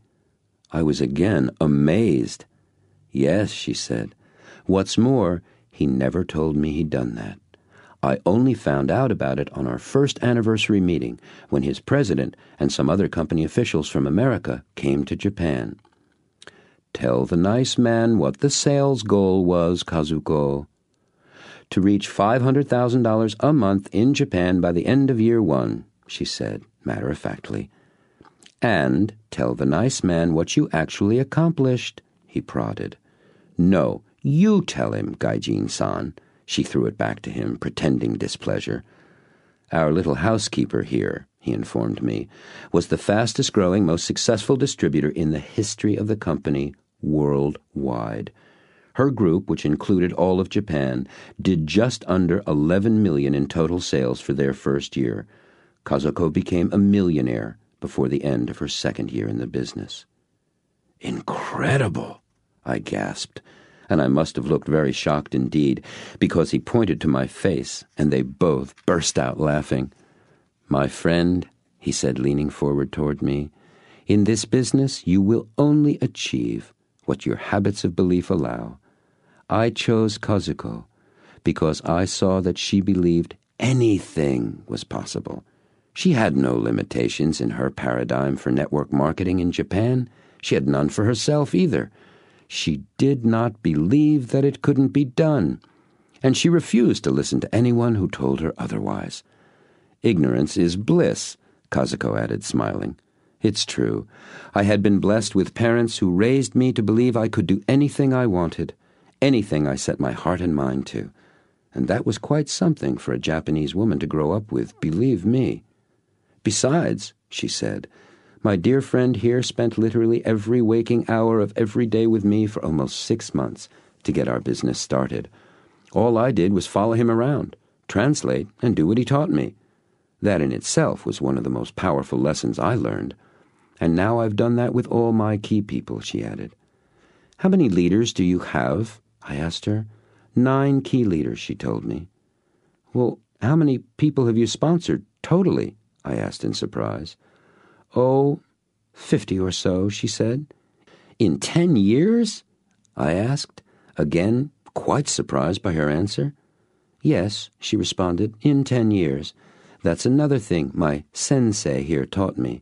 I was again amazed. Yes, she said. What's more, he never told me he'd done that. I only found out about it on our first anniversary meeting when his president and some other company officials from America came to Japan. Tell the nice man what the sales goal was, Kazuko. To reach $500,000 a month in Japan by the end of year 1, she said, matter-of-factly. And tell the nice man what you actually accomplished, he prodded. No, you tell him, Gaijin-san. She threw it back to him, pretending displeasure. Our little housekeeper here, he informed me, was the fastest-growing, most successful distributor in the history of the company worldwide. Her group, which included all of Japan, did just under $11 million in total sales for their first year. Kazuko became a millionaire before the end of her second year in the business. Incredible, I gasped, and I must have looked very shocked indeed, because he pointed to my face, and they both burst out laughing. My friend, he said, leaning forward toward me, in this business you will only achieve what your habits of belief allow. I chose Kazuko because I saw that she believed anything was possible. She had no limitations in her paradigm for network marketing in Japan. She had none for herself either. She did not believe that it couldn't be done, and she refused to listen to anyone who told her otherwise. Ignorance is bliss, Kazuko added, smiling. It's true. I had been blessed with parents who raised me to believe I could do anything I wanted. anything I set my heart and mind to. And that was quite something for a Japanese woman to grow up with, believe me. Besides, she said, my dear friend here spent literally every waking hour of every day with me for almost 6 months to get our business started. All I did was follow him around, translate, and do what he taught me. That in itself was one of the most powerful lessons I learned. And now I've done that with all my key people, she added. How many leaders do you have? I asked her. 9 key leaders, she told me. Well, how many people have you sponsored, totally? I asked in surprise. Oh, 50 or so, she said. In 10 years? I asked, again, quite surprised by her answer. Yes, she responded, in 10 years. That's another thing my sensei here taught me.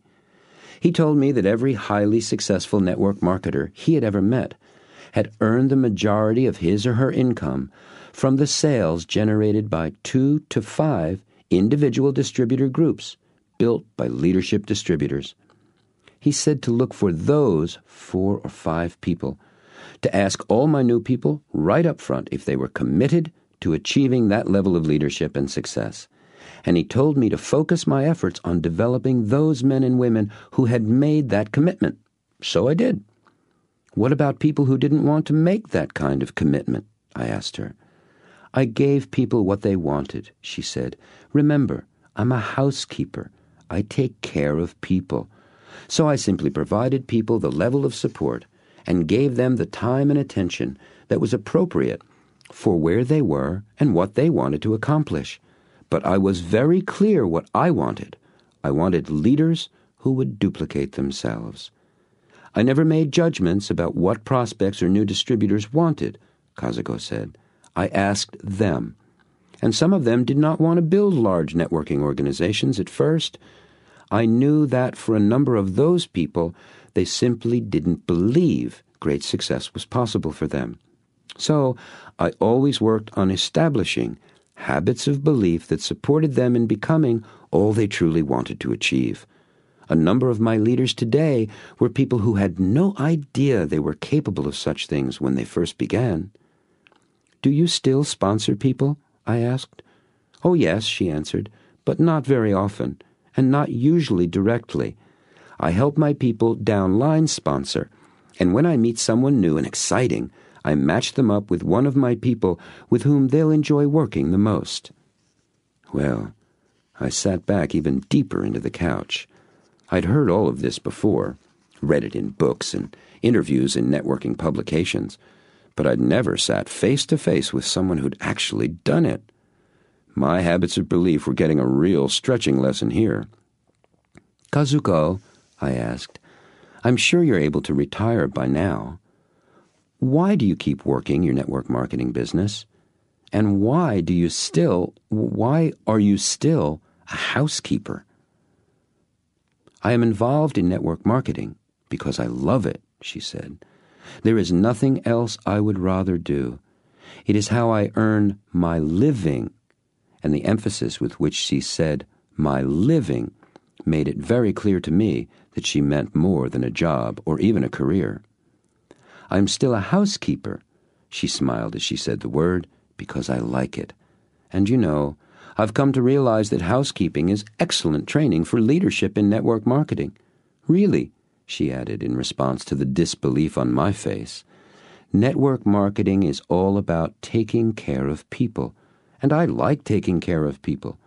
He told me that every highly successful network marketer he had ever met had earned the majority of his or her income from the sales generated by 2 to 5 individual distributor groups built by leadership distributors. He said to look for those 4 or 5 people, to ask all my new people right up front if they were committed to achieving that level of leadership and success. And he told me to focus my efforts on developing those men and women who had made that commitment. So I did. What about people who didn't want to make that kind of commitment? I asked her. I gave people what they wanted, she said. Remember, I'm a housekeeper. I take care of people. So I simply provided people the level of support and gave them the time and attention that was appropriate for where they were and what they wanted to accomplish. But I was very clear what I wanted. I wanted leaders who would duplicate themselves. I never made judgments about what prospects or new distributors wanted, Kazuko said. I asked them. And some of them did not want to build large networking organizations at first. I knew that for a number of those people, they simply didn't believe great success was possible for them. So I always worked on establishing habits of belief that supported them in becoming all they truly wanted to achieve. A number of my leaders today were people who had no idea they were capable of such things when they first began. Do you still sponsor people? I asked. Oh, yes, she answered, but not very often, and not usually directly. I help my people downline sponsor, and when I meet someone new and exciting, I match them up with one of my people with whom they'll enjoy working the most. Well, I sat back even deeper into the couch. I'd heard all of this before, read it in books and interviews in networking publications, but I'd never sat face to face with someone who'd actually done it. My habits of belief were getting a real stretching lesson here. Kazuko, I asked, I'm sure you're able to retire by now. Why do you keep working your network marketing business? And why are you still a housekeeper? I am involved in network marketing because I love it, she said. There is nothing else I would rather do. It is how I earn my living. And the emphasis with which she said my living made it very clear to me that she meant more than a job or even a career. I'm still a housekeeper, she smiled as she said the word, because I like it. And you know, I've come to realize that housekeeping is excellent training for leadership in network marketing. Really, she added in response to the disbelief on my face. Network marketing is all about taking care of people, and I like taking care of people,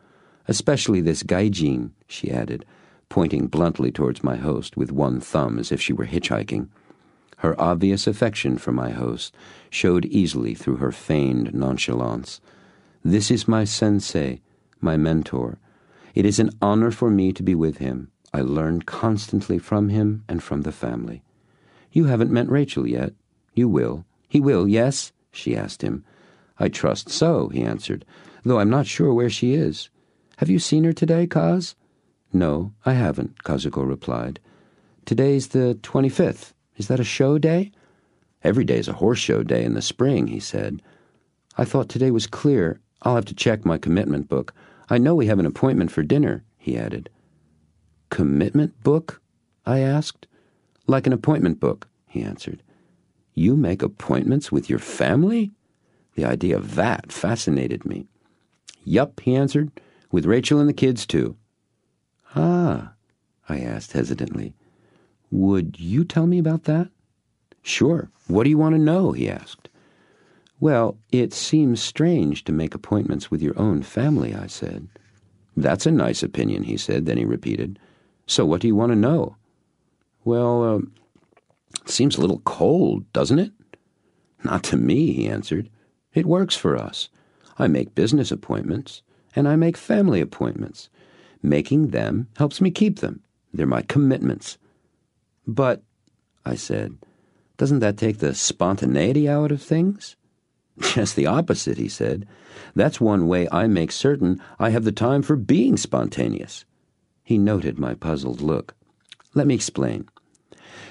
especially this gaijin, she added, pointing bluntly towards my host with one thumb as if she were hitchhiking. Her obvious affection for my host showed easily through her feigned nonchalance. This is my sensei, my mentor. It is an honor for me to be with him. I learn constantly from him and from the family. You haven't met Rachel yet. You will. He will, yes? She asked him. I trust so, he answered, though I'm not sure where she is. Have you seen her today, Kaz? No, I haven't, Kazuko replied. Today's the 25th. Is that a show day? Every day's a horse show day in the spring, he said. I thought today was clear. I'll have to check my commitment book. I know we have an appointment for dinner, he added. Commitment book? I asked. Like an appointment book, he answered. You make appointments with your family? The idea of that fascinated me. Yup, he answered, with Rachel and the kids, too. Ah, I asked hesitantly. Would you tell me about that? Sure. What do you want to know? He asked. Well, it seems strange to make appointments with your own family, I said. That's a nice opinion, he said. Then he repeated. So what do you want to know? Well, it seems a little cold, doesn't it? Not to me, he answered. It works for us. I make business appointments, and I make family appointments. Making them helps me keep them. They're my commitments. But, I said, doesn't that take the spontaneity out of things? Just the opposite, he said. That's one way I make certain I have the time for being spontaneous. He noted my puzzled look. Let me explain.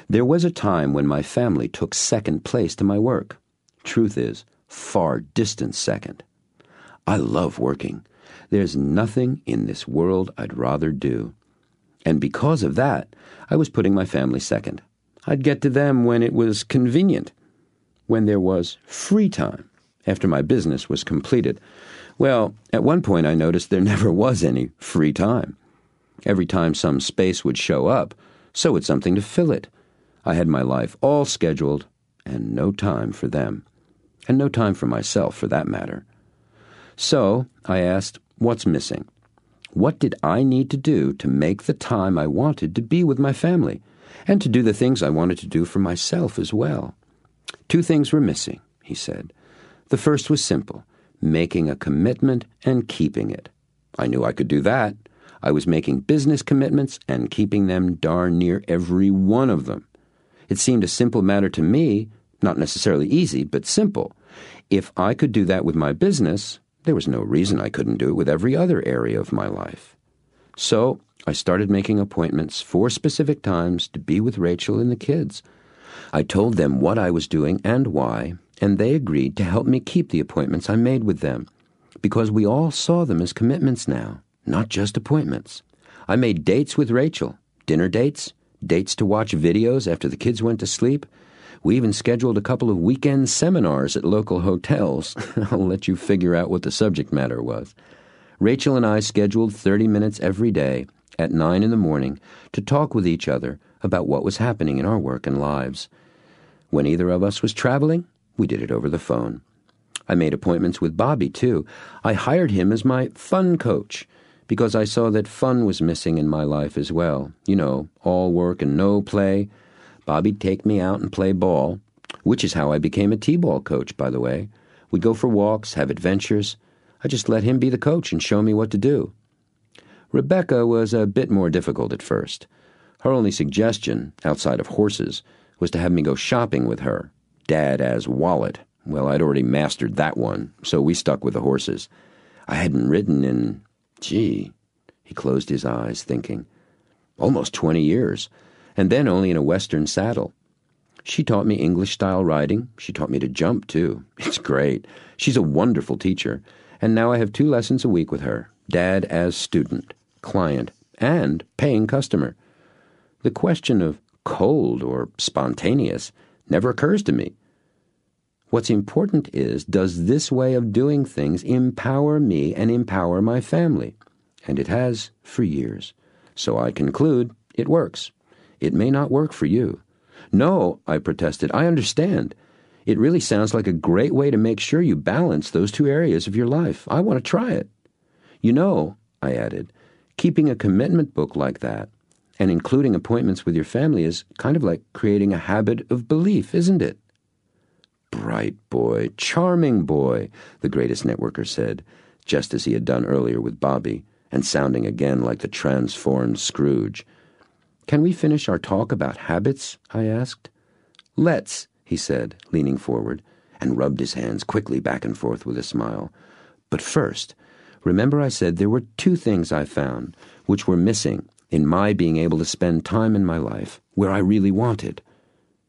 There was a time when my family took second place to my work. Truth is, far distant second. I love working. There's nothing in this world I'd rather do. And because of that, I was putting my family second. I'd get to them when it was convenient, when there was free time, after my business was completed. Well, at one point I noticed there never was any free time. Every time some space would show up, so would something to fill it. I had my life all scheduled, and no time for them. And no time for myself, for that matter. So, I asked, what's missing? What did I need to do to make the time I wanted to be with my family, and to do the things I wanted to do for myself as well? 2 things were missing, he said. The first was simple, making a commitment and keeping it. I knew I could do that. I was making business commitments and keeping them darn near every one of them. It seemed a simple matter to me, not necessarily easy, but simple. If I could do that with my business, there was no reason I couldn't do it with every other area of my life. So I started making appointments for specific times to be with Rachel and the kids. I told them what I was doing and why, and they agreed to help me keep the appointments I made with them, because we all saw them as commitments now, not just appointments. I made dates with Rachel, dinner dates, dates to watch videos after the kids went to sleep. We even scheduled a couple of weekend seminars at local hotels. I'll let you figure out what the subject matter was. Rachel and I scheduled 30 minutes every day at 9 in the morning to talk with each other about what was happening in our work and lives. When either of us was traveling, we did it over the phone. I made appointments with Bobby, too. I hired him as my fun coach because I saw that fun was missing in my life as well. You know, all work and no play. Bobby'd take me out and play ball, which is how I became a t-ball coach, by the way. We'd go for walks, have adventures. I just let him be the coach and show me what to do. Rebecca was a bit more difficult at first. Her only suggestion, outside of horses, was to have me go shopping with her. Dad as wallet. Well, I'd already mastered that one, so we stuck with the horses. I hadn't ridden in, he closed his eyes, thinking, almost 20 years. And then only in a Western saddle. She taught me English-style riding. She taught me to jump, too. It's great. She's a wonderful teacher. And now I have 2 lessons a week with her. Dad as student, client, and paying customer. The question of cold or spontaneous never occurs to me. What's important is, does this way of doing things empower me and empower my family? And it has for years. So I conclude it works. It may not work for you. No, I protested, I understand. It really sounds like a great way to make sure you balance those 2 areas of your life. I want to try it. You know, I added, keeping a commitment book like that and including appointments with your family is kind of like creating a habit of belief, isn't it? Bright boy, charming boy, the greatest networker said, just as he had done earlier with Bobby, and sounding again like the transformed Scrooge. Can we finish our talk about habits? I asked. Let's, he said, leaning forward, and rubbed his hands quickly back and forth with a smile. But first, remember I said there were 2 things I found which were missing in my being able to spend time in my life where I really wanted.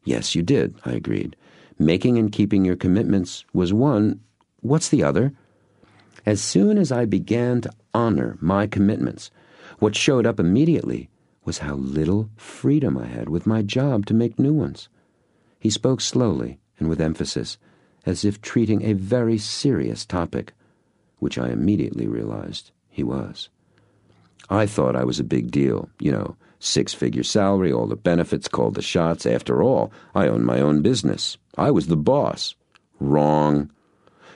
Yes, you did, I agreed. Making and keeping your commitments was one. What's the other? As soon as I began to honor my commitments, what showed up immediately was how little freedom I had with my job to make new ones. He spoke slowly, and with emphasis, as if treating a very serious topic, which I immediately realized he was. I thought I was a big deal, 6-figure salary, all the benefits, called the shots. After all, I owned my own business. I was the boss. Wrong.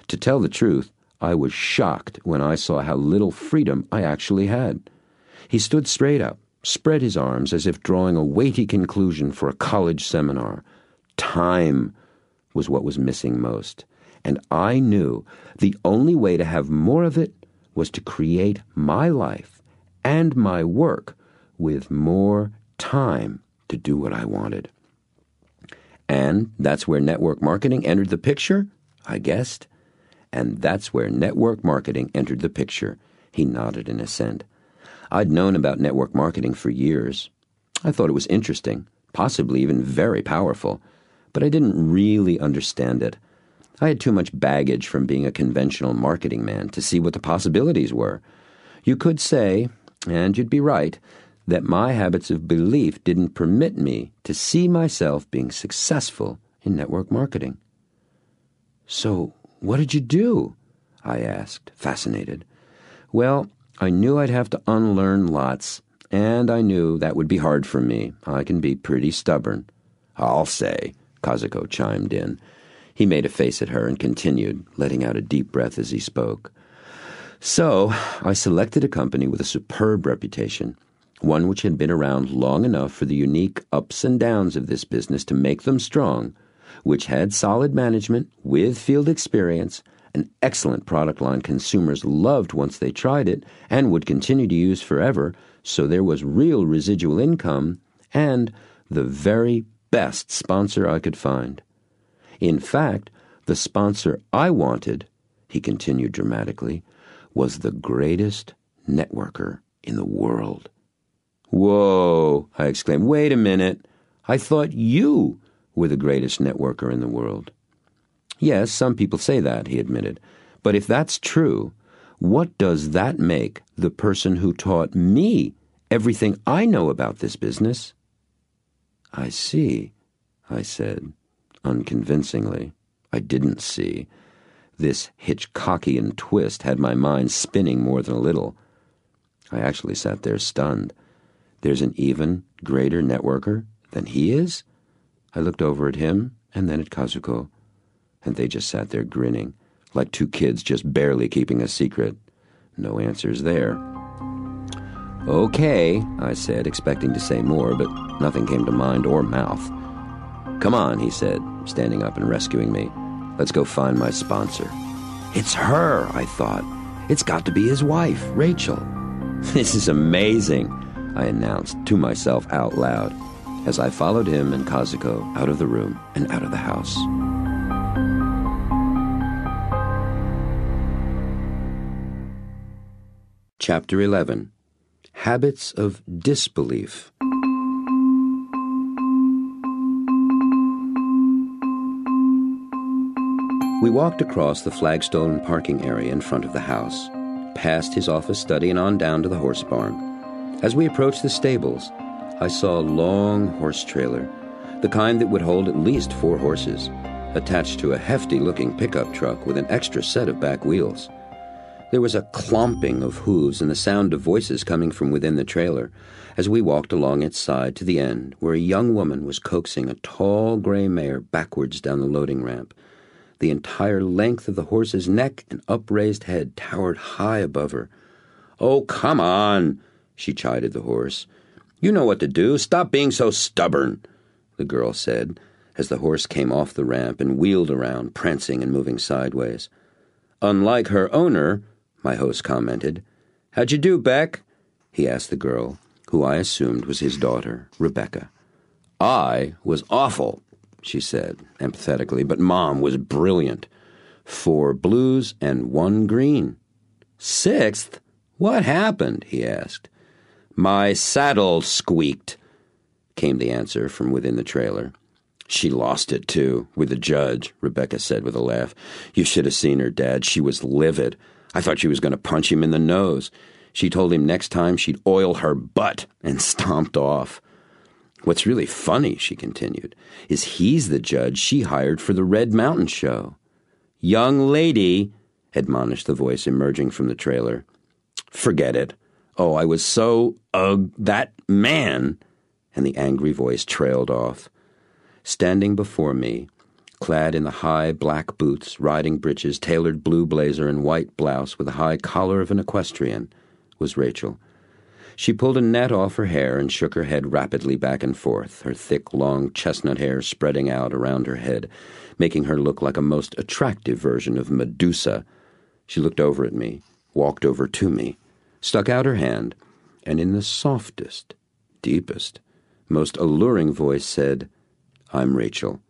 To tell the truth, I was shocked when I saw how little freedom I actually had. He stood straight up, spread his arms as if drawing a weighty conclusion for a college seminar. Time was what was missing most, and I knew the only way to have more of it was to create my life and my work with more time to do what I wanted. And that's where network marketing entered the picture, I guessed. And that's where network marketing entered the picture. He nodded in assent. I'd known about network marketing for years. I thought it was interesting, possibly even very powerful, but I didn't really understand it. I had too much baggage from being a conventional marketing man to see what the possibilities were. You could say, and you'd be right, that my habits of belief didn't permit me to see myself being successful in network marketing. So, what did you do? I asked, fascinated. Well, I knew I'd have to unlearn lots, and I knew that would be hard for me. I can be pretty stubborn. I'll say, Kazuko chimed in. He made a face at her and continued, letting out a deep breath as he spoke. So, I selected a company with a superb reputation, one which had been around long enough for the unique ups and downs of this business to make them strong, which had solid management with field experience, an excellent product line consumers loved once they tried it and would continue to use forever, so there was real residual income, and the very best sponsor I could find. In fact, the sponsor I wanted, he continued dramatically, was the greatest networker in the world. Whoa, I exclaimed. Wait a minute. I thought you were the greatest networker in the world. Yes, some people say that, he admitted. But if that's true, what does that make the person who taught me everything I know about this business? I see, I said, unconvincingly. I didn't see. This Hitchcockian twist had my mind spinning more than a little. I actually sat there stunned. There's an even greater networker than he is? I looked over at him and then at Kazuko, and they just sat there grinning, like two kids just barely keeping a secret. No answers there. Okay, I said, expecting to say more, but nothing came to mind or mouth. Come on, he said, standing up and rescuing me. Let's go find my sponsor. It's her, I thought. It's got to be his wife, Rachel. This is amazing, I announced to myself out loud as I followed him and Kazuko out of the room and out of the house. Chapter 11. Habits of Disbelief. We walked across the flagstone parking area in front of the house, past his office study and on down to the horse barn. As we approached the stables, I saw a long horse trailer, the kind that would hold at least 4 horses, attached to a hefty-looking pickup truck with an extra set of back wheels. There was a clomping of hooves and the sound of voices coming from within the trailer as we walked along its side to the end, where a young woman was coaxing a tall gray mare backwards down the loading ramp. The entire length of the horse's neck and upraised head towered high above her. "Oh, come on," she chided the horse. "You know what to do. Stop being so stubborn," the girl said, as the horse came off the ramp and wheeled around, prancing and moving sideways. "Unlike her owner," my host commented. "How'd you do, Beck?" he asked the girl, who I assumed was his daughter, Rebecca. "I was awful," she said, empathetically, "but Mom was brilliant. 4 blues and 1 green. 6th? What happened?" he asked. "My saddle squeaked," came the answer from within the trailer. "She lost it, too, with the judge," Rebecca said with a laugh. "You should have seen her, Dad. She was livid. I thought she was going to punch him in the nose. She told him next time she'd oil her butt and stomped off." What's really funny," she continued, "is he's the judge she hired for the Red Mountain show." "Young lady," admonished the voice emerging from the trailer. "Forget it. Oh, I was so, that man," and the angry voice trailed off. Standing before me, clad in the high black boots, riding breeches, tailored blue blazer, and white blouse with a high collar of an equestrian, was Rachel. She pulled a net off her hair and shook her head rapidly back and forth, her thick, long chestnut hair spreading out around her head, making her look like a most attractive version of Medusa. She looked over at me, walked over to me, stuck out her hand, and in the softest, deepest, most alluring voice said, "I'm Rachel,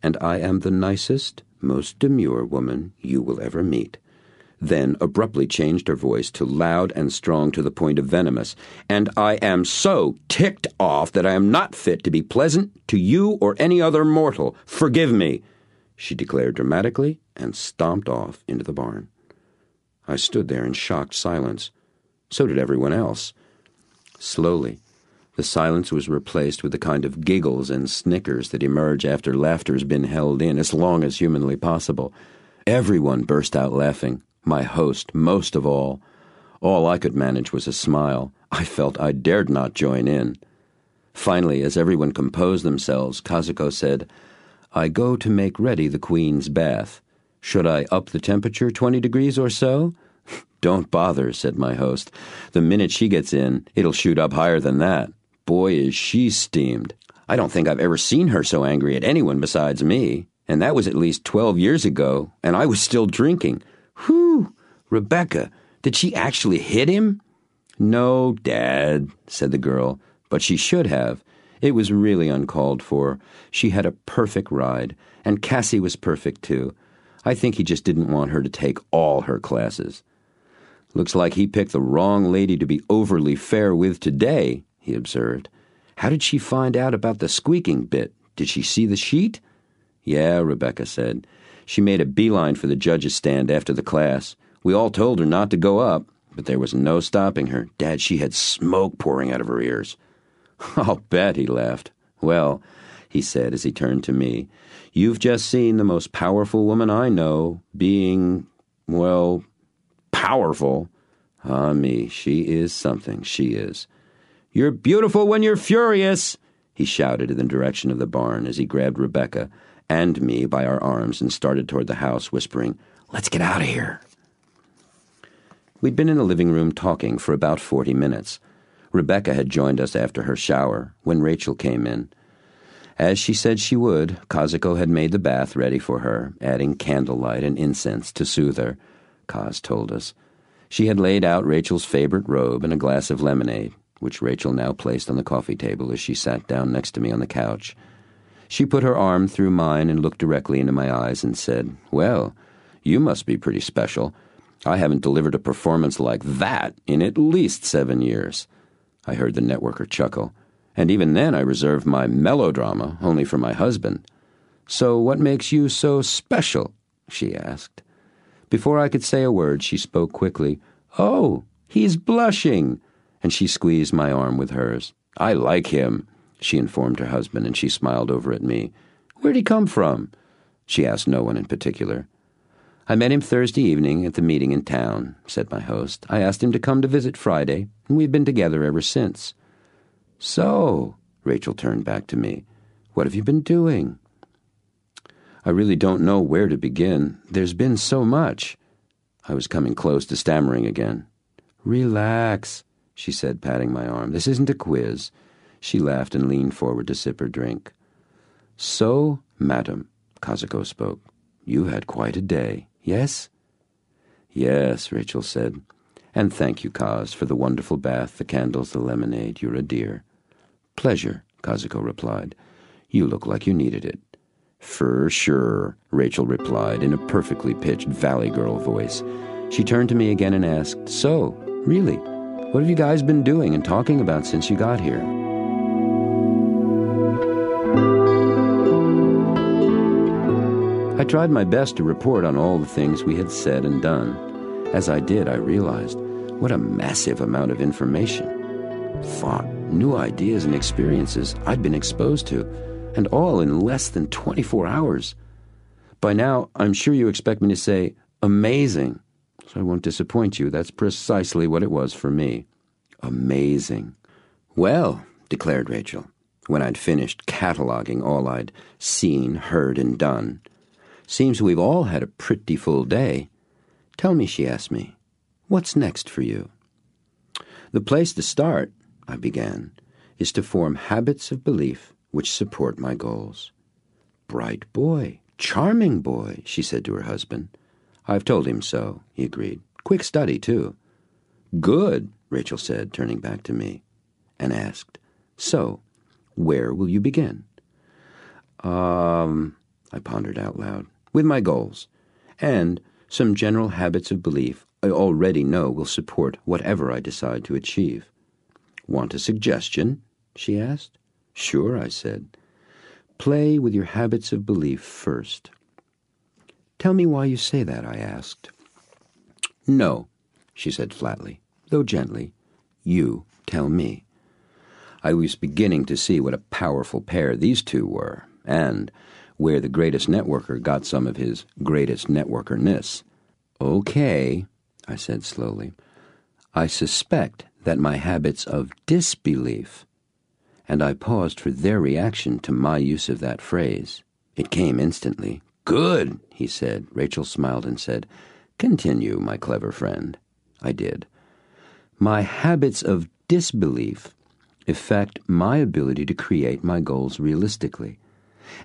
and I am the nicest, most demure woman you will ever meet." Then abruptly changed her voice to loud and strong to the point of venomous. "And I am so ticked off that I am not fit to be pleasant to you or any other mortal. Forgive me," she declared dramatically and stomped off into the barn. I stood there in shocked silence. So did everyone else. Slowly, the silence was replaced with the kind of giggles and snickers that emerge after laughter's been held in as long as humanly possible. Everyone burst out laughing. My host, most of all. All I could manage was a smile. I felt I dared not join in. Finally, as everyone composed themselves, Kazuko said, "I go to make ready the Queen's bath. Should I up the temperature 20 degrees or so?" "Don't bother," said my host. "The minute she gets in, it'll shoot up higher than that. Boy, is she steamed. I don't think I've ever seen her so angry at anyone besides me. And that was at least 12 years ago, and I was still drinking. Whew! Rebecca, did she actually hit him?" "No, Dad," said the girl, "but she should have. It was really uncalled for. She had a perfect ride, and Cassie was perfect too. I think he just didn't want her to take all her classes." "Looks like he picked the wrong lady to be overly fair with today," he observed. "How did she find out about the squeaking bit? Did she see the sheet?" "Yeah," Rebecca said. "She made a beeline for the judge's stand after the class. We all told her not to go up, but there was no stopping her. Dad, she had smoke pouring out of her ears." "I'll bet," he laughed. "Well," he said as he turned to me, "you've just seen the most powerful woman I know being, well, powerful. Ah, me, she is something, she is." "You're beautiful when you're furious," he shouted in the direction of the barn as he grabbed Rebecca and me by our arms and started toward the house, whispering, "Let's get out of here." We'd been in the living room talking for about 40 minutes. Rebecca had joined us after her shower when Rachel came in. As she said she would, Kazuko had made the bath ready for her, adding candlelight and incense to soothe her, Kaz told us. She had laid out Rachel's favorite robe and a glass of lemonade, which Rachel now placed on the coffee table as she sat down next to me on the couch. She put her arm through mine and looked directly into my eyes and said, "Well, you must be pretty special. I haven't delivered a performance like that in at least 7 years." I heard the networker chuckle. "And even then I reserved my melodrama only for my husband." "So what makes you so special?" she asked. Before I could say a word, she spoke quickly. "Oh, he's blushing," and she squeezed my arm with hers. "I like him," she informed her husband, and she smiled over at me. "Where'd he come from?" She asked no one in particular. "I met him Thursday evening at the meeting in town," said my host. "I asked him to come to visit Friday, and we've been together ever since." "So," Rachel turned back to me, "what have you been doing?" "I really don't know where to begin. There's been so much." I was coming close to stammering again. "Relax," she said, patting my arm. "This isn't a quiz." She laughed and leaned forward to sip her drink. "So, madam," Kazuko spoke, "you had quite a day, yes?" "Yes," Rachel said. "And thank you, Kaz, for the wonderful bath, the candles, the lemonade. You're a dear." "Pleasure," Kazuko replied. "You look like you needed it." "For sure," Rachel replied in a perfectly pitched Valley Girl voice. She turned to me again and asked, "So, really, what have you guys been doing and talking about since you got here?" I tried my best to report on all the things we had said and done. As I did, I realized what a massive amount of information. Thought, new ideas and experiences I'd been exposed to, and all in less than 24 hours. By now, I'm sure you expect me to say, amazing. So I won't disappoint you. That's precisely what it was for me. Amazing. Well, declared Rachel, when I'd finished cataloging all I'd seen, heard, and done. Seems we've all had a pretty full day. Tell me, she asked me, what's next for you? The place to start, I began, is to form habits of belief which support my goals. Bright boy, charming boy, she said to her husband. I've told him so, he agreed. Quick study, too. Good, Rachel said, turning back to me, and asked, so, where will you begin? I pondered out loud. With my goals, and some general habits of belief I already know will support whatever I decide to achieve. Want a suggestion? She asked. Sure, I said. Play with your habits of belief first. Tell me why you say that, I asked. No, she said flatly, though gently. You tell me. I was beginning to see what a powerful pair these two were, and where the greatest networker got some of his greatest networkerness. Okay, I said slowly. I suspect that my habits of disbelief, and I paused for their reaction to my use of that phrase. It came instantly. Good, he said. Rachel smiled and said, Continue, my clever friend. I did. My habits of disbelief affect my ability to create my goals realistically.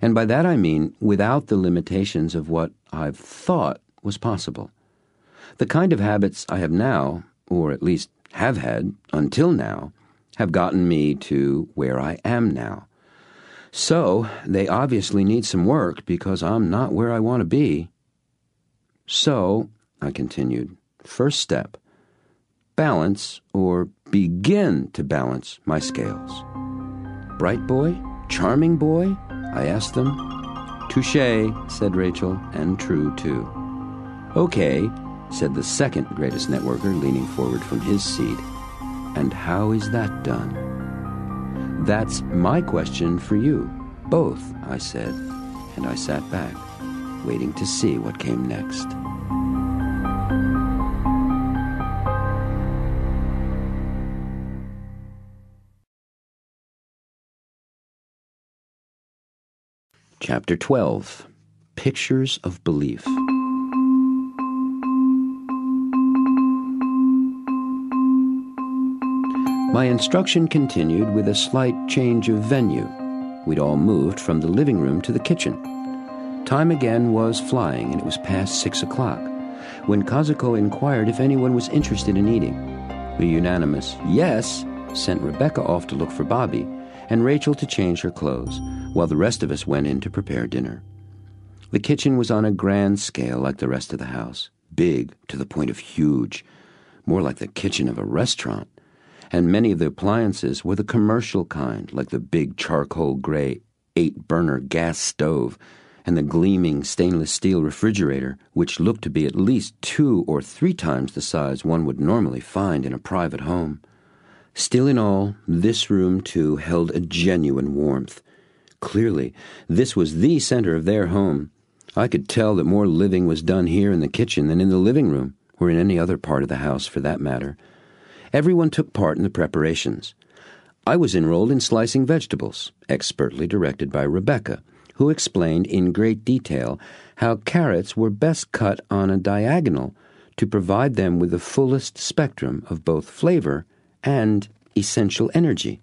And by that I mean without the limitations of what I've thought was possible. The kind of habits I have now, or at least have had until now, have gotten me to where I am now. So they obviously need some work because I'm not where I want to be. So, I continued, first step, balance or begin to balance my scales. Bright boy? Charming boy? I asked them. Touché, said Rachel, and true, too. Okay, said the second greatest networker, leaning forward from his seat. And how is that done? That's my question for you, both, I said, and I sat back, waiting to see what came next. Chapter 12. Pictures of Belief. My instruction continued with a slight change of venue. We'd all moved from the living room to the kitchen. Time again was flying, and it was past 6 o'clock, when Kazuko inquired if anyone was interested in eating. The unanimous yes sent Rebecca off to look for Bobby, and Rachel to change her clothes, while the rest of us went in to prepare dinner. The kitchen was on a grand scale like the rest of the house, big to the point of huge, more like the kitchen of a restaurant, and many of the appliances were the commercial kind, like the big charcoal gray 8-burner gas stove and the gleaming stainless steel refrigerator, which looked to be at least 2 or 3 times the size one would normally find in a private home. Still in all, this room, too, held a genuine warmth. Clearly, this was the center of their home. I could tell that more living was done here in the kitchen than in the living room, or in any other part of the house for that matter. Everyone took part in the preparations. I was enrolled in slicing vegetables, expertly directed by Rebecca, who explained in great detail how carrots were best cut on a diagonal to provide them with the fullest spectrum of both flavor and essential energy.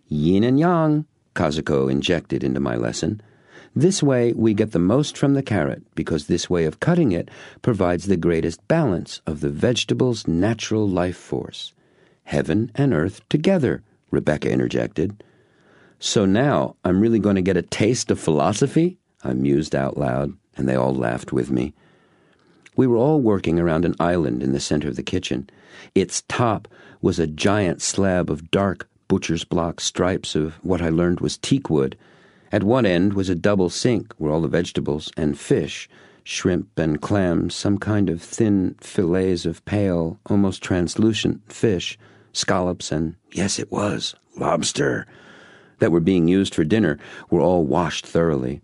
Yin and yang, Kazuko injected into my lesson. This way we get the most from the carrot, because this way of cutting it provides the greatest balance of the vegetable's natural life force. Heaven and earth together, Rebecca interjected. So now I'm really going to get a taste of philosophy? I mused out loud, and they all laughed with me. We were all working around an island in the center of the kitchen. Its top was a giant slab of dark butcher's block stripes of what I learned was teak wood. At one end was a double sink where all the vegetables and fish, shrimp and clams, some kind of thin fillets of pale, almost translucent fish, scallops, and, yes, it was, lobster, that were being used for dinner were all washed thoroughly.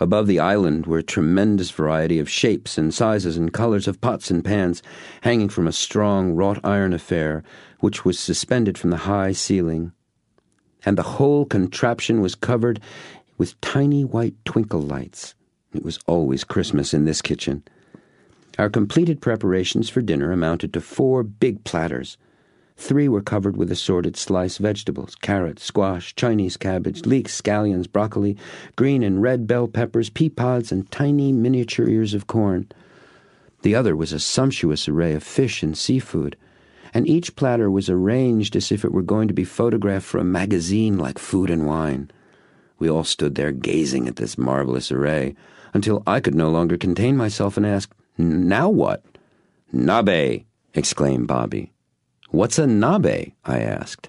Above the island were a tremendous variety of shapes and sizes and colors of pots and pans hanging from a strong wrought iron affair which was suspended from the high ceiling. And the whole contraption was covered with tiny white twinkle lights. It was always Christmas in this kitchen. Our completed preparations for dinner amounted to 4 big platters. 3 were covered with assorted sliced vegetables: carrots, squash, Chinese cabbage, leeks, scallions, broccoli, green and red bell peppers, pea pods, and tiny miniature ears of corn. The other was a sumptuous array of fish and seafood, and each platter was arranged as if it were going to be photographed for a magazine like Food and Wine. We all stood there gazing at this marvelous array, until I could no longer contain myself and asked, "Now what?" "Nabe," exclaimed Bobby. "What's a nabe?" I asked.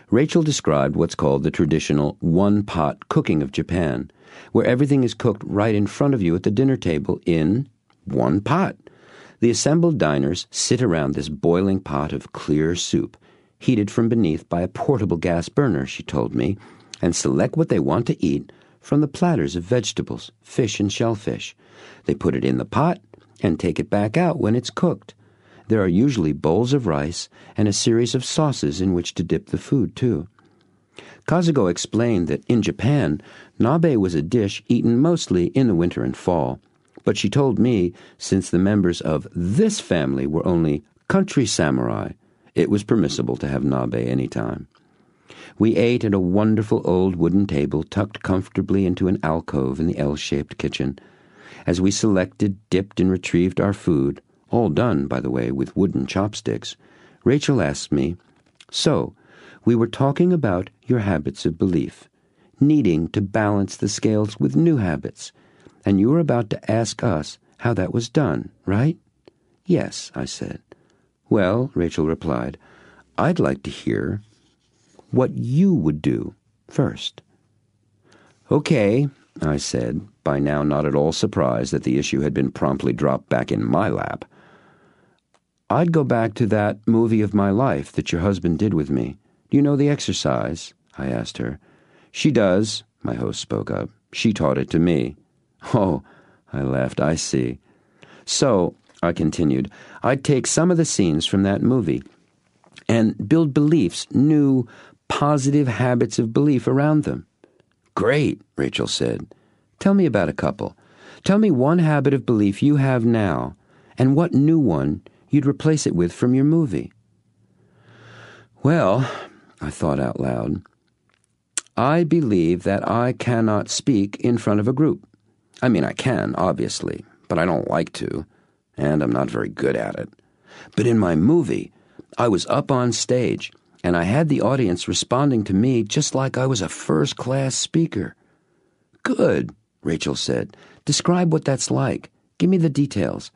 Rachel described what's called the traditional one-pot cooking of Japan, where everything is cooked right in front of you at the dinner table in one pot. The assembled diners sit around this boiling pot of clear soup, heated from beneath by a portable gas burner, she told me, and select what they want to eat from the platters of vegetables, fish, and shellfish. They put it in the pot and take it back out when it's cooked. There are usually bowls of rice and a series of sauces in which to dip the food, too. Kazugo explained that in Japan, nabe was a dish eaten mostly in the winter and fall, but she told me since the members of this family were only country samurai, it was permissible to have nabe any time. We ate at a wonderful old wooden table tucked comfortably into an alcove in the L-shaped kitchen. As we selected, dipped, and retrieved our food, all done, by the way, with wooden chopsticks, Rachel asked me, "So, we were talking about your habits of belief, needing to balance the scales with new habits, and you were about to ask us how that was done, right?" "Yes," I said. "Well," Rachel replied, "I'd like to hear what you would do first." "Okay," I said, by now not at all surprised that the issue had been promptly dropped back in my lap. "I'd go back to that movie of my life that your husband did with me. Do you know the exercise?" I asked her. "She does," my host spoke up. "She taught it to me." "Oh," I laughed, "I see." "So," I continued, "I'd take some of the scenes from that movie and build beliefs, new, positive habits of belief around them." "Great," Rachel said. "Tell me about a couple. Tell me one habit of belief you have now, and what new one you'd replace it with from your movie." "Well," I thought out loud, "I believe that I cannot speak in front of a group. I mean, I can, obviously, but I don't like to, and I'm not very good at it. But in my movie, I was up on stage, and I had the audience responding to me just like I was a first-class speaker." "Good," Rachel said. "Describe what that's like. Give me the details.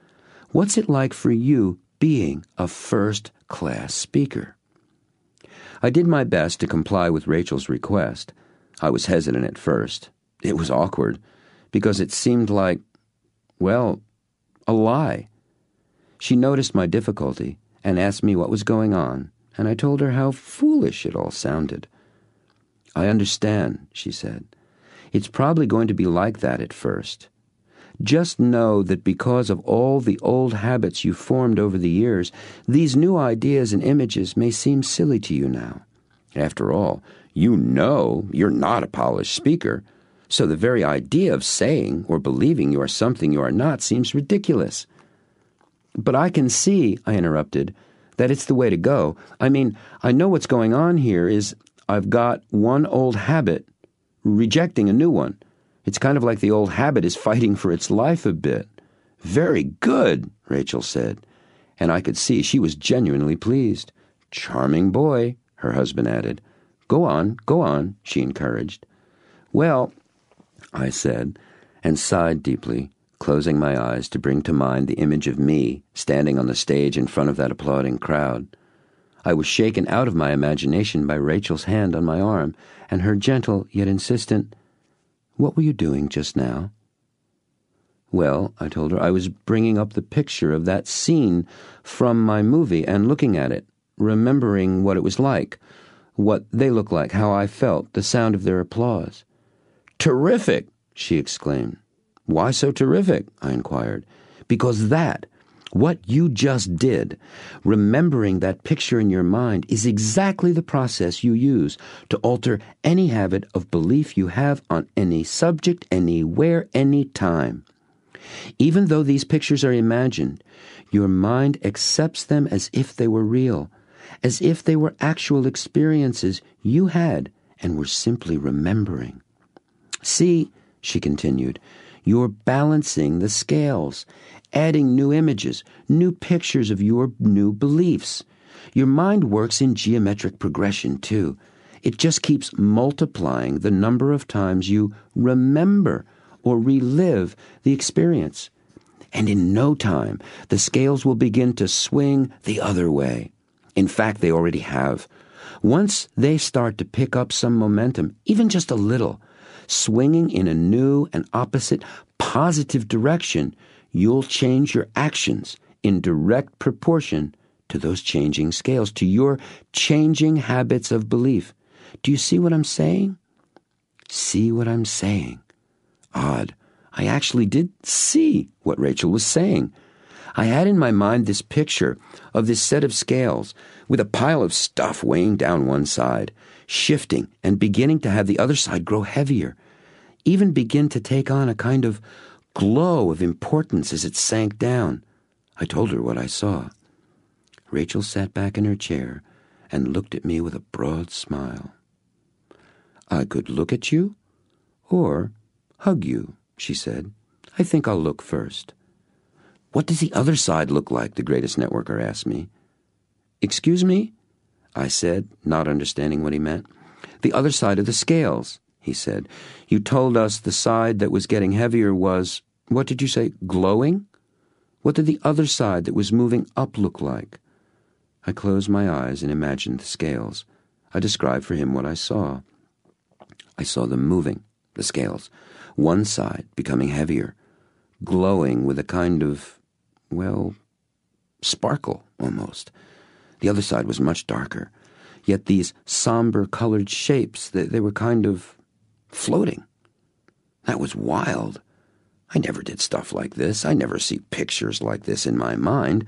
What's it like for you being a first-class speaker?" I did my best to comply with Rachel's request. I was hesitant at first. It was awkward, because it seemed like, well, a lie. She noticed my difficulty and asked me what was going on, and I told her how foolish it all sounded. "I understand," she said. "It's probably going to be like that at first. Just know that because of all the old habits you've formed over the years, these new ideas and images may seem silly to you now. After all, you know you're not a polished speaker, so the very idea of saying or believing you are something you are not seems ridiculous." "But I can see," I interrupted, "that it's the way to go. I mean, I know what's going on here is I've got one old habit rejecting a new one. It's kind of like the old habit is fighting for its life a bit." "Very good," Rachel said, and I could see she was genuinely pleased. "Charming boy," her husband added. Go on," she encouraged. "Well," I said, and sighed deeply, closing my eyes to bring to mind the image of me standing on the stage in front of that applauding crowd. I was shaken out of my imagination by Rachel's hand on my arm and her gentle yet insistent, "What were you doing just now?" "Well," I told her, "I was bringing up the picture of that scene from my movie and looking at it, remembering what it was like, what they looked like, how I felt, the sound of their applause. "Terrific!" she exclaimed. "Why so terrific?" I inquired. "Because what you just did, remembering that picture in your mind, is exactly the process you use to alter any habit of belief you have on any subject, anywhere, any time. Even though these pictures are imagined, your mind accepts them as if they were real, as if they were actual experiences you had and were simply remembering. See," she continued, "you're balancing the scales, adding new images, new pictures of your new beliefs. Your mind works in geometric progression, too. It just keeps multiplying the number of times you remember or relive the experience. And in no time, the scales will begin to swing the other way. In fact, they already have. Once they start to pick up some momentum, even just a little, swinging in a new and opposite positive direction, you'll change your actions in direct proportion to those changing scales, to your changing habits of belief. Do you see what I'm saying?" See what I'm saying. Odd. I actually did see what Rachel was saying. I had in my mind this picture of this set of scales with a pile of stuff weighing down one side, shifting and beginning to have the other side grow heavier, even begin to take on a kind of glow of importance as it sank down. I told her what I saw. Rachel sat back in her chair and looked at me with a broad smile. "I could look at you or hug you," she said. "I think I'll look first." "What does the other side look like?" the greatest networker asked me. "Excuse me?" I said, not understanding what he meant. "The other side of the scales," he said. "You told us the side that was getting heavier was, what did you say, glowing? What did the other side that was moving up look like?" I closed my eyes and imagined the scales. I described for him what I saw. I saw them moving, the scales, one side becoming heavier, glowing with a kind of, sparkle almost. The other side was much darker, yet these somber-colored shapes, they were kind of floating. That was wild. I never did stuff like this. I never see pictures like this in my mind,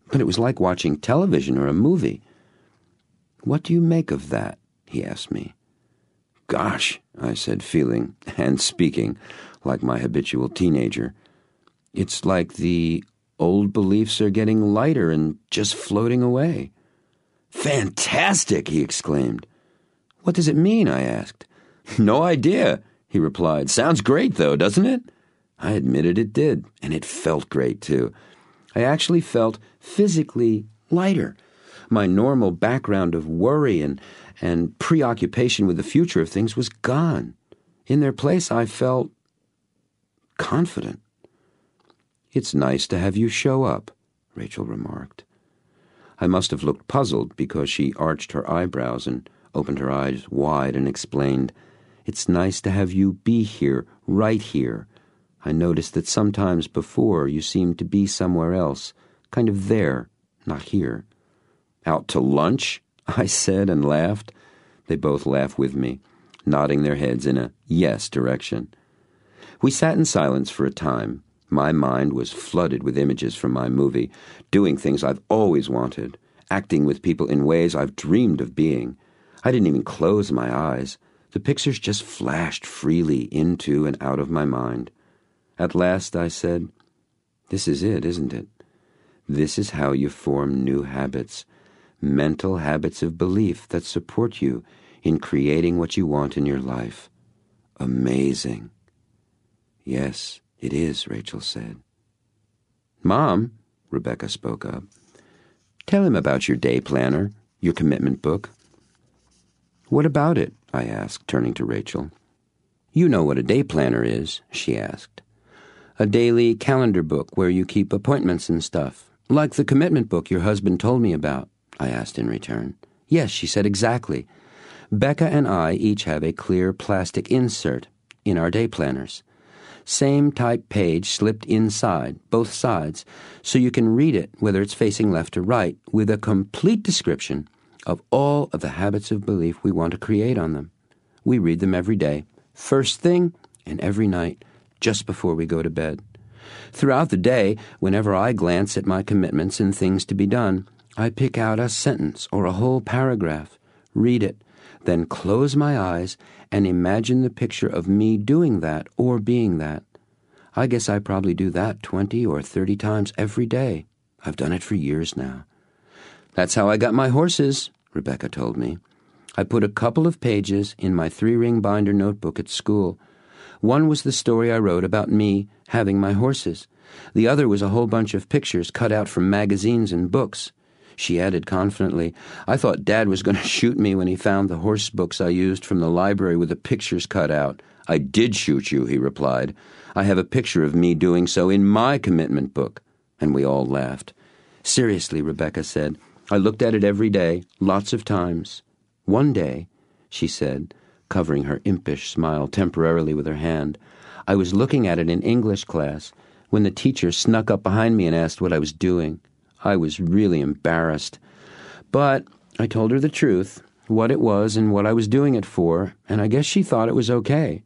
but it was like watching television or a movie. "What do you make of that?" he asked me. "Gosh," I said, feeling and speaking like my habitual teenager. "It's like the old beliefs are getting lighter and just floating away." "Fantastic!" he exclaimed. "What does it mean?" I asked. "No idea," he replied. "Sounds great, though, doesn't it?" I admitted it did, and it felt great, too. I actually felt physically lighter. My normal background of worry and preoccupation with the future of things was gone. In their place, I felt confident. "It's nice to have you show up," Rachel remarked. I must have looked puzzled because she arched her eyebrows and opened her eyes wide and explained, "It's nice to have you be here, right here. I noticed that sometimes before you seemed to be somewhere else, kind of there, not here." "Out to lunch?" I said and laughed. They both laughed with me, nodding their heads in a yes direction. We sat in silence for a time. My mind was flooded with images from my movie, doing things I've always wanted, acting with people in ways I've dreamed of being. I didn't even close my eyes. The pictures just flashed freely into and out of my mind. At last I said, "This is it, isn't it? This is how you form new habits, mental habits of belief that support you in creating what you want in your life. Amazing." "Yes, it is," Rachel said. "Mom," Rebecca spoke up, "tell him about your day planner, your commitment book." "What about it?" I asked, turning to Rachel. "You know what a day planner is," she asked. "A daily calendar book where you keep appointments and stuff. Like the commitment book your husband told me about," I asked in return. "Yes," she said, "exactly. Becca and I each have a clear plastic insert in our day planners. Same type page slipped inside, both sides, so you can read it whether it's facing left or right, with a complete description of all of the habits of belief we want to create on them. We read them every day, first thing and every night, just before we go to bed. Throughout the day, whenever I glance at my commitments and things to be done, I pick out a sentence or a whole paragraph, read it, then close my eyes and imagine the picture of me doing that or being that. I guess I probably do that 20 or 30 times every day. I've done it for years now. That's how I got my horses, Rebecca told me. I put a couple of pages in my 3-ring binder notebook at school. One was the story I wrote about me having my horses. The other was a whole bunch of pictures cut out from magazines and books. She added confidently, I thought Dad was going to shoot me when he found the horse books I used from the library with the pictures cut out. I did shoot you, he replied. I have a picture of me doing so in my commitment book. And we all laughed. Seriously, Rebecca said, I looked at it every day, lots of times. One day, she said, covering her impish smile temporarily with her hand, I was looking at it in English class when the teacher snuck up behind me and asked what I was doing. I was really embarrassed. But I told her the truth, what it was and what I was doing it for, and I guess she thought it was okay.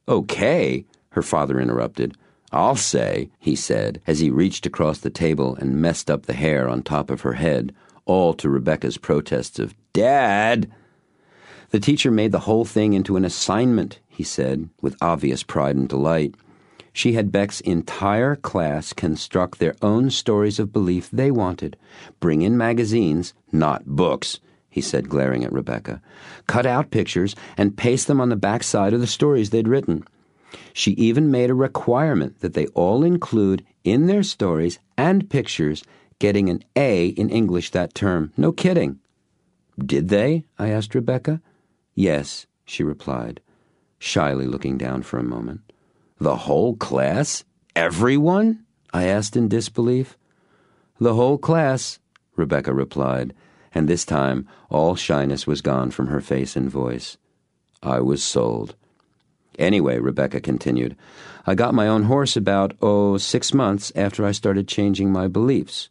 Okay? Her father interrupted. I'll say, he said, as he reached across the table and messed up the hair on top of her head, all to Rebecca's protests of, Dad! The teacher made the whole thing into an assignment, he said, with obvious pride and delight. She had Beck's entire class construct their own stories of belief they wanted. Bring in magazines, not books, he said, glaring at Rebecca. Cut out pictures and paste them on the back side of the stories they'd written. She even made a requirement that they all include in their stories and pictures getting an A in English that term. No kidding. Did they? I asked Rebecca. Yes, she replied, shyly looking down for a moment. The whole class? Everyone? I asked in disbelief. The whole class, Rebecca replied, and this time all shyness was gone from her face and voice. I was sold. Anyway, Rebecca continued, I got my own horse about, 6 months after I started changing my beliefs.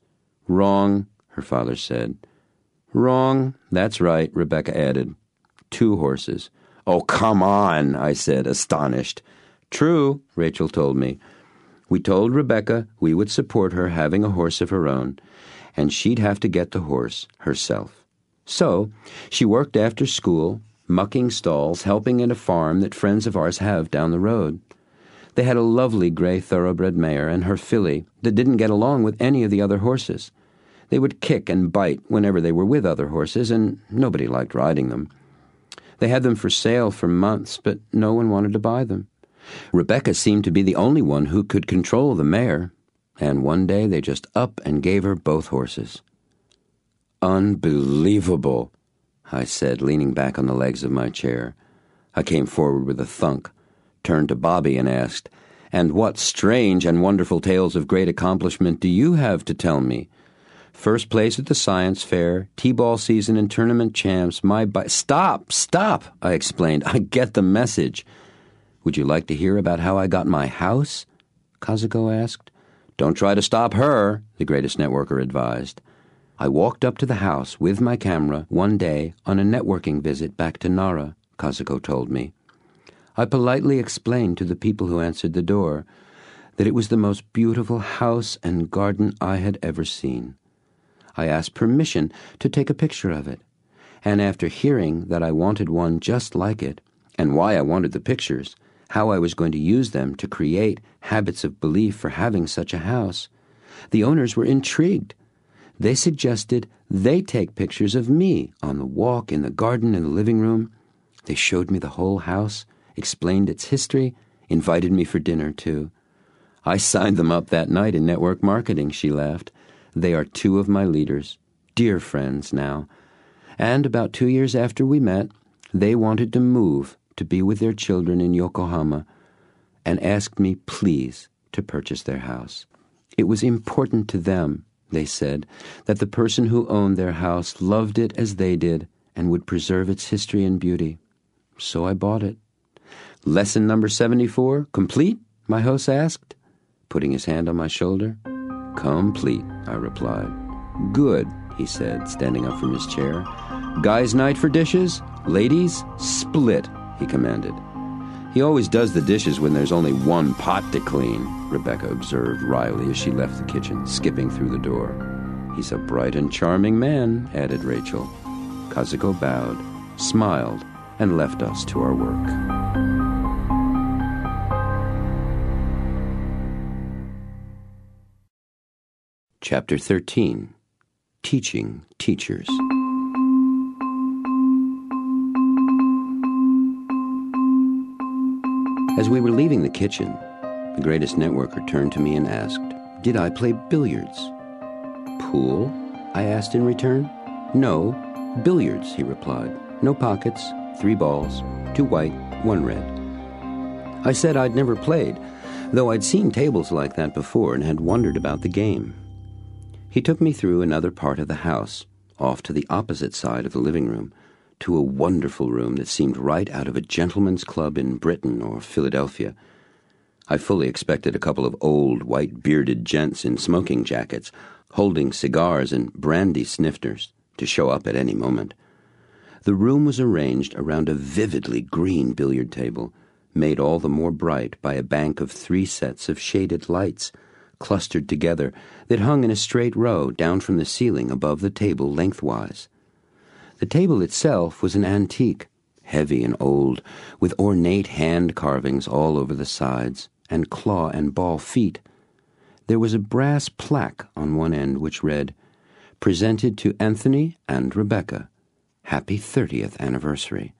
Wrong, her father said. Wrong, that's right, Rebecca added. 2 horses. Oh, come on, I said, astonished. True, Rachel told me. We told Rebecca we would support her having a horse of her own, and she'd have to get the horse herself. So she worked after school, mucking stalls, helping at a farm that friends of ours have down the road. They had a lovely gray thoroughbred mare and her filly that didn't get along with any of the other horses. They would kick and bite whenever they were with other horses, and nobody liked riding them. They had them for sale for months, but no one wanted to buy them. Rebecca seemed to be the only one who could control the mare, and one day they just up and gave her both horses. Unbelievable, I said, leaning back on the legs of my chair. I came forward with a thunk, turned to Bobby and asked, And what strange and wonderful tales of great accomplishment do you have to tell me? First place at the science fair, T-ball season and tournament champs, Stop, I explained. I get the message. Would you like to hear about how I got my house? Kazuko asked. Don't try to stop her, the greatest networker advised. I walked up to the house with my camera one day on a networking visit back to Nara, Kazuko told me. I politely explained to the people who answered the door that it was the most beautiful house and garden I had ever seen. I asked permission to take a picture of it, and after hearing that I wanted one just like it, and why I wanted the pictures, how I was going to use them to create habits of belief for having such a house, the owners were intrigued. They suggested they take pictures of me on the walk, in the garden, in the living room. They showed me the whole house, explained its history, invited me for dinner, too. I signed them up that night in network marketing, she laughed. They are 2 of my leaders, dear friends now. And about 2 years after we met, they wanted to move to be with their children in Yokohama and asked me, please, to purchase their house. It was important to them, they said, that the person who owned their house loved it as they did and would preserve its history and beauty. So I bought it. Lesson number 74, complete? my host asked, putting his hand on my shoulder. Complete, I replied. Good, he said, standing up from his chair. Guys' night for dishes? Ladies, split, he commanded. He always does the dishes when there's only one pot to clean, Rebecca observed wryly as she left the kitchen, skipping through the door. He's a bright and charming man, added Rachel. Kazuko bowed, smiled, and left us to our work. Chapter 13. Teaching Teachers. As we were leaving the kitchen, the greatest networker turned to me and asked, "Did I play billiards?" "Pool?" I asked in return. "No, billiards," he replied. "No pockets, 3 balls, 2 white, 1 red." I said I'd never played, though I'd seen tables like that before and had wondered about the game. He took me through another part of the house, off to the opposite side of the living room, to a wonderful room that seemed right out of a gentleman's club in Britain or Philadelphia. I fully expected a couple of old, white-bearded gents in smoking jackets, holding cigars and brandy snifters, to show up at any moment. The room was arranged around a vividly green billiard table, made all the more bright by a bank of 3 sets of shaded lights, clustered together, that hung in a straight row down from the ceiling above the table lengthwise. The table itself was an antique, heavy and old, with ornate hand carvings all over the sides, and claw and ball feet. There was a brass plaque on one end which read, "Presented to Anthony and Rebecca. Happy 30th anniversary."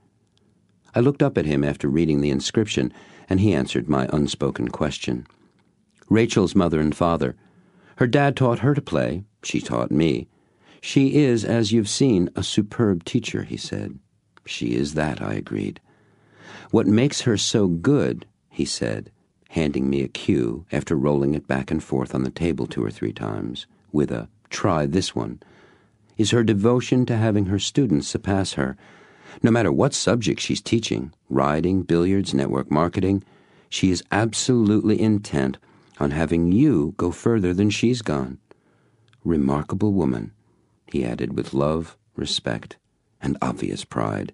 I looked up at him after reading the inscription, and he answered my unspoken question. "Rachel's mother and father. Her dad taught her to play. She taught me. She is, as you've seen, a superb teacher," he said. "She is that," I agreed. "What makes her so good," he said, handing me a cue after rolling it back and forth on the table 2 or 3 times, with a "try this one," is her devotion to having her students surpass her. No matter what subject she's teaching, riding, billiards, network marketing, she is absolutely intent on having you go further than she's gone. Remarkable woman, he added with love, respect, and obvious pride.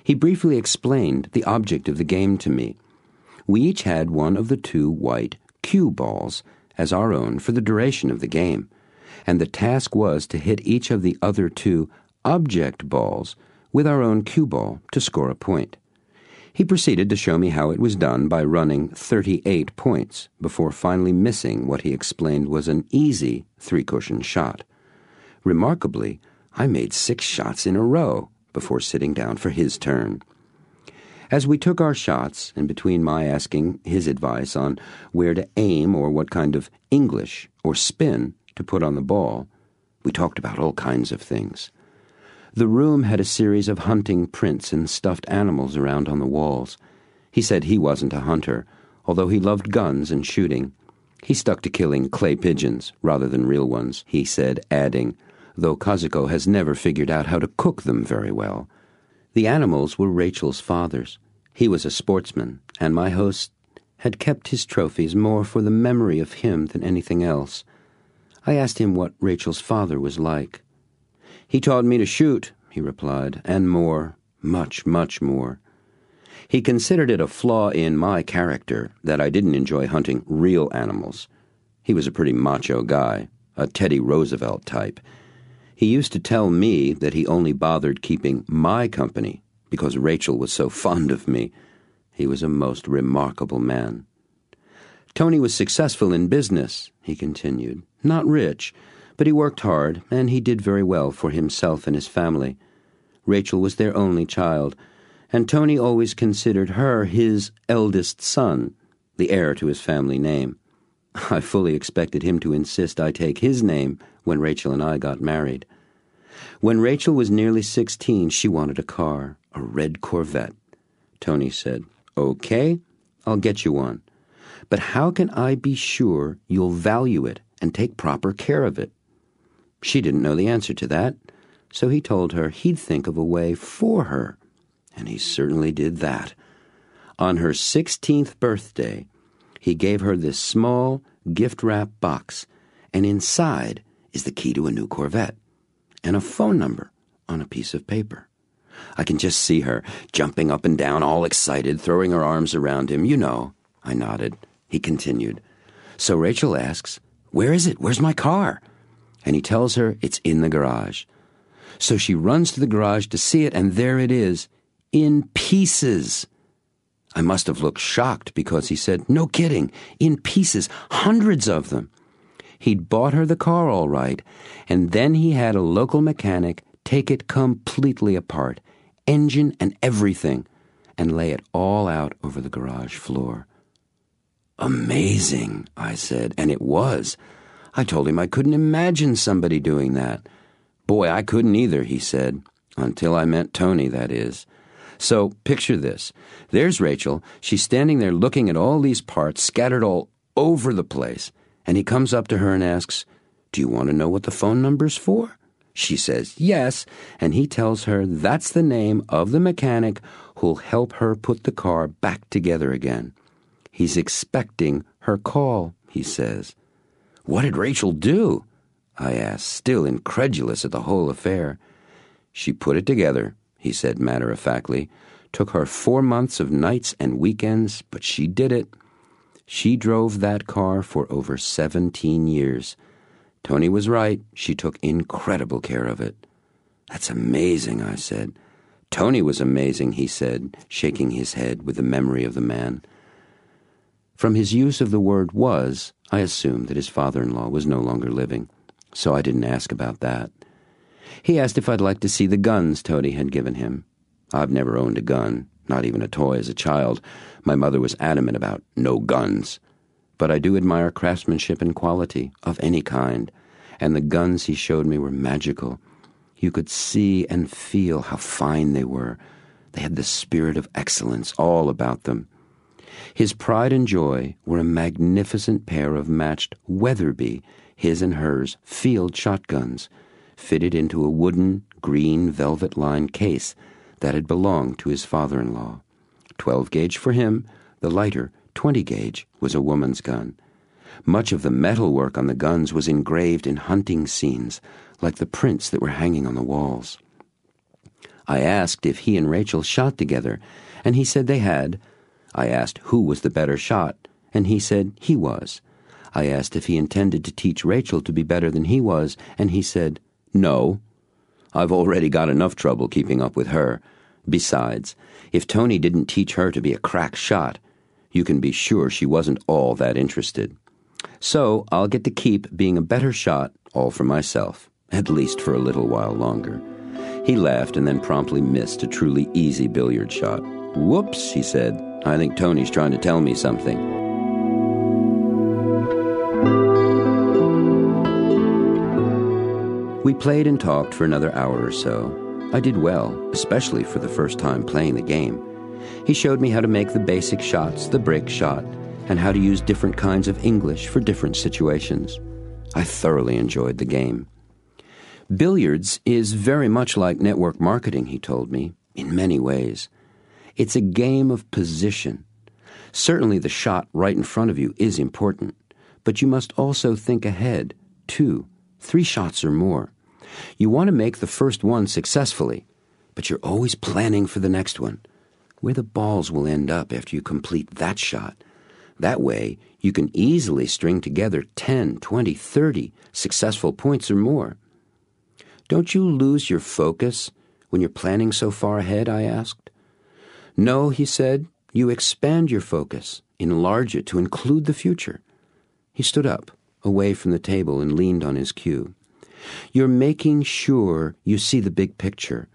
He briefly explained the object of the game to me. We each had one of the 2 white cue balls as our own for the duration of the game, and the task was to hit each of the other 2 object balls with our own cue ball to score a point. He proceeded to show me how it was done by running 38 points before finally missing what he explained was an easy 3-cushion shot. Remarkably, I made 6 shots in a row before sitting down for his turn. As we took our shots, and between my asking his advice on where to aim or what kind of English or spin to put on the ball, we talked about all kinds of things. The room had a series of hunting prints and stuffed animals around on the walls. He said he wasn't a hunter, although he loved guns and shooting. He stuck to killing clay pigeons rather than real ones, he said, adding, though Kazuko has never figured out how to cook them very well. The animals were Rachel's father's. He was a sportsman, and my host had kept his trophies more for the memory of him than anything else. I asked him what Rachel's father was like. "He taught me to shoot," he replied, "and more, much, much more. He considered it a flaw in my character that I didn't enjoy hunting real animals. He was a pretty macho guy, a Teddy Roosevelt type. He used to tell me that he only bothered keeping my company because Rachel was so fond of me. He was a most remarkable man. Tony was successful in business," he continued. "Not rich, but he worked hard, and he did very well for himself and his family. Rachel was their only child, and Tony always considered her his eldest son, the heir to his family name. I fully expected him to insist I take his name when Rachel and I got married. When Rachel was nearly 16, she wanted a car, a red Corvette. Tony said, 'Okay, I'll get you one. But how can I be sure you'll value it and take proper care of it?' She didn't know the answer to that, so he told her he'd think of a way for her, and he certainly did that. On her 16th birthday, He gave her this small, gift-wrap box, and inside is the key to a new Corvette and a phone number on a piece of paper. I can just see her, jumping up and down, all excited, throwing her arms around him. You know. I nodded. He continued. So Rachel asks, "Where is it? Where's my car?" And he tells her it's in the garage. So she runs to the garage to see it, and there it is, in pieces. I must have looked shocked because he said, "No kidding, in pieces, hundreds of them." He'd bought her the car all right, and then he had a local mechanic take it completely apart, engine and everything, and lay it all out over the garage floor. "Amazing," I said, and it was. I told him I couldn't imagine somebody doing that. "Boy, I couldn't either," he said, until I met Tony, that is. So picture this. There's Rachel. She's standing there looking at all these parts scattered all over the place, and he comes up to her and asks, "Do you want to know what the phone number's for?" She says yes, and he tells her that's the name of the mechanic who'll help her put the car back together again. He's expecting her call, he says. "What did Rachel do?" I asked, still incredulous at the whole affair. "She put it together," he said matter-of-factly. "Took her 4 months of nights and weekends, but she did it. She drove that car for over 17 years. Tony was right. She took incredible care of it." "That's amazing," I said. "Tony was amazing," he said, shaking his head with the memory of the man. From his use of the word "was," I assumed that his father-in-law was no longer living, so I didn't ask about that. He asked if I'd like to see the guns Tony had given him. I've never owned a gun, not even a toy as a child. My mother was adamant about no guns. But I do admire craftsmanship and quality, of any kind, and the guns he showed me were magical. You could see and feel how fine they were. They had the spirit of excellence all about them. His pride and joy were a magnificent pair of matched Weatherby, his and hers, field shotguns, fitted into a wooden, green, velvet-lined case that had belonged to his father-in-law. 12-gauge for him, the lighter 20-gauge was a woman's gun. Much of the metal work on the guns was engraved in hunting scenes, like the prints that were hanging on the walls. I asked if he and Rachel shot together, and he said they had. I asked who was the better shot, and he said he was. I asked if he intended to teach Rachel to be better than he was, and he said, "No. I've already got enough trouble keeping up with her. Besides, if Tony didn't teach her to be a crack shot, you can be sure she wasn't all that interested. So I'll get to keep being a better shot all for myself, at least for a little while longer." He laughed and then promptly missed a truly easy billiard shot. "Whoops," he said. "I think Tony's trying to tell me something." We played and talked for another hour or so. I did well, especially for the first time playing the game. He showed me how to make the basic shots, the break shot, and how to use different kinds of English for different situations. I thoroughly enjoyed the game. Billiards is very much like network marketing, he told me, in many ways. It's a game of position. Certainly the shot right in front of you is important, but you must also think ahead, 2, 3 shots or more. You want to make the first one successfully, but you're always planning for the next one, where the balls will end up after you complete that shot. That way, you can easily string together 10, 20, 30 successful points or more. "Don't you lose your focus when you're planning so far ahead?" I asked. "No," he said. "You expand your focus, enlarge it to include the future." He stood up, away from the table, and leaned on his cue. "You're making sure you see the big picture,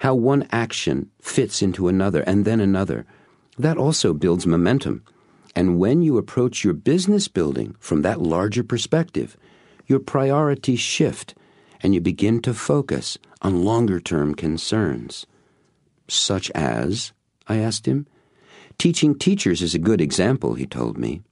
how one action fits into another and then another. That also builds momentum. And when you approach your business building from that larger perspective, your priorities shift and you begin to focus on longer-term concerns." "Such as?" I asked him. "Teaching teachers is a good example," he told me.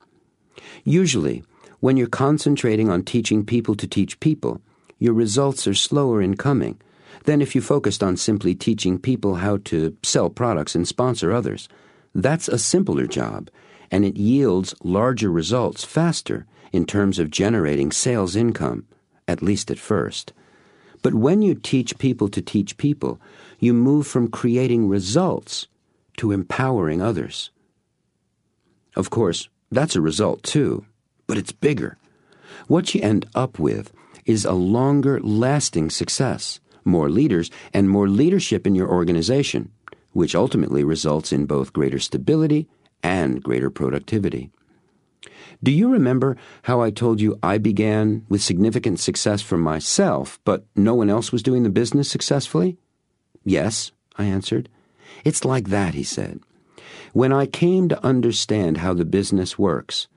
"Usually, when you're concentrating on teaching people to teach people, your results are slower in coming than if you focused on simply teaching people how to sell products and sponsor others. That's a simpler job, and it yields larger results faster in terms of generating sales income, at least at first. But when you teach people to teach people, you move from creating results to empowering others. Of course, that's a result too, but it's bigger. What you end up with is a longer, lasting success, more leaders, and more leadership in your organization, which ultimately results in both greater stability and greater productivity. Do you remember how I told you I began with significant success for myself, but no one else was doing the business successfully? Yes, I answered. It's like that, he said. When I came to understand how the business works,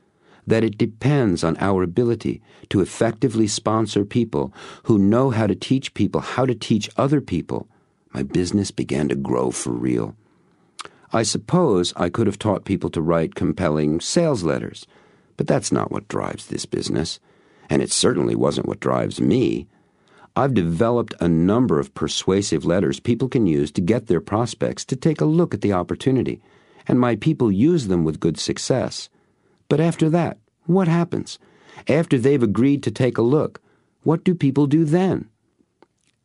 that it depends on our ability to effectively sponsor people who know how to teach people how to teach other people, my business began to grow for real. I suppose I could have taught people to write compelling sales letters, but that's not what drives this business, and it certainly wasn't what drives me. I've developed a number of persuasive letters people can use to get their prospects to take a look at the opportunity, and my people use them with good success. But after that, what happens? After they've agreed to take a look, what do people do then?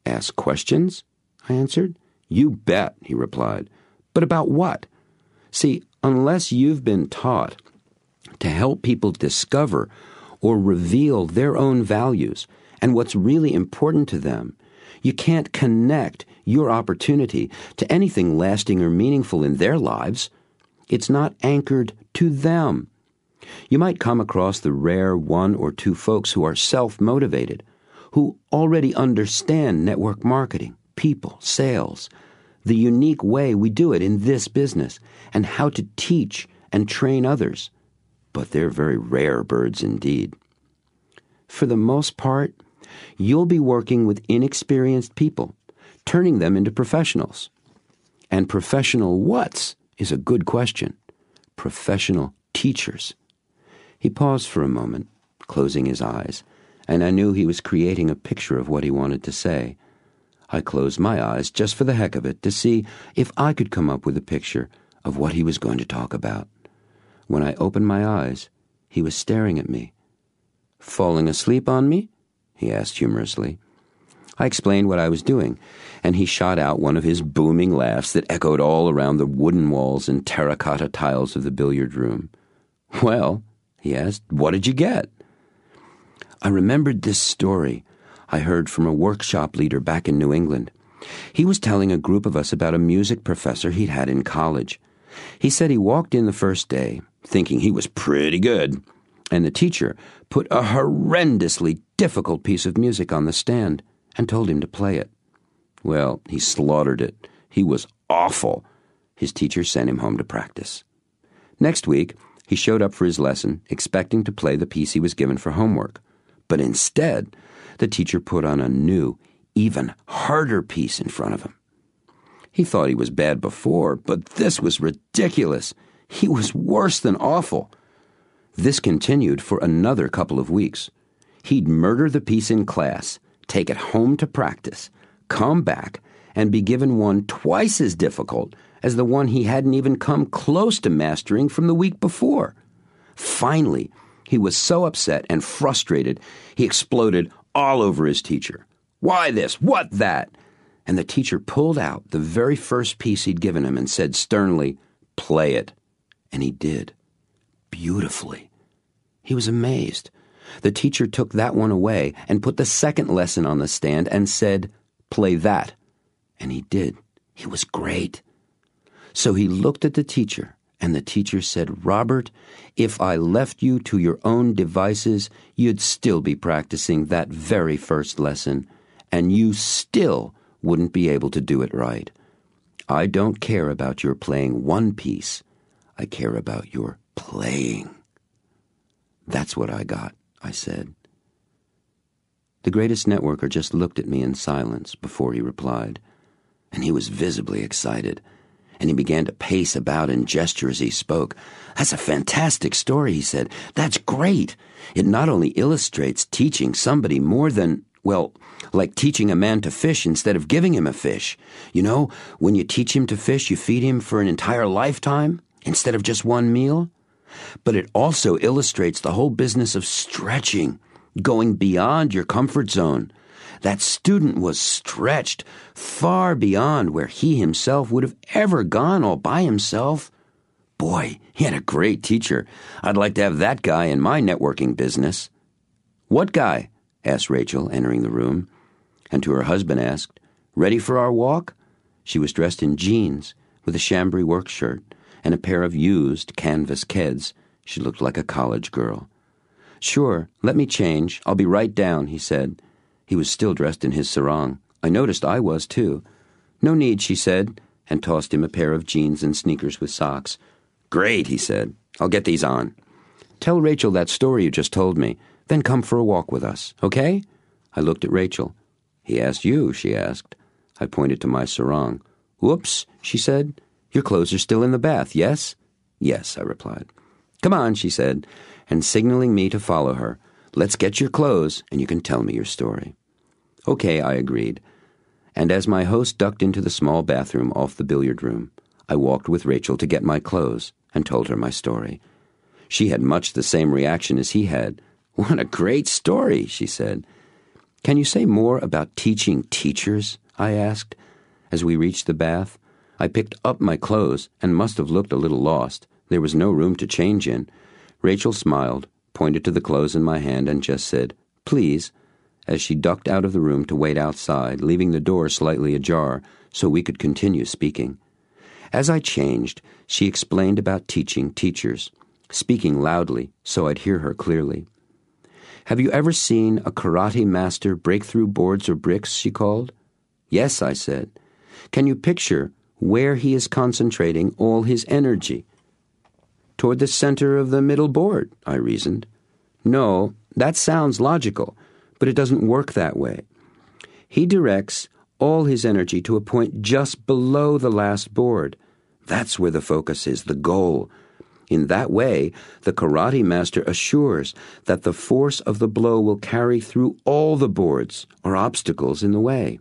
Ask questions, I answered. You bet, he replied. But about what? See, unless you've been taught to help people discover or reveal their own values and what's really important to them, you can't connect your opportunity to anything lasting or meaningful in their lives. It's not anchored to them. You might come across the rare one or two folks who are self-motivated, who already understand network marketing, people, sales, the unique way we do it in this business, and how to teach and train others. But they're very rare birds indeed. For the most part, you'll be working with inexperienced people, turning them into professionals. And professional whats is a good question. Professional teachers. He paused for a moment, closing his eyes, and I knew he was creating a picture of what he wanted to say. I closed my eyes just for the heck of it to see if I could come up with a picture of what he was going to talk about. When I opened my eyes, he was staring at me. "Falling asleep on me?" he asked humorously. I explained what I was doing, and he shot out one of his booming laughs that echoed all around the wooden walls and terracotta tiles of the billiard room. "Well," he asked, "what did you get?" I remembered this story I heard from a workshop leader back in New England. He was telling a group of us about a music professor he'd had in college. He said he walked in the first day, thinking he was pretty good, and the teacher put a horrendously difficult piece of music on the stand and told him to play it. Well, he slaughtered it. He was awful. His teacher sent him home to practice. Next week, he showed up for his lesson, expecting to play the piece he was given for homework. But instead, the teacher put on a new, even harder piece in front of him. He thought he was bad before, but this was ridiculous. He was worse than awful. This continued for another couple of weeks. He'd murder the piece in class, take it home to practice, come back, and be given one twice as difficult as the one he hadn't even come close to mastering from the week before. Finally, he was so upset and frustrated, he exploded all over his teacher. "Why this? What that?" And the teacher pulled out the very first piece he'd given him and said sternly, "Play it." And he did. Beautifully. He was amazed. The teacher took that one away and put the second lesson on the stand and said, "Play that." And he did. He was great. So he looked at the teacher, and the teacher said, "Robert, if I left you to your own devices, you'd still be practicing that very first lesson, and you still wouldn't be able to do it right. I don't care about your playing one piece. I care about your playing." "That's what I got," I said. The greatest networker just looked at me in silence before he replied, and he was visibly excited, and he began to pace about and gesture as he spoke. "That's a fantastic story," he said. "That's great. It not only illustrates teaching somebody more than, well, like teaching a man to fish instead of giving him a fish. You know, when you teach him to fish, you feed him for an entire lifetime instead of just one meal. But it also illustrates the whole business of stretching, going beyond your comfort zone. That student was stretched far beyond where he himself would have ever gone all by himself. Boy, he had a great teacher. I'd like to have that guy in my networking business. What guy? Asked Rachel, entering the room. And to her husband asked, Ready for our walk? She was dressed in jeans with a chambray work shirt and a pair of used canvas keds. She looked like a college girl. Sure, let me change. I'll be right down, he said. He was still dressed in his sarong. I noticed I was, too. No need, she said, and tossed him a pair of jeans and sneakers with socks. Great, he said. I'll get these on. Tell Rachel that story you just told me, then come for a walk with us, okay? I looked at Rachel. He asked you, she asked. I pointed to my sarong. Whoops, she said. Your clothes are still in the bath, yes? Yes, I replied. Come on, she said, and signaling me to follow her. Let's get your clothes, and you can tell me your story. Okay, I agreed. And as my host ducked into the small bathroom off the billiard room, I walked with Rachel to get my clothes and told her my story. She had much the same reaction as he had. What a great story, she said. Can you say more about teaching teachers? I asked. As we reached the bath, I picked up my clothes and must have looked a little lost. There was no room to change in. Rachel smiled, pointed to the clothes in my hand, and just said, Please, as she ducked out of the room to wait outside, leaving the door slightly ajar so we could continue speaking. As I changed, she explained about teaching teachers, speaking loudly so I'd hear her clearly. Have you ever seen a karate master break through boards or bricks, she called. Yes, I said. Can you picture where he is concentrating all his energy? Toward the center of the middle board, I reasoned. No, that sounds logical, but it doesn't work that way. He directs all his energy to a point just below the last board. That's where the focus is, the goal. In that way, the karate master assures that the force of the blow will carry through all the boards or obstacles in the way.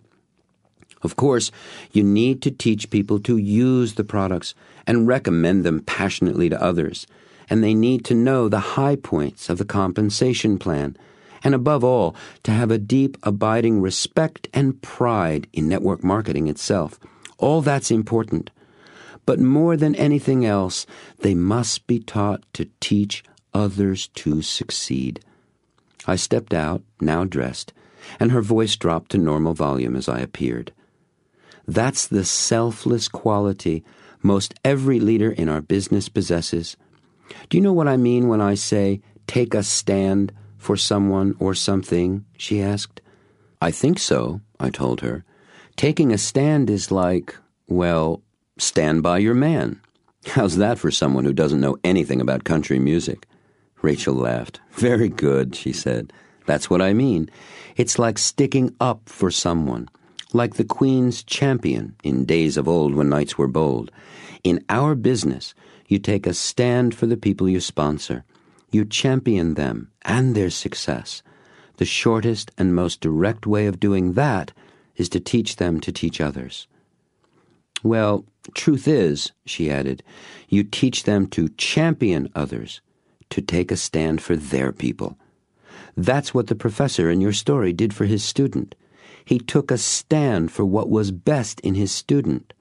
Of course, you need to teach people to use the products and recommend them passionately to others, and they need to know the high points of the compensation plan, and above all, to have a deep, abiding respect and pride in network marketing itself. All that's important. But more than anything else, they must be taught to teach others to succeed. I stepped out, now dressed, and her voice dropped to normal volume as I appeared. That's the selfless quality most every leader in our business possesses. Do you know what I mean when I say, take a stand for someone or something? She asked. I think so, I told her. Taking a stand is like, well, stand by your man. How's that for someone who doesn't know anything about country music? Rachel laughed. Very good, she said. That's what I mean. It's like sticking up for someone, like the Queen's champion in days of old when knights were bold. In our business, you take a stand for the people you sponsor. You champion them and their success. The shortest and most direct way of doing that is to teach them to teach others. Well, truth is, she added, you teach them to champion others, to take a stand for their people. That's what the professor in your story did for his student. He took a stand for what was best in his student.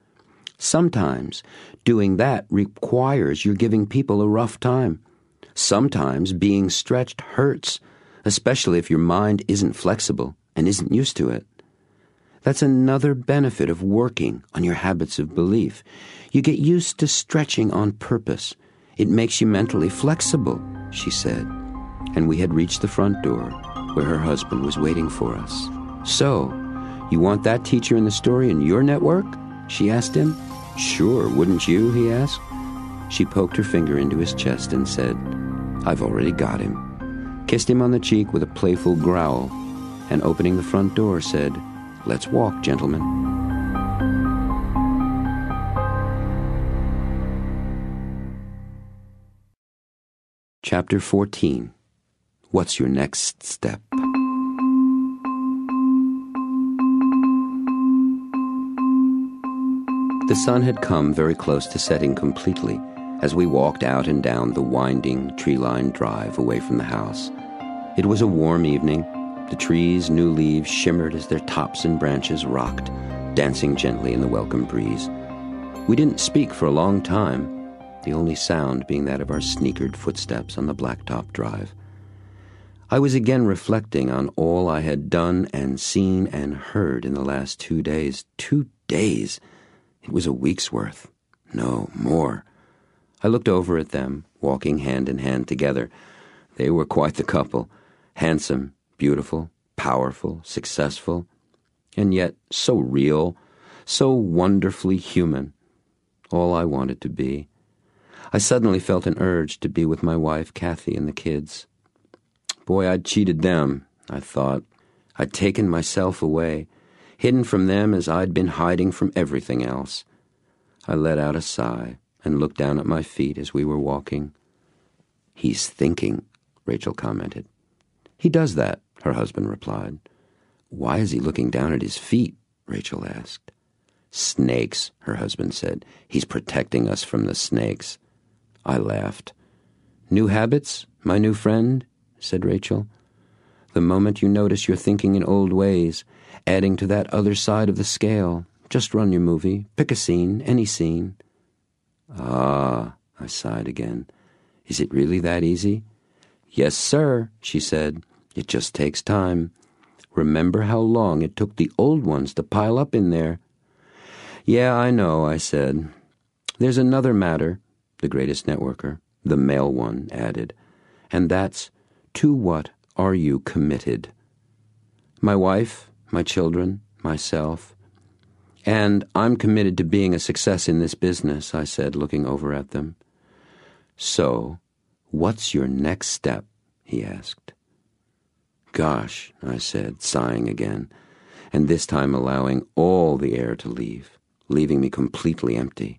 Sometimes doing that requires you're giving people a rough time. Sometimes being stretched hurts, especially if your mind isn't flexible and isn't used to it. That's another benefit of working on your habits of belief. You get used to stretching on purpose. It makes you mentally flexible, she said. And we had reached the front door where her husband was waiting for us. So, you want that teacher in the story in your network? She asked him. Sure, wouldn't you? He asked. She poked her finger into his chest and said, I've already got him. Kissed him on the cheek with a playful growl, and opening the front door said, Let's walk, gentlemen. Chapter 14. What's your next step? The sun had come very close to setting completely, as we walked out and down the winding, tree-lined drive away from the house. It was a warm evening. The trees' new leaves shimmered as their tops and branches rocked, dancing gently in the welcome breeze. We didn't speak for a long time, the only sound being that of our sneakered footsteps on the blacktop drive. I was again reflecting on all I had done and seen and heard in the last 2 days. 2 days! It was a week's worth. No, more. I looked over at them, walking hand in hand together. They were quite the couple. Handsome, beautiful, powerful, successful, and yet so real, so wonderfully human. All I wanted to be. I suddenly felt an urge to be with my wife, Kathy, and the kids. Boy, I'd cheated them, I thought. I'd taken myself away, hidden from them as I'd been hiding from everything else. I let out a sigh and looked down at my feet as we were walking. "He's thinking," Rachel commented. "He does that," her husband replied. "Why is he looking down at his feet?" Rachel asked. "Snakes," her husband said. "He's protecting us from the snakes." I laughed. "New habits, my new friend?" said Rachel. "The moment you notice you're thinking in old ways, adding to that other side of the scale, just run your movie, pick a scene, any scene." "Ah," I sighed again. "Is it really that easy?" "Yes, sir," she said. "It just takes time. Remember how long it took the old ones to pile up in there." "Yeah, I know," I said. "There's another matter," the greatest networker, the male one, added, "and that's, to what are you committed?" "My wife, my children, myself. And I'm committed to being a success in this business," I said, looking over at them. "So, what's your next step?" he asked. "Gosh," I said, sighing again, and this time allowing all the air to leave, leaving me completely empty.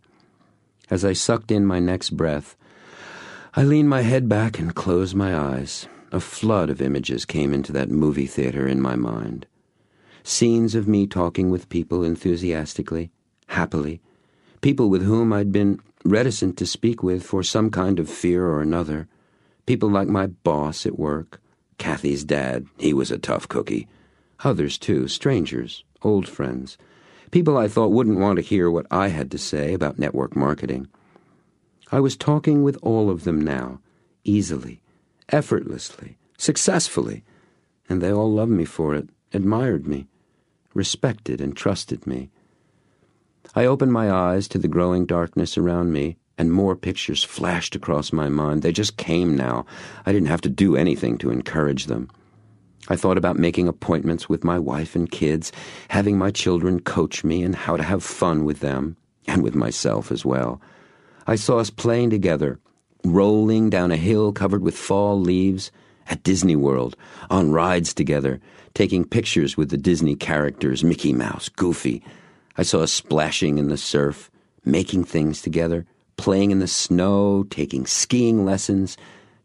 As I sucked in my next breath, I leaned my head back and closed my eyes. A flood of images came into that movie theater in my mind. Scenes of me talking with people enthusiastically, happily, people with whom I'd been reticent to speak with for some kind of fear or another, people like my boss at work, Kathy's dad, he was a tough cookie, others too, strangers, old friends, people I thought wouldn't want to hear what I had to say about network marketing. I was talking with all of them now, easily, effortlessly, successfully, and they all loved me for it, admired me, respected and trusted me. I opened my eyes to the growing darkness around me, and more pictures flashed across my mind. They just came now. I didn't have to do anything to encourage them. I thought about making appointments with my wife and kids, having my children coach me and how to have fun with them, and with myself as well. I saw us playing together, rolling down a hill covered with fall leaves, at Disney World, on rides together, taking pictures with the Disney characters, Mickey Mouse, Goofy. I saw us splashing in the surf, making things together, playing in the snow, taking skiing lessons,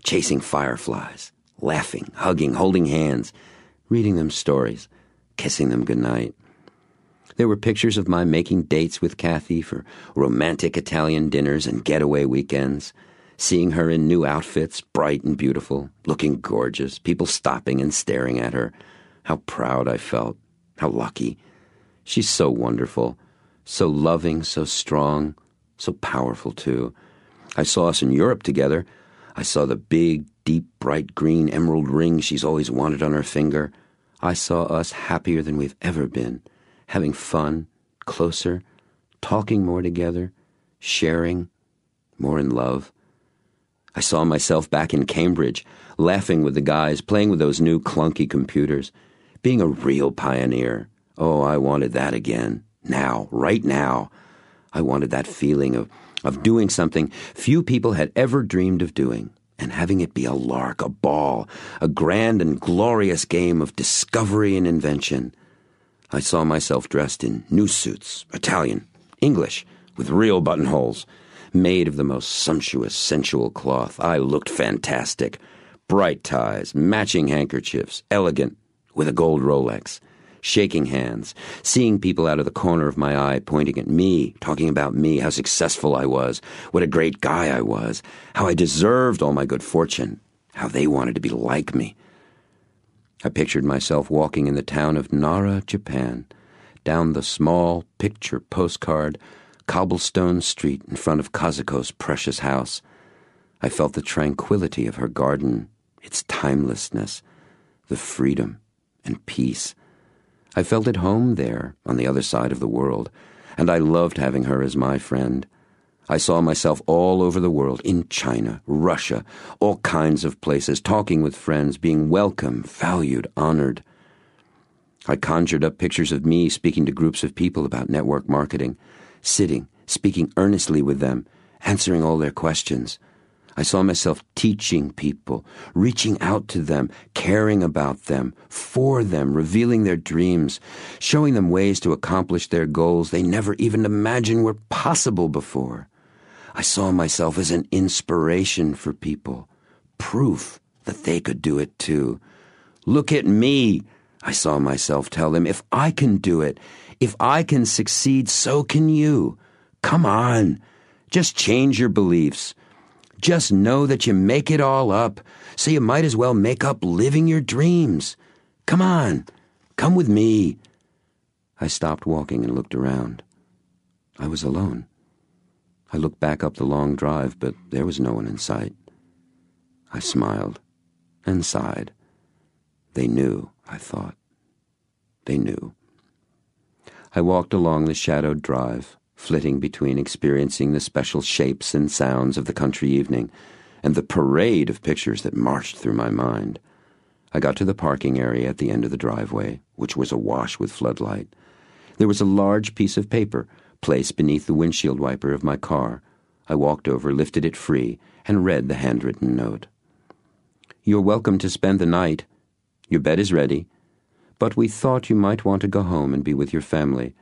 chasing fireflies, laughing, hugging, holding hands, reading them stories, kissing them goodnight. There were pictures of my making dates with Kathy for romantic Italian dinners and getaway weekends, seeing her in new outfits, bright and beautiful, looking gorgeous, people stopping and staring at her. How proud I felt, how lucky. She's so wonderful, so loving, so strong, so powerful too. I saw us in Europe together. I saw the big, deep, bright green emerald ring she's always wanted on her finger. I saw us happier than we've ever been, having fun, closer, talking more together, sharing, more in love. I saw myself back in Cambridge, laughing with the guys, playing with those new clunky computers, being a real pioneer. Oh, I wanted that again. Now, right now. I wanted that feeling of doing something few people had ever dreamed of doing, and having it be a lark, a ball, a grand and glorious game of discovery and invention. I saw myself dressed in new suits, Italian, English, with real buttonholes, made of the most sumptuous, sensual cloth. I looked fantastic. Bright ties, matching handkerchiefs, elegant, with a gold Rolex. shaking hands, seeing people out of the corner of my eye pointing at me, talking about me, how successful I was, what a great guy I was, how I deserved all my good fortune, how they wanted to be like me. I pictured myself walking in the town of Nara, Japan, down the small picture postcard, cobblestone street in front of Kazuko's precious house. I felt the tranquility of her garden, its timelessness, the freedom and peace. I felt at home there, on the other side of the world, and I loved having her as my friend. I saw myself all over the world, in China, Russia, all kinds of places, talking with friends, being welcome, valued, honored. I conjured up pictures of me speaking to groups of people about network marketing, sitting, speaking earnestly with them, answering all their questions. I saw myself teaching people, reaching out to them, caring about them, for them, revealing their dreams, showing them ways to accomplish their goals they never even imagined were possible before. I saw myself as an inspiration for people, proof that they could do it too. Look at me, I saw myself tell them. If I can do it, if I can succeed, so can you. Come on, just change your beliefs. Just know that you make it all up, so you might as well make up living your dreams. Come on, come with me. I stopped walking and looked around. I was alone. I looked back up the long drive, but there was no one in sight. I smiled and sighed. They knew, I thought. They knew. I walked along the shadowed drive, flitting between experiencing the special shapes and sounds of the country evening and the parade of pictures that marched through my mind. I got to the parking area at the end of the driveway, which was awash with floodlight. There was a large piece of paper placed beneath the windshield wiper of my car. I walked over, lifted it free, and read the handwritten note. You're welcome to spend the night. Your bed is ready. But we thought you might want to go home and be with your family.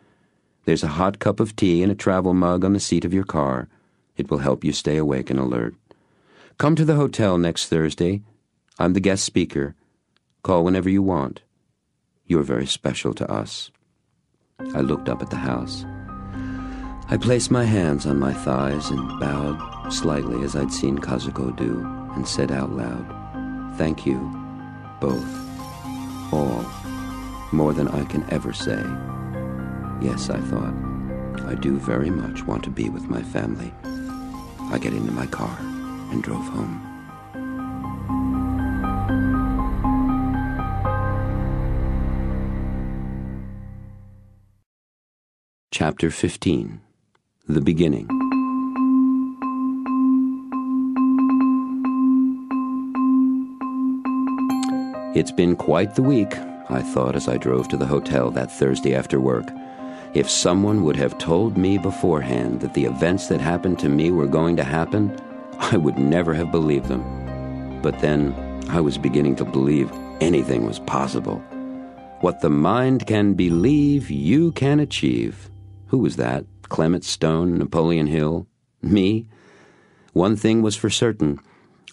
There's a hot cup of tea and a travel mug on the seat of your car. It will help you stay awake and alert. Come to the hotel next Thursday. I'm the guest speaker. Call whenever you want. You're very special to us. I looked up at the house. I placed my hands on my thighs and bowed slightly as I'd seen Kazuko do, and said out loud, Thank you, both, all, more than I can ever say. Yes, I thought, I do very much want to be with my family. I got into my car and drove home. Chapter 15. The Beginning. It's been quite the week, I thought as I drove to the hotel that Thursday after work. If someone would have told me beforehand that the events that happened to me were going to happen, I would never have believed them. But then I was beginning to believe anything was possible. What the mind can believe, you can achieve. Who was that? Clement Stone, Napoleon Hill, me? One thing was for certain.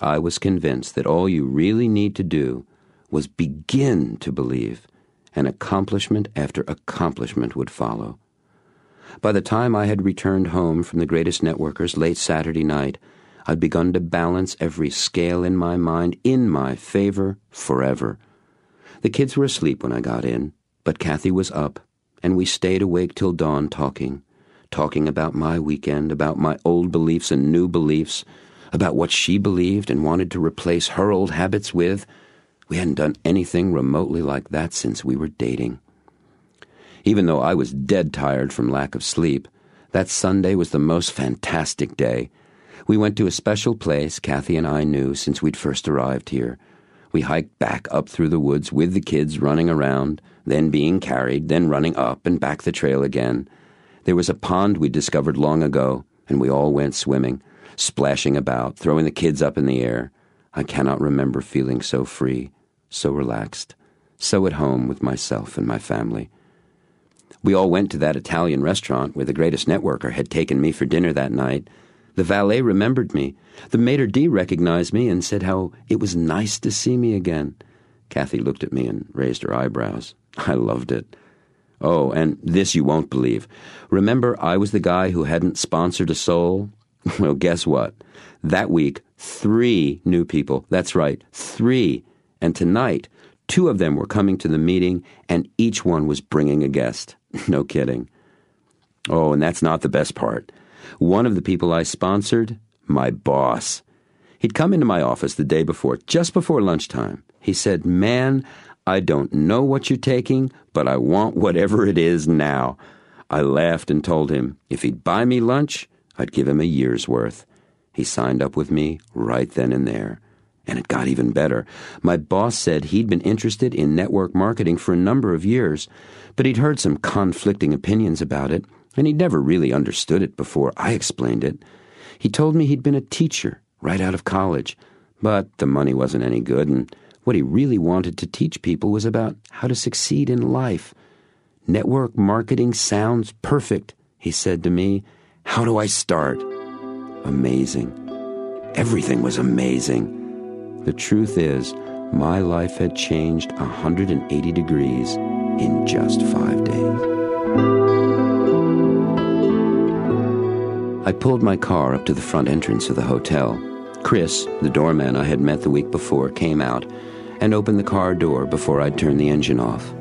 I was convinced that all you really need to do was begin to believe, and accomplishment after accomplishment would follow. By the time I had returned home from the Greatest Networkers late Saturday night, I'd begun to balance every scale in my mind in my favor forever. The kids were asleep when I got in, but Kathy was up, and we stayed awake till dawn talking about my weekend, about my old beliefs and new beliefs, about what she believed and wanted to replace her old habits with. We hadn't done anything remotely like that since we were dating. Even though I was dead tired from lack of sleep, that Sunday was the most fantastic day. We went to a special place Kathy and I knew since we'd first arrived here. We hiked back up through the woods with the kids running around, then being carried, then running up and back the trail again. There was a pond we'd discovered long ago, and we all went swimming, splashing about, throwing the kids up in the air. I cannot remember feeling so free, so relaxed, so at home with myself and my family. We all went to that Italian restaurant where the Greatest Networker had taken me for dinner that night. The valet remembered me. The maitre d' recognized me and said how it was nice to see me again. Kathy looked at me and raised her eyebrows. I loved it. Oh, and this you won't believe. Remember, I was the guy who hadn't sponsored a soul? Well, guess what? That week, 3 new people. That's right, 3. And tonight, 2 of them were coming to the meeting, and each one was bringing a guest. No kidding. Oh, and that's not the best part. One of the people I sponsored, my boss. He'd come into my office the day before, just before lunchtime. He said, "Man, I don't know what you're taking, but I want whatever it is now." I laughed and told him if he'd buy me lunch, I'd give him a year's worth. He signed up with me right then and there. And it got even better. My boss said he'd been interested in network marketing for a number of years, but he'd heard some conflicting opinions about it, and he'd never really understood it before I explained it. He told me he'd been a teacher right out of college, but the money wasn't any good, and what he really wanted to teach people was about how to succeed in life. "Network marketing sounds perfect," he said to me. "How do I start?" Amazing. Everything was amazing. The truth is, my life had changed 180 degrees in just 5 days. I pulled my car up to the front entrance of the hotel. Chris, the doorman I had met the week before, came out and opened the car door before I'd turned the engine off.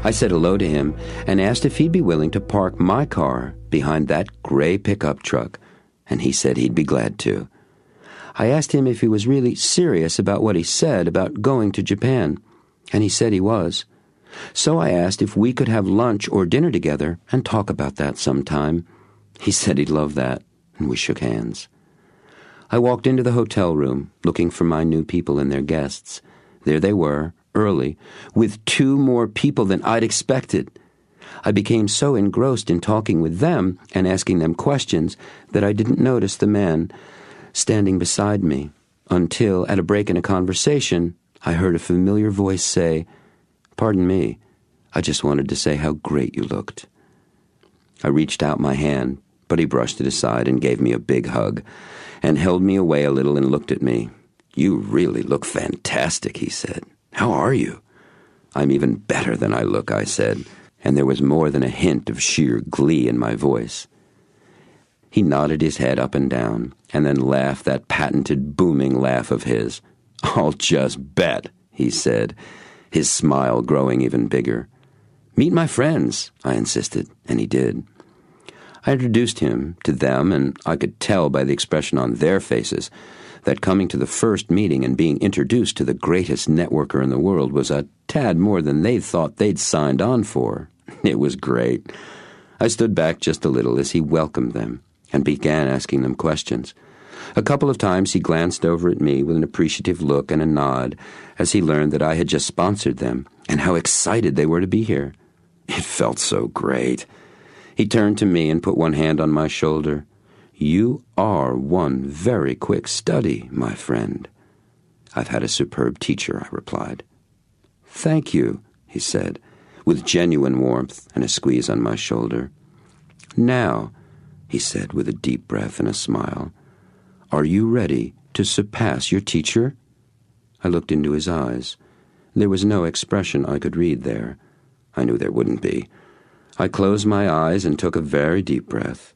I said hello to him and asked if he'd be willing to park my car behind that gray pickup truck, and he said he'd be glad to. I asked him if he was really serious about what he said about going to Japan, and he said he was. So I asked if we could have lunch or dinner together and talk about that sometime. He said he'd love that, and we shook hands. I walked into the hotel room, looking for my new people and their guests. There they were, early, with 2 more people than I'd expected. I became so engrossed in talking with them and asking them questions that I didn't notice the man standing beside me, until, at a break in a conversation, I heard a familiar voice say, "Pardon me, I just wanted to say how great you looked." I reached out my hand, but he brushed it aside and gave me a big hug, and held me away a little and looked at me. "You really look fantastic," he said. "How are you?" "I'm even better than I look," I said, and there was more than a hint of sheer glee in my voice. He nodded his head up and down, and then laughed that patented booming laugh of his. "I'll just bet," he said, his smile growing even bigger. "Meet my friends," I insisted, and he did. I introduced him to them, and I could tell by the expression on their faces that coming to the first meeting and being introduced to the greatest networker in the world was a tad more than they thought they'd signed on for. It was great. I stood back just a little as he welcomed them and began asking them questions. A couple of times he glanced over at me with an appreciative look and a nod as he learned that I had just sponsored them and how excited they were to be here. It felt so great. He turned to me and put one hand on my shoulder. "You are one very quick study, my friend." "I've had a superb teacher," I replied. "Thank you," he said, with genuine warmth and a squeeze on my shoulder. "Now," he said with a deep breath and a smile, "are you ready to surpass your teacher?" I looked into his eyes. There was no expression I could read there. I knew there wouldn't be. I closed my eyes and took a very deep breath.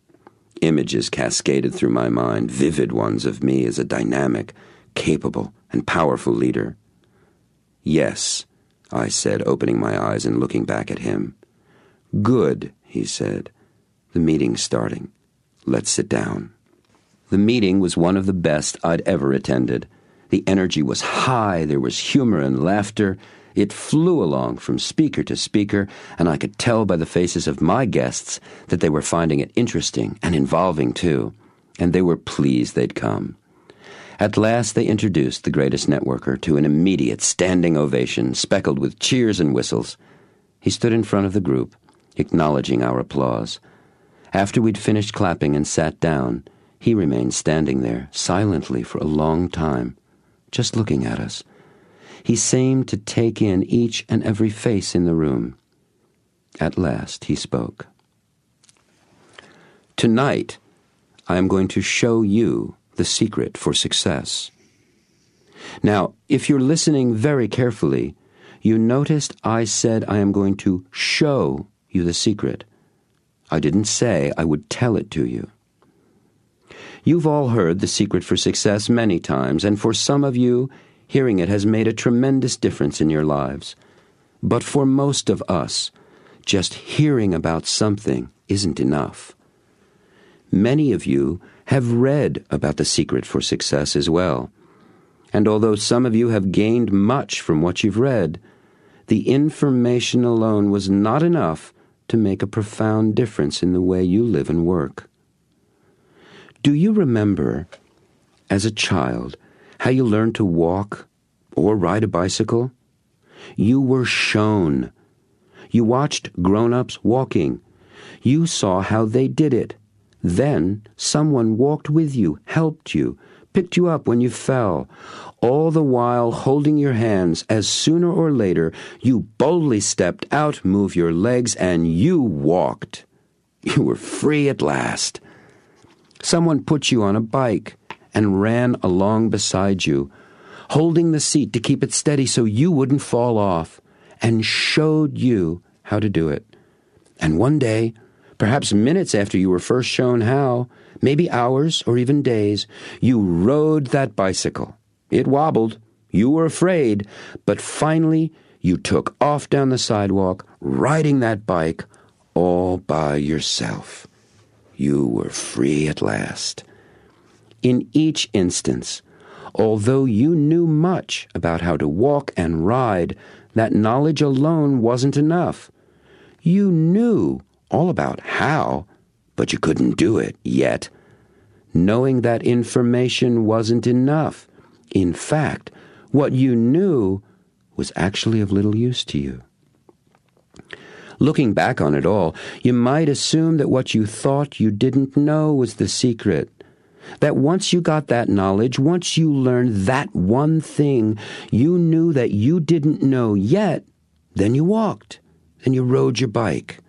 Images cascaded through my mind, vivid ones of me as a dynamic, capable, and powerful leader. "Yes," I said, opening my eyes and looking back at him. "Good," he said. "The meeting's starting. Let's sit down." The meeting was one of the best I'd ever attended. The energy was high, there was humor and laughter. It flew along from speaker to speaker, and I could tell by the faces of my guests that they were finding it interesting and involving too, and they were pleased they'd come. At last they introduced the greatest networker to an immediate standing ovation speckled with cheers and whistles. He stood in front of the group, acknowledging our applause. After we'd finished clapping and sat down, he remained standing there silently for a long time, just looking at us. He seemed to take in each and every face in the room. At last he spoke. "Tonight, I am going to show you the secret for success. Now, if you're listening very carefully, You noticed I said I am going to show you the secret. I didn't say I would tell it to you. You've all heard The Secret for Success many times, and for some of you, hearing it has made a tremendous difference in your lives. But for most of us, just hearing about something isn't enough. Many of you have read about The Secret for Success as well. And although some of you have gained much from what you've read, the information alone was not enough to make a profound difference in the way you live and work. Do you remember, as a child, how you learned to walk or ride a bicycle? You were shown. You watched grown-ups walking. You saw how they did it. Then someone walked with you, helped you, picked you up when you fell, all the while holding your hands as sooner or later you boldly stepped out, moved your legs, and you walked. You were free at last. Someone put you on a bike and ran along beside you, holding the seat to keep it steady so you wouldn't fall off, and showed you how to do it. And one day, perhaps minutes after you were first shown how, maybe hours or even days, you rode that bicycle. It wobbled. You were afraid. But finally, you took off down the sidewalk, riding that bike all by yourself. You were free at last. In each instance, although you knew much about how to walk and ride, that knowledge alone wasn't enough. You knew all about how, but you couldn't do it yet. Knowing that information wasn't enough. In fact, what you knew was actually of little use to you. Looking back on it all, you might assume that what you thought you didn't know was the secret. That once you got that knowledge, once you learned that one thing you knew that you didn't know yet, then you walked, and you rode your bike.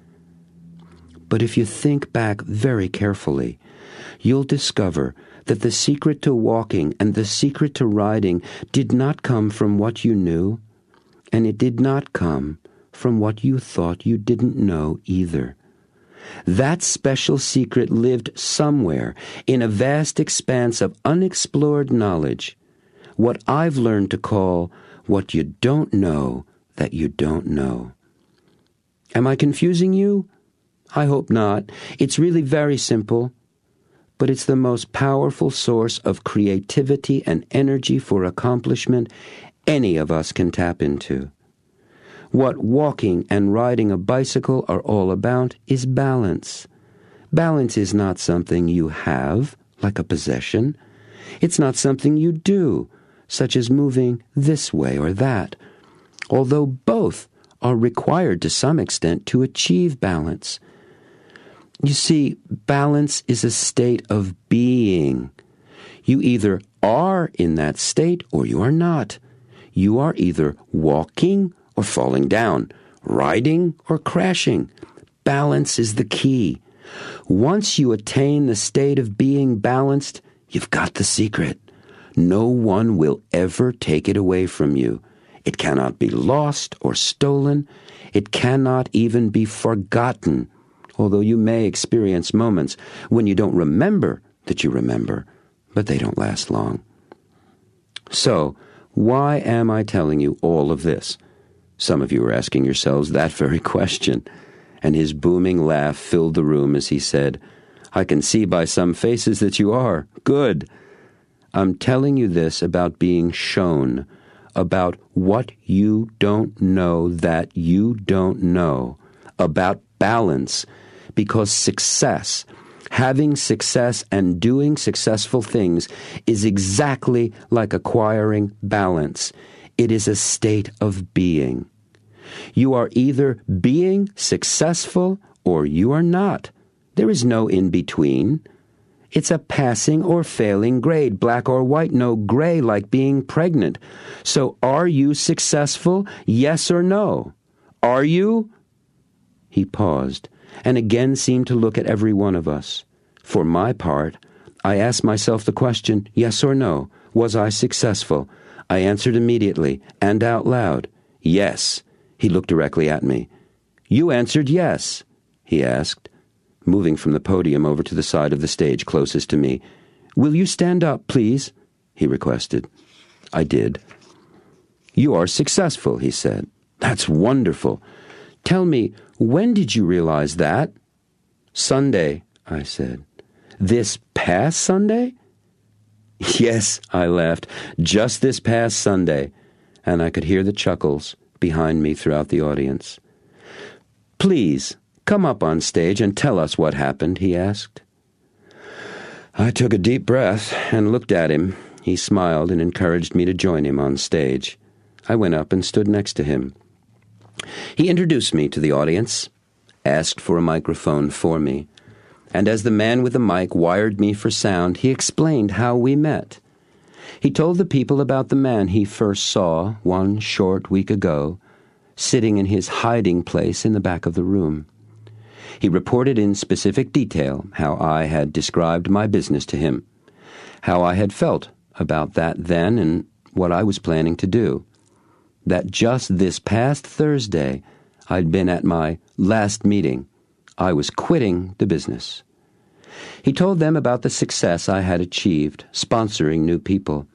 But if you think back very carefully, you'll discover that the secret to walking and the secret to riding did not come from what you knew, and it did not come from what you thought you didn't know either. That special secret lived somewhere in a vast expanse of unexplored knowledge, what I've learned to call what you don't know that you don't know. Am I confusing you? I hope not. It's really very simple, but it's the most powerful source of creativity and energy for accomplishment any of us can tap into. What walking and riding a bicycle are all about is balance. Balance is not something you have, like a possession. It's not something you do, such as moving this way or that, although both are required to some extent to achieve balance. You see, balance is a state of being. You either are in that state or you are not. You are either walking or falling down, riding or crashing. Balance is the key. Once you attain the state of being balanced, you've got the secret. No one will ever take it away from you. It cannot be lost or stolen. It cannot even be forgotten, although you may experience moments when you don't remember that you remember, but they don't last long. So, why am I telling you all of this? Some of you are asking yourselves that very question, and his booming laugh filled the room as he said, "I can see by some faces that you are. Good. I'm telling you this about being shown, about what you don't know that you don't know, about balance, because success, having success and doing successful things is exactly like acquiring balance. It is a state of being. You are either being successful or you are not. There is no in-between. It's a passing or failing grade, black or white, no gray like being pregnant. So are you successful, yes or no? Are you?" He paused, and again seemed to look at every one of us. For my part, I asked myself the question, yes or no, was I successful? I answered immediately and out loud, Yes. He looked directly at me. You answered yes, he asked, moving from the podium over to the side of the stage closest to me. Will you stand up, please? He requested. I did. You are successful, he said. That's wonderful. Tell me, when did you realize that? Sunday, I said. This past Sunday? Yes, I laughed, just this past Sunday, and I could hear the chuckles behind me throughout the audience. Please, come up on stage and tell us what happened, he asked. I took a deep breath and looked at him. He smiled and encouraged me to join him on stage. I went up and stood next to him. He introduced me to the audience, asked for a microphone for me, and as the man with the mic wired me for sound, he explained how we met. He told the people about the man he first saw 1 short week ago, sitting in his hiding place in the back of the room. He reported in specific detail how I had described my business to him, how I had felt about that then and what I was planning to do. That just this past Thursday, I'd been at my last meeting. I was quitting the business. He told them about the success I had achieved, sponsoring new people,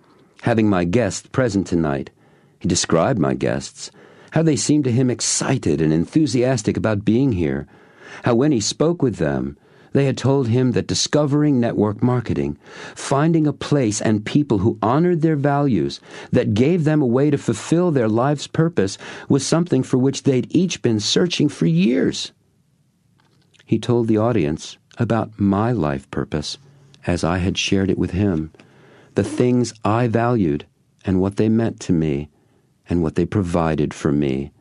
having my guests present tonight. He described my guests, how they seemed to him excited and enthusiastic about being here, how when he spoke with them, they had told him that discovering network marketing, finding a place and people who honored their values, that gave them a way to fulfill their life's purpose, was something for which they'd each been searching for years. He told the audience about my life purpose as I had shared it with him, the things I valued and what they meant to me and what they provided for me.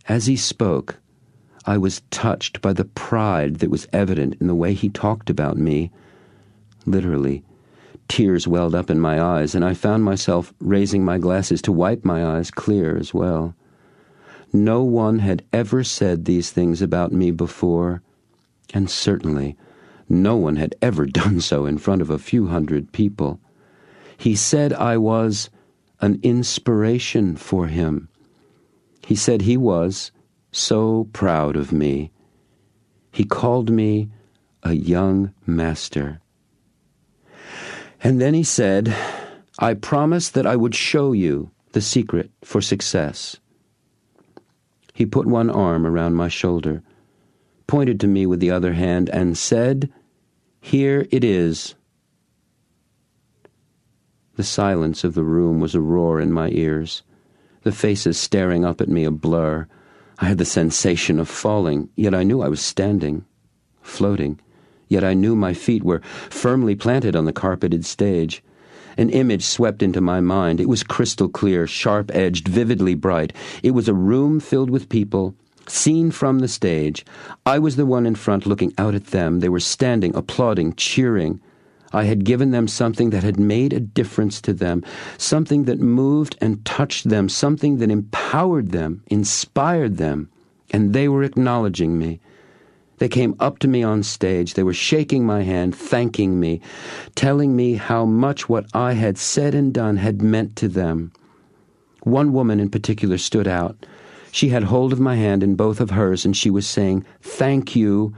As he spoke, I was touched by the pride that was evident in the way he talked about me. Literally, tears welled up in my eyes, and I found myself raising my glasses to wipe my eyes clear as well. No one had ever said these things about me before, and certainly no one had ever done so in front of a few hundred people. He said I was an inspiration for him. He said he was so proud of me. He called me a young master. And then he said, I promised that I would show you the secret for success. He put one arm around my shoulder, pointed to me with the other hand, and said, Here it is. The silence of the room was a roar in my ears, the faces staring up at me a blur. I had the sensation of falling, yet I knew I was standing, floating, yet I knew my feet were firmly planted on the carpeted stage. An image swept into my mind. It was crystal clear, sharp-edged, vividly bright. It was a room filled with people, seen from the stage. I was the one in front looking out at them. They were standing, applauding, cheering. I had given them something that had made a difference to them, something that moved and touched them, something that empowered them, inspired them, and they were acknowledging me. They came up to me on stage. They were shaking my hand, thanking me, telling me how much what I had said and done had meant to them. One woman in particular stood out. She had hold of my hand in both of hers, and she was saying, Thank you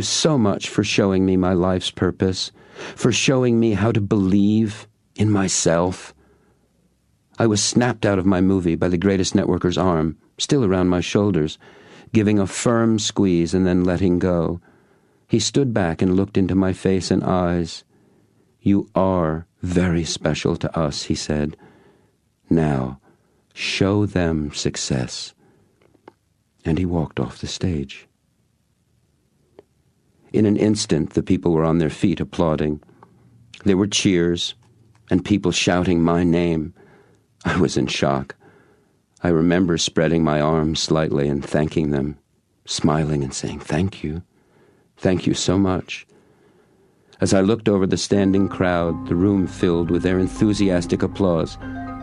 so much for showing me my life's purpose, for showing me how to believe in myself. I was snapped out of my movie by the greatest networker's arm, still around my shoulders, giving a firm squeeze and then letting go. He stood back and looked into my face and eyes. You are very special to us, he said. Now, show them success. And he walked off the stage. In an instant, the people were on their feet applauding. There were cheers and people shouting my name. I was in shock. I remember spreading my arms slightly and thanking them, smiling and saying, Thank you so much. As I looked over the standing crowd, the room filled with their enthusiastic applause,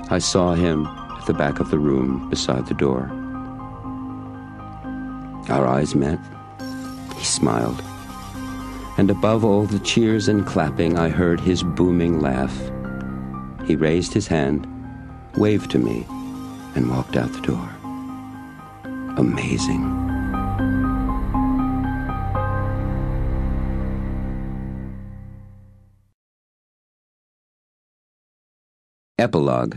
I saw him at the back of the room beside the door. Our eyes met. He smiled. And above all the cheers and clapping, I heard his booming laugh. He raised his hand, waved to me, and walked out the door. Amazing. Epilogue.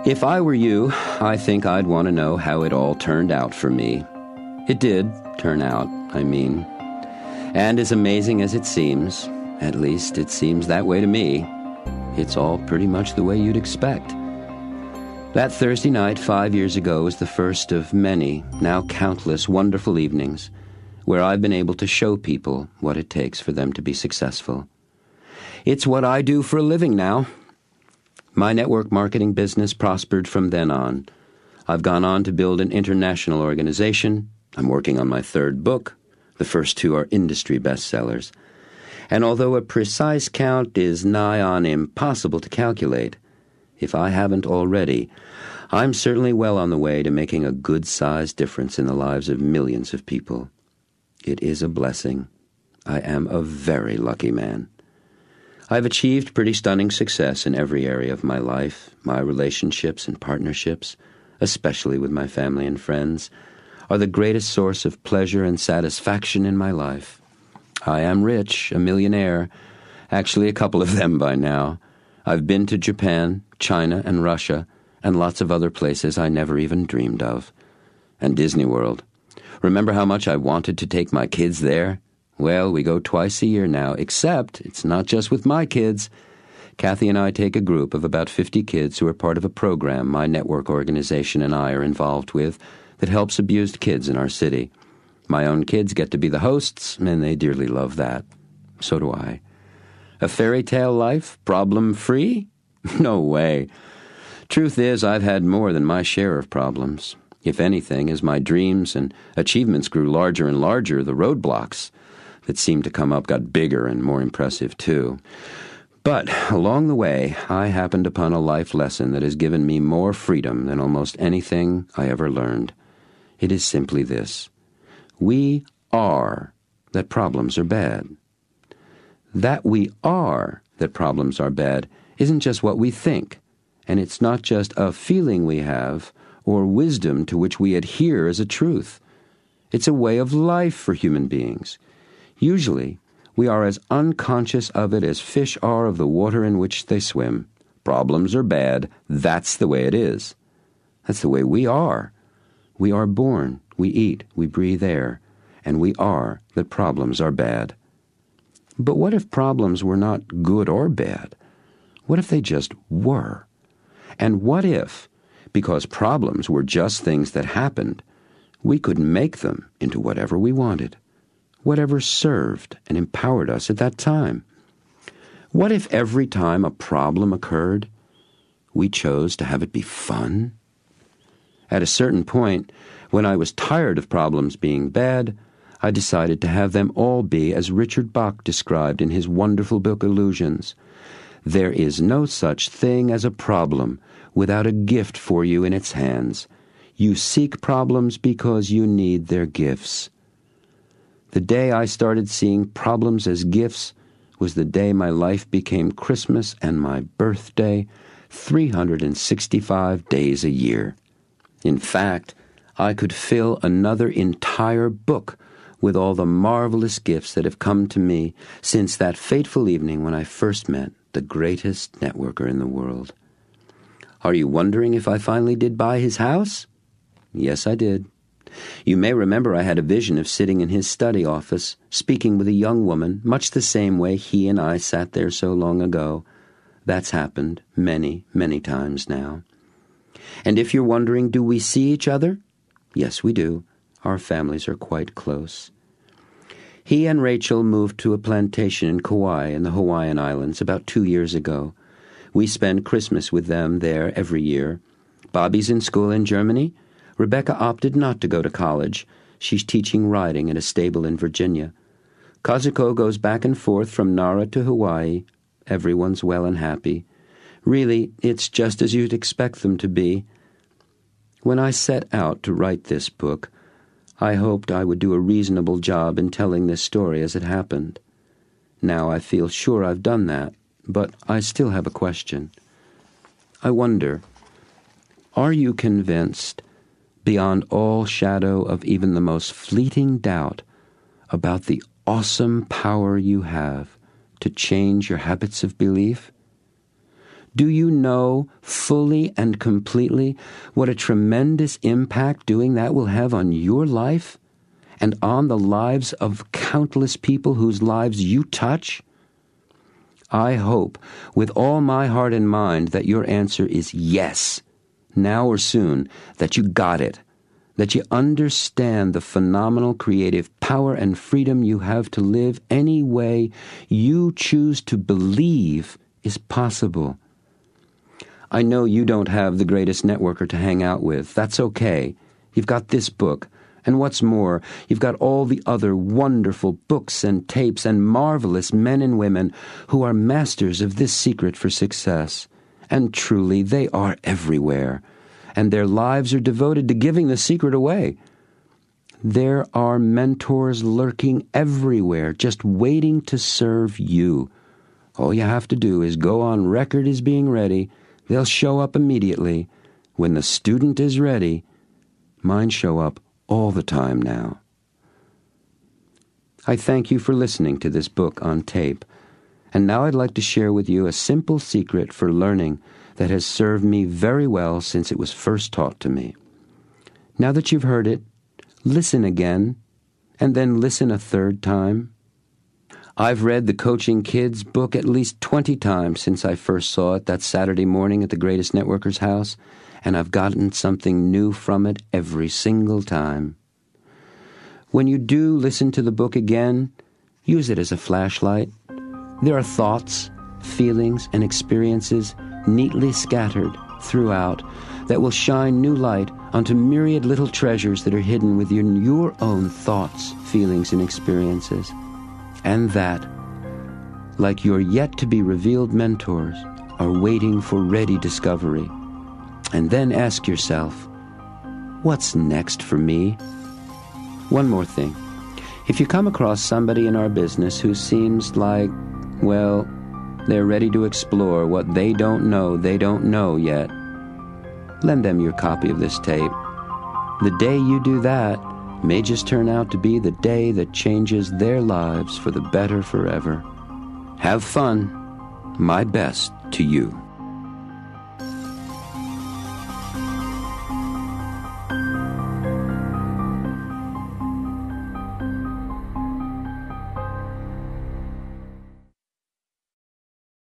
If I were you, I think I'd want to know how it all turned out for me. It did turn out, I mean. And as amazing as it seems, at least it seems that way to me, it's all pretty much the way you'd expect. That Thursday night 5 years ago was the first of many, now countless, wonderful evenings where I've been able to show people what it takes for them to be successful. It's what I do for a living now. My network marketing business prospered from then on. I've gone on to build an international organization. I'm working on my third book. The first two are industry bestsellers. And although a precise count is nigh on impossible to calculate, if I haven't already, I'm certainly well on the way to making a good-sized difference in the lives of millions of people. It is a blessing. I am a very lucky man. I've achieved pretty stunning success in every area of my life. My relationships and partnerships, especially with my family and friends, are the greatest source of pleasure and satisfaction in my life. I am rich, a millionaire, actually a couple of them by now. I've been to Japan, China, and Russia, and lots of other places I never even dreamed of. And Disney World. Remember how much I wanted to take my kids there? Well, we go twice a year now, except it's not just with my kids. Kathy and I take a group of about 50 kids who are part of a program my network organization and I are involved with that helps abused kids in our city. My own kids get to be the hosts, and they dearly love that. So do I. A fairy tale life, problem-free? No way. Truth is, I've had more than my share of problems. If anything, as my dreams and achievements grew larger and larger, the roadblocks that seemed to come up got bigger and more impressive, too. But along the way, I happened upon a life lesson that has given me more freedom than almost anything I ever learned. It is simply this. We are that problems are bad. That we are that problems are bad isn't just what we think, and it's not just a feeling we have or wisdom to which we adhere as a truth. It's a way of life for human beings. Usually, we are as unconscious of it as fish are of the water in which they swim. Problems are bad. That's the way it is. That's the way we are. We are born, we eat, we breathe air, and we are that problems are bad. But what if problems were not good or bad? What if they just were? And what if, because problems were just things that happened, we could make them into whatever we wanted? Whatever served and empowered us at that time? What if every time a problem occurred, we chose to have it be fun? At a certain point, when I was tired of problems being bad, I decided to have them all be as Richard Bach described in his wonderful book Illusions. There is no such thing as a problem without a gift for you in its hands. You seek problems because you need their gifts. The day I started seeing problems as gifts was the day my life became Christmas and my birthday, 365 days a year. In fact, I could fill another entire book with all the marvelous gifts that have come to me since that fateful evening when I first met the greatest networker in the world. Are you wondering if I finally did buy his house? Yes, I did. You may remember I had a vision of sitting in his study office, speaking with a young woman, much the same way he and I sat there so long ago. That's happened many, many times now. And if you're wondering, do we see each other? Yes, we do. Our families are quite close. He and Rachel moved to a plantation in Kauai in the Hawaiian Islands about 2 years ago. We spend Christmas with them there every year. Bobby's in school in Germany. Rebecca opted not to go to college. She's teaching riding at a stable in Virginia. Kazuko goes back and forth from Nara to Hawaii. Everyone's well and happy. Really, it's just as you'd expect them to be. When I set out to write this book, I hoped I would do a reasonable job in telling this story as it happened. Now I feel sure I've done that, but I still have a question. I wonder, are you convinced, beyond all shadow of even the most fleeting doubt, about the awesome power you have to change your habits of belief? Do you know fully and completely what a tremendous impact doing that will have on your life and on the lives of countless people whose lives you touch? I hope with all my heart and mind that your answer is yes, now or soon, that you got it, that you understand the phenomenal creative power and freedom you have to live any way you choose to believe is possible. I know you don't have the greatest networker to hang out with. That's okay. You've got this book. And what's more, you've got all the other wonderful books and tapes and marvelous men and women who are masters of this secret for success. And truly, they are everywhere. And their lives are devoted to giving the secret away. There are mentors lurking everywhere, just waiting to serve you. All you have to do is go on record as being ready. They'll show up immediately. When the student is ready, mine show up all the time now. I thank you for listening to this book on tape. And now I'd like to share with you a simple secret for learning that has served me very well since it was first taught to me. Now that you've heard it, listen again, and then listen a third time. I've read the Coaching Kids book at least 20 times since I first saw it that Saturday morning at the Greatest Networker's house, and I've gotten something new from it every single time. When you do listen to the book again, use it as a flashlight. There are thoughts, feelings, and experiences neatly scattered throughout that will shine new light onto myriad little treasures that are hidden within your own thoughts, feelings, and experiences. And that, like your yet-to-be-revealed mentors, are waiting for ready discovery. And then ask yourself, what's next for me? One more thing. If you come across somebody in our business who seems like, well, they're ready to explore what they don't know yet, lend them your copy of this tape. The day you do that may just turn out to be the day that changes their lives for the better forever. Have fun. My best to you.